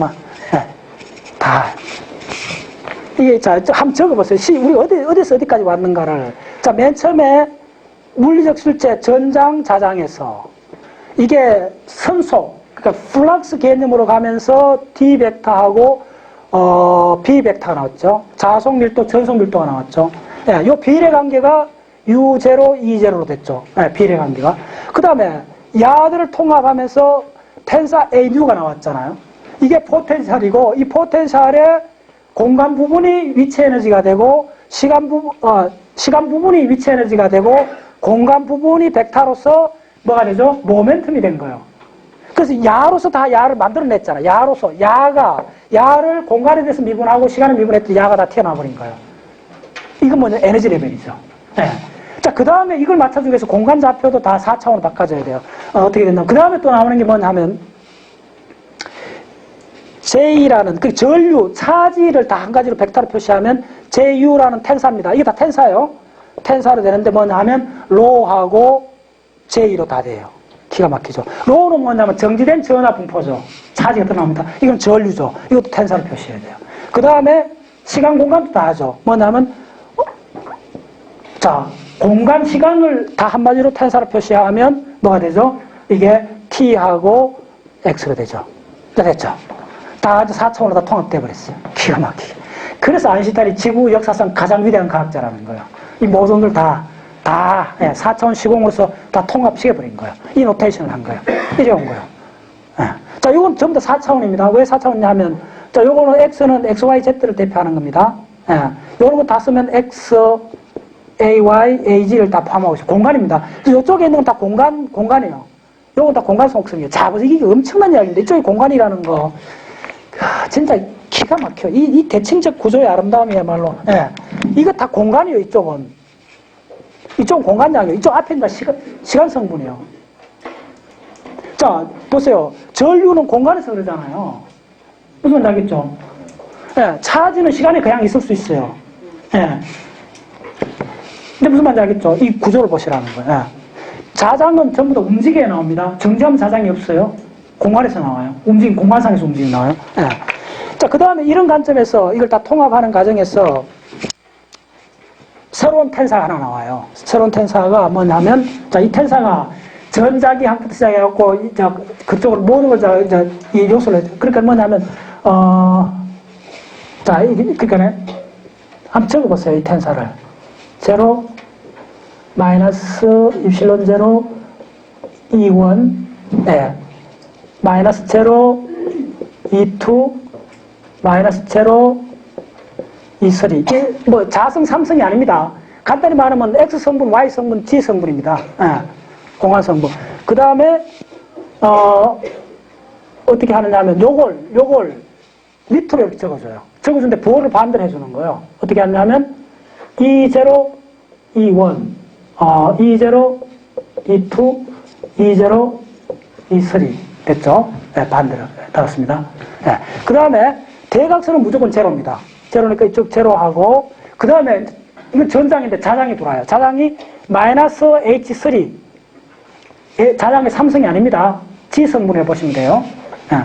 A: 다. 이게, 자, 한번 적어보세요. 우리 어디서 어디까지 왔는가를. 자, 맨 처음에 물리적 실제 전장, 자장에서 이게 선소, 그러니까 플럭스 개념으로 가면서 D 벡터하고 B 벡터가 나왔죠. 자속 밀도, 전속 밀도가 나왔죠. 예, 요 비례 관계가 U0, E0로 됐죠. 예, 비례 관계가. 그 다음에 야들을 통합하면서 텐사 AU가 나왔잖아요. 이게 포텐셜이고 이 포텐셜의 공간 부분이 위치 에너지가 되고 시간 부분이 위치 에너지가 되고 공간 부분이 벡터로서 뭐가 되죠? 모멘텀이 된 거예요. 그래서 야로서 다 야를 만들어냈잖아. 야로서 야를 공간에 대해서 미분하고 시간에 미분했더니 야가 다 튀어나와버린 거예요. 이건 뭐냐? 에너지 레벨이죠. 네. 자, 그 다음에 이걸 맞춰주기 위해서 공간 좌표도 다 4차원으로 바꿔줘야 돼요. 어떻게 된다? 그 다음에 또 나오는 게 뭐냐 하면 J라는 그 전류, 차지를 다 한 가지로 벡터로 표시하면 JU라는 텐사입니다. 이게 다 텐사예요. 텐사로 되는데 뭐냐 하면 로하고 J로 다 돼요. 기가 막히죠. 로는 뭐냐면 정지된 전하 분포죠. 차지가 드러납니다. 이건 전류죠. 이것도 텐사로 표시해야 돼요. 그 다음에 시간 공간도 다 하죠. 뭐냐면 자, 공간 시간을 다 한마디로 텐사로 표시하면 뭐가 되죠? 이게 T하고 X로 되죠. 됐죠? 다 4차원으로 다 통합돼 버렸어요. 기가 막히게. 그래서 아인슈타인이 지구 역사상 가장 위대한 과학자라는 거예요. 이 모든 걸 다 4차원 시공으로서 다 통합시켜버린 거예요. 이 노테이션을 한 거예요. 이래 온 거예요. 예. 자, 이건 전부 다 4차원입니다. 왜 4차원이냐 하면, 자, 요거는 X는 XYZ를 대표하는 겁니다. 예. 요런 거 다 쓰면 X, AY, AG를 다 포함하고 있어요. 공간입니다. 그래서 이쪽에 있는 건 다 공간이에요. 요건 다 공간 속성이에요. 자, 이게 엄청난 이야기인데, 이쪽이 공간이라는 거, 진짜 기가 기가 막혀. 이 대칭적 구조의 아름다움이야말로. 예. 이거 다 공간이에요, 이쪽은. 이쪽은 공간량이에요. 이쪽 앞에 있는 시간 성분이에요. 자, 보세요. 전류는 공간에서 그러잖아요. 무슨 말인지 알겠죠? 예. 차지는 시간에 그냥 있을 수 있어요. 예. 근데 무슨 말인지 알겠죠? 이 구조를 보시라는 거예요. 예. 자장은 전부 다 움직여야 나옵니다. 정지하면 자장이 없어요. 공간에서 나와요. 공간상에서 움직임 나와요. 예. 자, 그 다음에 이런 관점에서 이걸 다 통합하는 과정에서 새로운 텐사가 하나 나와요. 새로운 텐사가 뭐냐면, 자, 이 텐사가 전자기 항부터 시작해갖고, 그쪽으로 모든 걸, 이 요소를, 그러니까 뭐냐면, 자, 그러니까, 한번 적어보세요, 이 텐사를. 제로, 마이너스, 입실론 제로, E1, 예. 마이너스 제로, E2, 마이너스 제로, E3. 이게 뭐 자성, 삼성이 아닙니다. 간단히 말하면 X성분, Y성분, G성분입니다. 예. 공화성분. 그 다음에, 어떻게 하느냐 하면 요걸 밑으로 이렇게 적어줘요. 적어주는데 부호를 반대로 해주는 거예요. 어떻게 하냐면, E0, E1, E0, E2, E0, E3. 됐죠? 네, 반대로 나왔습니다. 네. 그 다음에 대각선은 무조건 제로입니다. 제로니까 이쪽 제로하고, 그 다음에 이건 전장인데 자장이 돌아요. 자장이 마이너스 H3. 자장의 삼성이 아닙니다. G성분을 보시면 돼요. 네.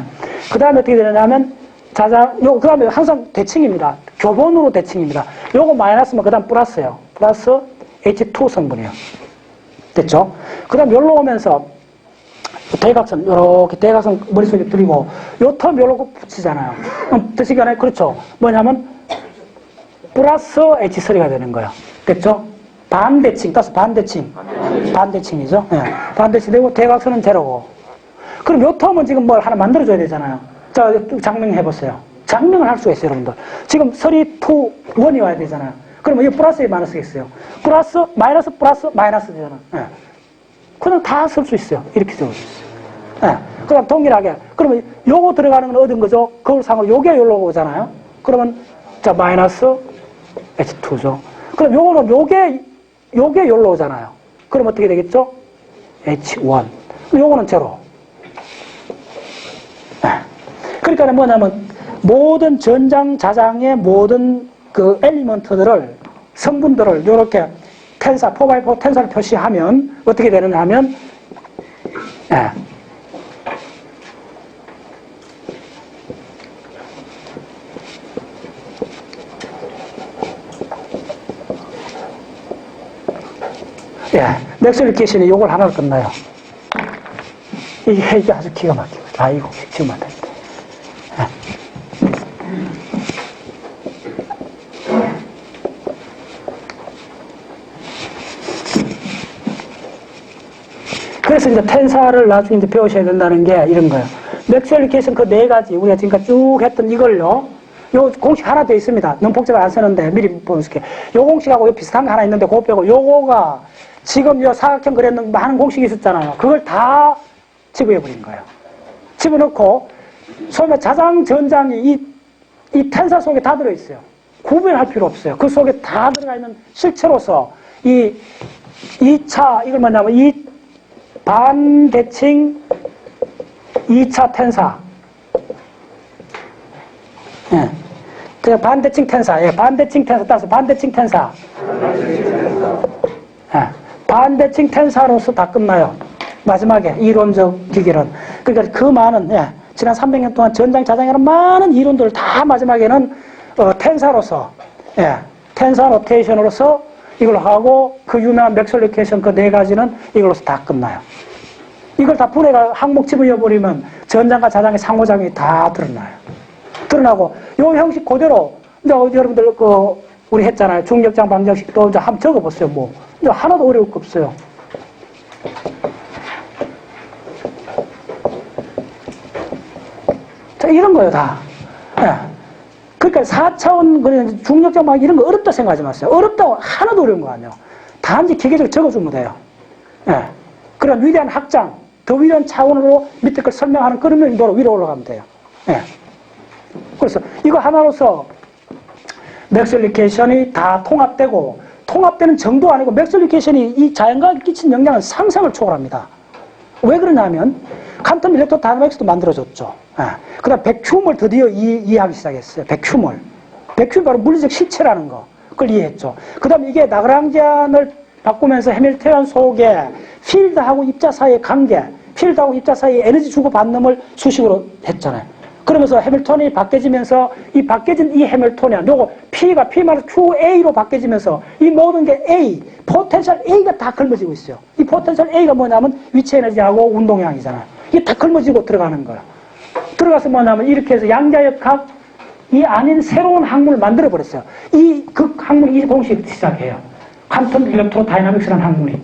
A: 그 다음에 어떻게 되냐면, 그 다음에 항상 대칭입니다. 교본으로 대칭입니다. 요거 마이너스면 그 다음 플러스예요. 플러스 H2 성분이에요. 됐죠? 그 다음 여기로 오면서 대각선, 요렇게 대각선 머릿속에 들이고, 요 텀 요렇게 붙이잖아요. 뜻이가네, 그렇죠. 뭐냐면, 플러스 H3가 되는 거예요. 됐죠? 반대칭, 따서 반대칭. 반대칭이죠. 예. 반대칭 되고, 대각선은 제로고. 그럼 요 텀은 지금 뭘 하나 만들어줘야 되잖아요. 자, 장명해보세요. 장명을 할 수가 있어요, 여러분들. 지금 3, 2, 1이 와야 되잖아요. 그러면 이거 플러스에 마이너스겠어요. 플러스, 마이너스, 플러스, 마이너스 되잖아요. 예. 그냥 다 쓸 수 있어요. 이렇게 적을 수 있어요. 예. 그 다음 동일하게. 그러면 요거 들어가는 건 어딘 거죠? 거울상으로 요게 여기로 오잖아요. 그러면, 자, 마이너스 H2죠. 그럼 요거는 요게 여기로 오잖아요. 그럼 어떻게 되겠죠? H1. 요거는 제로. 예. 그러니까 뭐냐면, 모든 전장, 자장의 모든 그 엘리먼트들을, 성분들을 요렇게 텐사, 4x4 텐사를 표시하면 어떻게 되느냐 하면, 예. 예. 맥스웰 이퀘이션이 요걸 하나로 끝나요. 이게 아주 기가 막히고. 아, 이거 지금 안 됩니다. 예. 그래서 이제 텐사를 나중에 이제 배우셔야 된다는 게 이런 거예요. 맥스웰 이퀘이션 그 네 가지, 우리가 지금까지 쭉 했던 이걸요. 요 공식 하나 더 있습니다. 너무 복잡하게 안 쓰는데 미리 보여줄게. 요 공식하고 요 비슷한 거 하나 있는데 그거 빼고 요거가 지금 요 사각형 그랬는 많은 공식이 있었잖아요. 그걸 다 집어버린 거예요. 집어넣고 소매 자장, 전장이 이 텐사 속에 다 들어있어요. 구별할 필요 없어요. 그 속에 다 들어가 있는 실체로서 이 2차, 이걸 뭐냐면 이 반대칭 2차 텐사. 예. 그냥 반대칭 텐사. 예. 반대칭 텐사 따서 반대칭 텐사. 예. 반대칭 텐사로서 다 끝나요. 마지막에 이론적 기결은. 그러니까 그 많은, 예. 지난 300년 동안 전장, 자장이라는 많은 이론들을 다 마지막에는 텐사로서, 예. 텐사 노테이션으로서 이걸 하고 그 유명한 맥스웰 이퀘이션 그 네 가지는 이걸로서 다 끝나요. 이걸 다 분해가 항목 집어버리면 전장과 자장의 상호작용이 다 드러나요. 드러나고 요 형식 그대로 이제 여러분들 우리 했잖아요. 중력장 방정식도 이제 한번 적어보세요. 뭐 이제 하나도 어려울 거 없어요. 자, 이런 거예요 다. 예. 그러니까 4차원 중력장 방정 이런 거 어렵다 생각하지 마세요. 어렵다고 하나도 어려운 거 아니에요. 단지 기계적으로 적어주면 돼요. 예. 그런 위대한 확장, 더 위대한 차원으로 밑에 걸 설명하는 그런 명도로 위로 올라가면 돼요. 예. 그래서 이거 하나로서 맥스웰리케이션이 다 통합되는 정도 아니고 맥스웰리케이션이 이 자연과학에 끼친 영향은 상상을 초월합니다. 왜 그러냐면 퀀텀 일렉트로다이나믹스도 만들어졌죠. 그 다음 백큐음을 드디어 이해하기 시작했어요. 백큐음이 바로 물리적 실체라는 거. 그걸 이해했죠. 그 다음 이게 라그랑지안을 바꾸면서 해밀턴 속에 필드하고 입자 사이의 관계, 필드하고 입자 사이의 에너지 주고받는을 수식으로 했잖아요. 그러면서 해밀턴이 바뀌어지면서 이 바뀌어진 이 해밀토니안, 요거 P가 P-QA로 바뀌어지면서 이 모든 게 A, 포텐셜 A가 다 걸머지고 있어요. 이 포텐셜 A가 뭐냐면 위치 에너지하고 운동량이잖아요. 이게 다 걸머지고 들어가는 거야. 들어가서 뭐냐면 이렇게 해서 양자역학, 이 아닌 새로운 학문을 만들어버렸어요. 그 학문이 이 공식을 시작해요. 퀀텀 일렉트로 다이나믹스라는 학문이.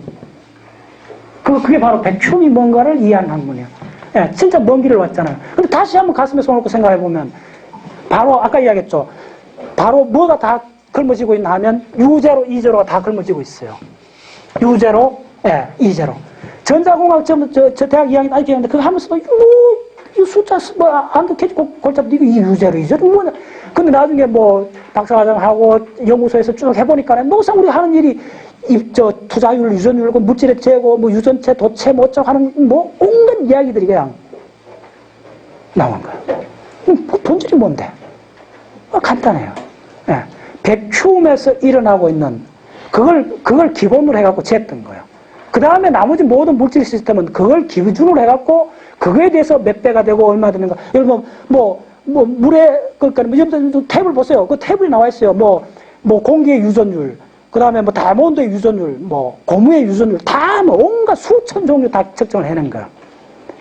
A: 그게 바로 백큐음이 뭔가를 이해하는 학문이에요. 예, 진짜 먼 길을 왔잖아요. 근데 다시 한번 가슴에 손 얹고 생각해보면, 바로 아까 이야기했죠. 바로 뭐가 다 걸머지고 있나 하면, U0, E0가 다 걸머지고 있어요. U0, 예, E0. 전자공학 저 대학 2학년 아직 기억나는데, 그거 하면서, 이 숫자, 안경 캐치 골잡, 이거 U0, E0, 뭐냐. 근데 나중에 박사과정하고 연구소에서 쭉 해보니까, 노상 우리 하는 일이, 투자율, 유전율, 물질의 재고, 유전체, 도체, 어쩌고 하는, 온갖 이야기들이 그냥 나온 거예요. 본질이 뭔데? 간단해요. 예. 백큐음에서 일어나고 있는, 그걸 기본으로 해갖고 쟀던 거예요. 그 다음에 나머지 모든 물질 시스템은 그걸 기준으로 해갖고, 그거에 대해서 몇 배가 되고 얼마 되는가. 예를 들면, 물에, 그러니까, 탭을 보세요. 그 탭이 나와 있어요. 공기의 유전율. 그 다음에 다이아몬드의 유전율, 고무의 유전율, 다 온갖 수천 종류 다 측정을 해낸 거야.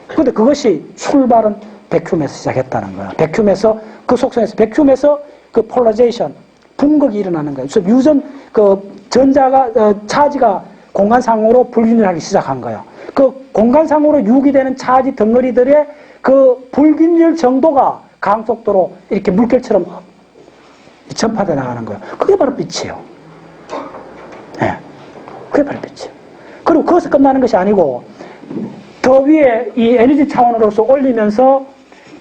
A: 근데 그것이 출발은 백큐음에서 시작했다는 거야. 백큐음에서, 그 속성에서, 백큐음에서 그 폴라리제이션, 분극이 일어나는 거야. 그래서 전자가, 차지가 공간상으로 불균형하기 시작한 거예요. 그 공간상으로 유기되는 차지 덩어리들의 그 불균열 정도가 강속도로 이렇게 물결처럼 전파돼 나가는 거예요. 그게 바로 빛이에요. 네. 그게 바로 빛이에요. 그리고 거기서 끝나는 것이 아니고 더 위에 이 에너지 차원으로서 올리면서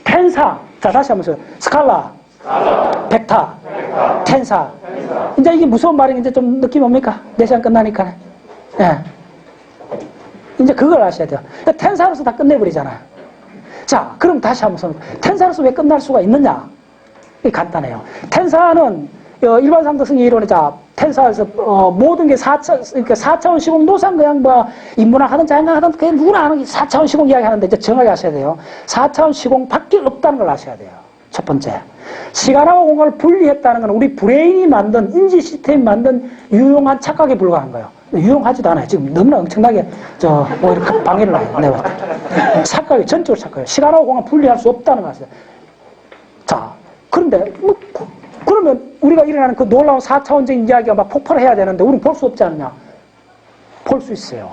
A: 텐사, 자 다시 한번 스칼라, 벡터, 텐사. 이제 이게 무서운 말인지 이제 좀 느낌 옵니까? 4시간 끝나니까. 네. 이제 그걸 아셔야 돼요. 텐사로서 다 끝내버리잖아요. 자, 그럼 다시 한번 텐사로서 왜 끝날 수가 있느냐? 이게 간단해요. 텐사는 일반 상대성의 이론에 텐사에서 모든 게 4차원 시공 노상 그냥 인문학 하든 자연학 하든 그냥 누구나 아는 4차원 시공 이야기 하는데 이제 정확히 아셔야 돼요. 4차원 시공밖에 없다는 걸 아셔야 돼요. 첫 번째. 시간하고 공간을 분리했다는 건 우리 브레인이 만든 인지 시스템이 만든 유용한 착각에 불과한 거예요. 유용하지도 않아요. 지금 너무나 엄청나게 이렇게 방해를 해요. 내가 착각이 전적으로 착각이에요. 시간하고 공간 분리할 수 없다는 걸 아세요. 자, 그런데 그러면 우리가 일어나는 그 놀라운 4차원적인 이야기가 막 폭발을 해야 되는데 우리는 볼 수 없지 않느냐? 볼 수 있어요.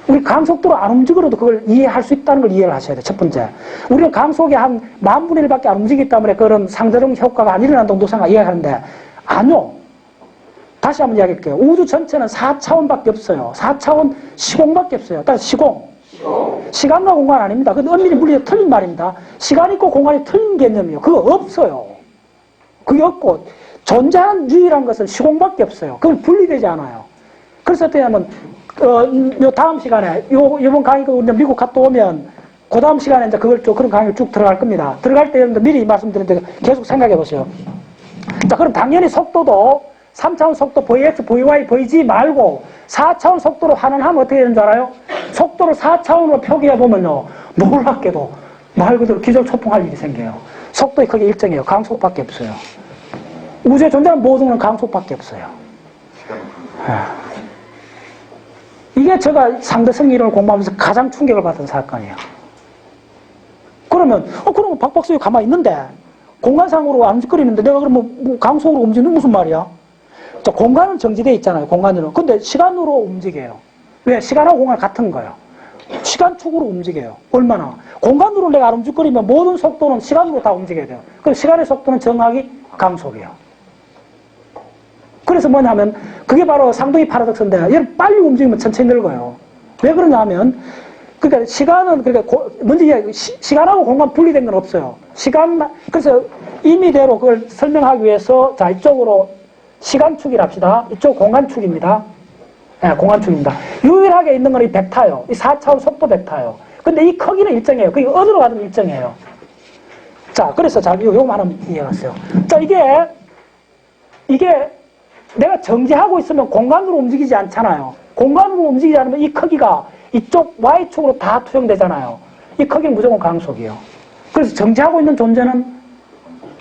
A: 우리 강속도로 안 움직여도 그걸 이해할 수 있다는 걸 이해를 하셔야 돼요. 첫 번째. 우리는 강속이 한 10,000분의 1밖에 안 움직이기 때문에 그런 상대적 효과가 안 일어난다고 노상가 이야기하는데 아니요. 다시 한번 이야기할게요. 우주 전체는 4차원밖에 없어요. 4차원 시공밖에 없어요. 따라서 시공. 시간과 공간 아닙니다. 그건 엄밀히 물리적 틀린 말입니다. 시간이 있고 공간이 틀린 개념이에요. 그거 없어요. 그게 없고 존재하는 유일한 것은 시공밖에 없어요. 그건 분리되지 않아요. 그래서 어떻게 하면 요 다음 시간에 이번 강의가 미국 갔다 오면 그 다음 시간에 이제 그런 강의를 쭉 들어갈 겁니다. 들어갈 때 미리 말씀드렸는데 계속 생각해 보세요. 자, 그럼 당연히 속도도 3차원 속도 VX, VY, VG 말고 4차원 속도로 환원하면 어떻게 되는 줄 알아요? 속도를 4차원으로 표기해보면요. 놀랍게도 말 그대로 기절초풍할 일이 생겨요. 속도의 크기 일정해요. 강속밖에 없어요. 우주에 존재하는 모든 건 강속밖에 없어요. 이게 제가 상대성 이론을 공부하면서 가장 충격을 받은 사건이에요. 그러면 박 박사님 가만히 있는데 공간상으로 안 움직이는데 내가 그러면 강속으로 움직이는 무슨 말이야? 자, 공간은 정지되어 있잖아요. 공간으로. 근데 시간으로 움직여요. 왜? 시간하고 공간 같은 거예요. 시간축으로 움직여요. 얼마나? 공간으로 내가 안 움직이면 모든 속도는 시간으로 다 움직여야 돼요. 그럼 시간의 속도는 정확히 강속이에요. 그래서 뭐냐면 그게 바로 상동이 파라독스인데 얘를 빨리 움직이면 천천히 늙어요. 왜 그러냐 하면 그러니까 시간은, 그러니까 먼저 시간하고 공간 분리된 건 없어요. 그래서 임의대로 그걸 설명하기 위해서, 자, 이쪽으로 시간축이라 합시다. 이쪽 공간축입니다. 네, 공간축입니다. 유일하게 있는 건 이 벡터예요. 이 4차원 속도 벡터예요. 근데 이 크기는 일정해요. 그게 어디로 가든 일정해요. 자, 그래서 자, 요거만 하면 이해하세요. 자, 이게 내가 정지하고 있으면 공간으로 움직이지 않잖아요. 공간으로 움직이지 않으면 이 크기가 이쪽 Y축으로 다 투영되잖아요. 이 크기는 무조건 강속이에요. 그래서 정지하고 있는 존재는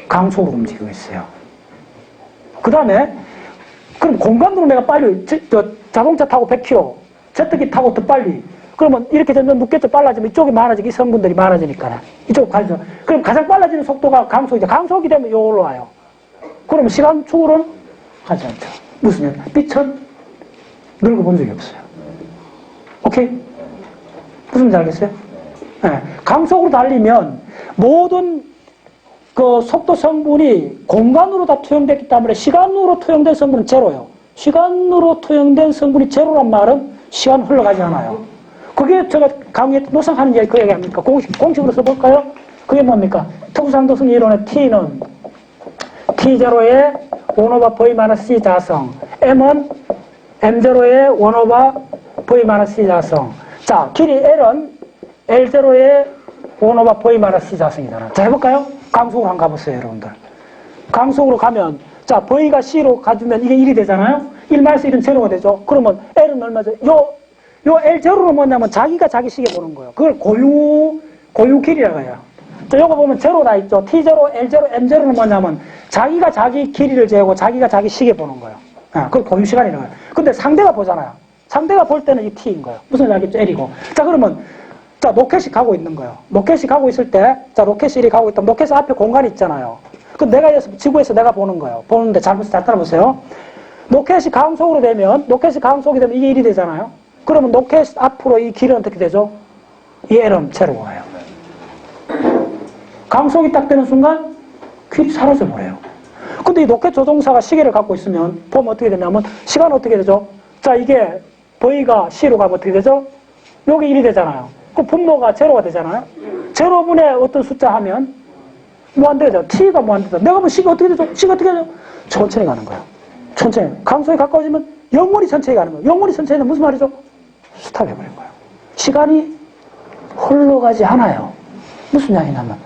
A: 강속으로 움직이고 있어요. 그 다음에 그럼 공간으로 내가 빨리 자동차 타고 100km, 제트기 타고 더 빨리, 그러면 이렇게 점점 눕겠죠. 빨라지면 이쪽이 많아지고 이 성분들이 많아지니까 이쪽 가죠. 그럼 가장 빨라지는 속도가 강속이죠. 강속이 되면 요걸로 와요. 그러면 시간축으로는 하지 않죠. 무슨 얘기? 빛은 늙어본 적이 없어요. 오케이? 무슨 말인지 알겠어요? 네. 강속으로 달리면 모든 그 속도 성분이 공간으로 다 투영됐기 때문에 시간으로 투영된 성분은 제로예요. 시간으로 투영된 성분이 제로란 말은 시간 흘러가지 않아요. 그게 제가 강의에 노상하는 이야기 그 얘기 아닙니까? 공식으로 써볼까요? 그게 뭡니까? 특수상도성 이론의 T는 T0의 1/V-C 자성, M은 M0의 1/V-C 자성. 자, 길이 L은 L0의 1/V-C 자성이잖아요. 자, 해볼까요? 강속으로 한번 가보세요, 여러분들. 강속으로 가면, 자, V가 C로 가주면 이게 1이 되잖아요? 1-1은 제로가 되죠? 그러면 L은 얼마죠? 요 L0는 뭐냐면 자기가 자기 시계 보는 거예요. 그걸 고유 길이라고 해요. 자, 요거 보면 제로다 있죠? T0, L0, M0는 뭐냐면 자기가 자기 길이를 재고 자기가 자기 시계 보는 거예요. 그걸 고유 시간이라고 해요. 근데 상대가 보잖아요. 상대가 볼 때는 이 T인 거예요. 무슨 알겠죠? L이고. 자, 그러면 자, 로켓이 가고 있는 거예요. 로켓이 가고 있을 때, 자, 로켓이 이리 가고 있다. 로켓 앞에 공간이 있잖아요. 그럼 내가 지구에서 내가 보는 거예요. 보는데 잘 따라보세요. 로켓이 강속으로 되면, 로켓이 강속이 되면 이게 1이 되잖아요. 그러면 로켓 앞으로 이 길은 어떻게 되죠? 이 L은 제로가 와요. 강속이 딱 되는 순간 길이 사라져버려요. 근데 이 로켓 조종사가 시계를 갖고 있으면 보면 어떻게 되냐면 시간은 어떻게 되죠? 자, 이게 V가 C로 가면 어떻게 되죠? 여기 1이 되잖아요. 그 분모가 제로가 되잖아요. 제로분의 어떤 숫자 하면 무한대죠. T가 무한대죠. 내가 보면 C가 어떻게 되죠? C가 어떻게 되죠? 천천히 가는 거예요. 천천히. 강속이 가까워지면 영원히 천천히 가는 거예요. 영원히 천천히는 무슨 말이죠? 스탑해버린 거예요. 시간이 흘러가지 않아요. 무슨 이야기냐면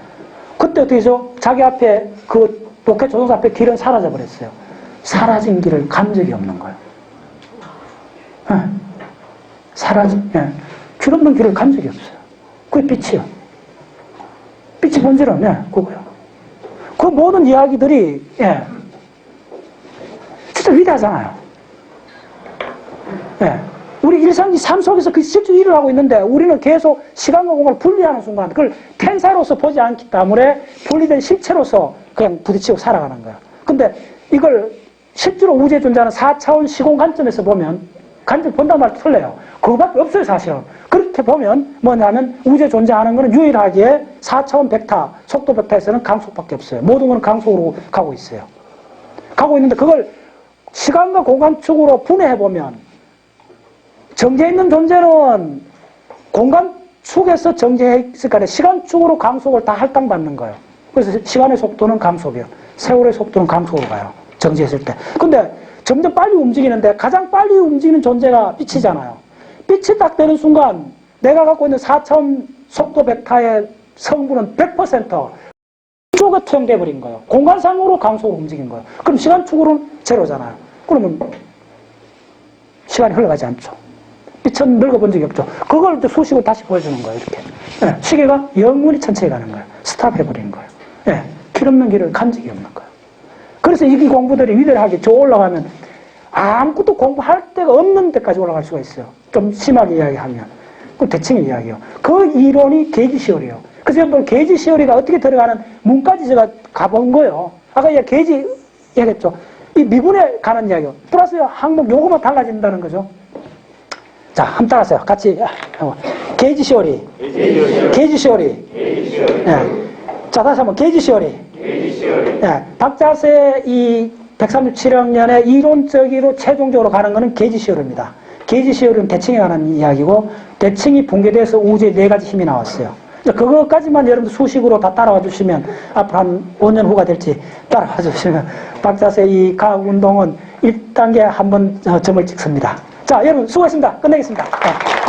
A: 그때 어떻게 되죠? 자기 앞에 그 로켓 조종사 앞에 길은 사라져버렸어요. 사라진 길을 간 적이 없는 거예요. 네. 길 없는 길을 간 적이 없어요. 그게 빛이요. 빛이 본질은, 그거요. 그 모든 이야기들이, 진짜 위대하잖아요. 우리 일상 삶 속에서 그 실제 일을 하고 있는데 우리는 계속 시간과 공간을 분리하는 순간 그걸 텐사로서 보지 않기 때문에 분리된 실체로서 그냥 부딪히고 살아가는 거야. 근데 이걸 실제로 우주에 존재하는 4차원 시공 관점에서 보면 관점 본다는 말도 틀려요. 그거밖에 없어요, 사실은. 그렇게 보면 뭐냐면 우주에 존재하는 것은 유일하게 4차원 벡터, 속도 벡터에서는 강속밖에 없어요. 모든 건 강속으로 가고 있어요. 가고 있는데 그걸 시간과 공간축으로 분해해보면 정지해 있는 존재는 공간축에서 정지해 있을 거아니에요. 시간축으로 강속을 다 할당받는 거예요. 그래서 시간의 속도는 강속이에요. 세월의 속도는 강속으로 가요. 정지했을 때. 근데 점점 빨리 움직이는데 가장 빨리 움직이는 존재가 빛이잖아요. 빛이 딱 되는 순간 내가 갖고 있는 4차원 속도 벡터의 성분은 100% 이쪽에 투영돼 버린 거예요. 공간상으로 강속으로 움직인 거예요. 그럼 시간축으로는 제로잖아요. 그러면 시간이 흘러가지 않죠. 빛은 늙어본 적이 없죠. 그걸 이제 수식을 다시 보여주는 거예요. 이렇게. 시계가 영원히 천천히 가는 거예요. 스탑해버리는 거예요. 길 없는 길을 간 적이 없는 거예요. 그래서 이 공부들이 위대하게 저 올라가면 아무것도 공부할 데가 없는 데까지 올라갈 수가 있어요. 좀 심하게 이야기하면. 그 대칭의 이야기요. 그 이론이 게이지 시어리예요. 그래서 여러분 게이지 시어리가 어떻게 들어가는 문까지 제가 가본 거예요. 아까 게이지 얘기했죠. 이 미분에 가는 이야기요. 플러스 항목 요거만 달라진다는 거죠. 자, 한번 따라하세요. 같이. 게이지 시어리. 게이지 시어리. 자, 다시 한번 게이지 시어리. 박자세 이 137억 년에 이론적으로 최종적으로 가는 것은 게이지 시어리입니다. 게이지 시어리는 대칭에 관한 이야기고 대칭이 붕괴돼서 우주에 4가지 힘이 나왔어요. 그것까지만 여러분들 수식으로 다 따라와 주시면 앞으로 한 5년 후가 될지 따라와 주시면 박자수의 이 과학 운동은 1단계 한번 점을 찍습니다. 자, 여러분 수고하셨습니다. 끝내겠습니다. 네.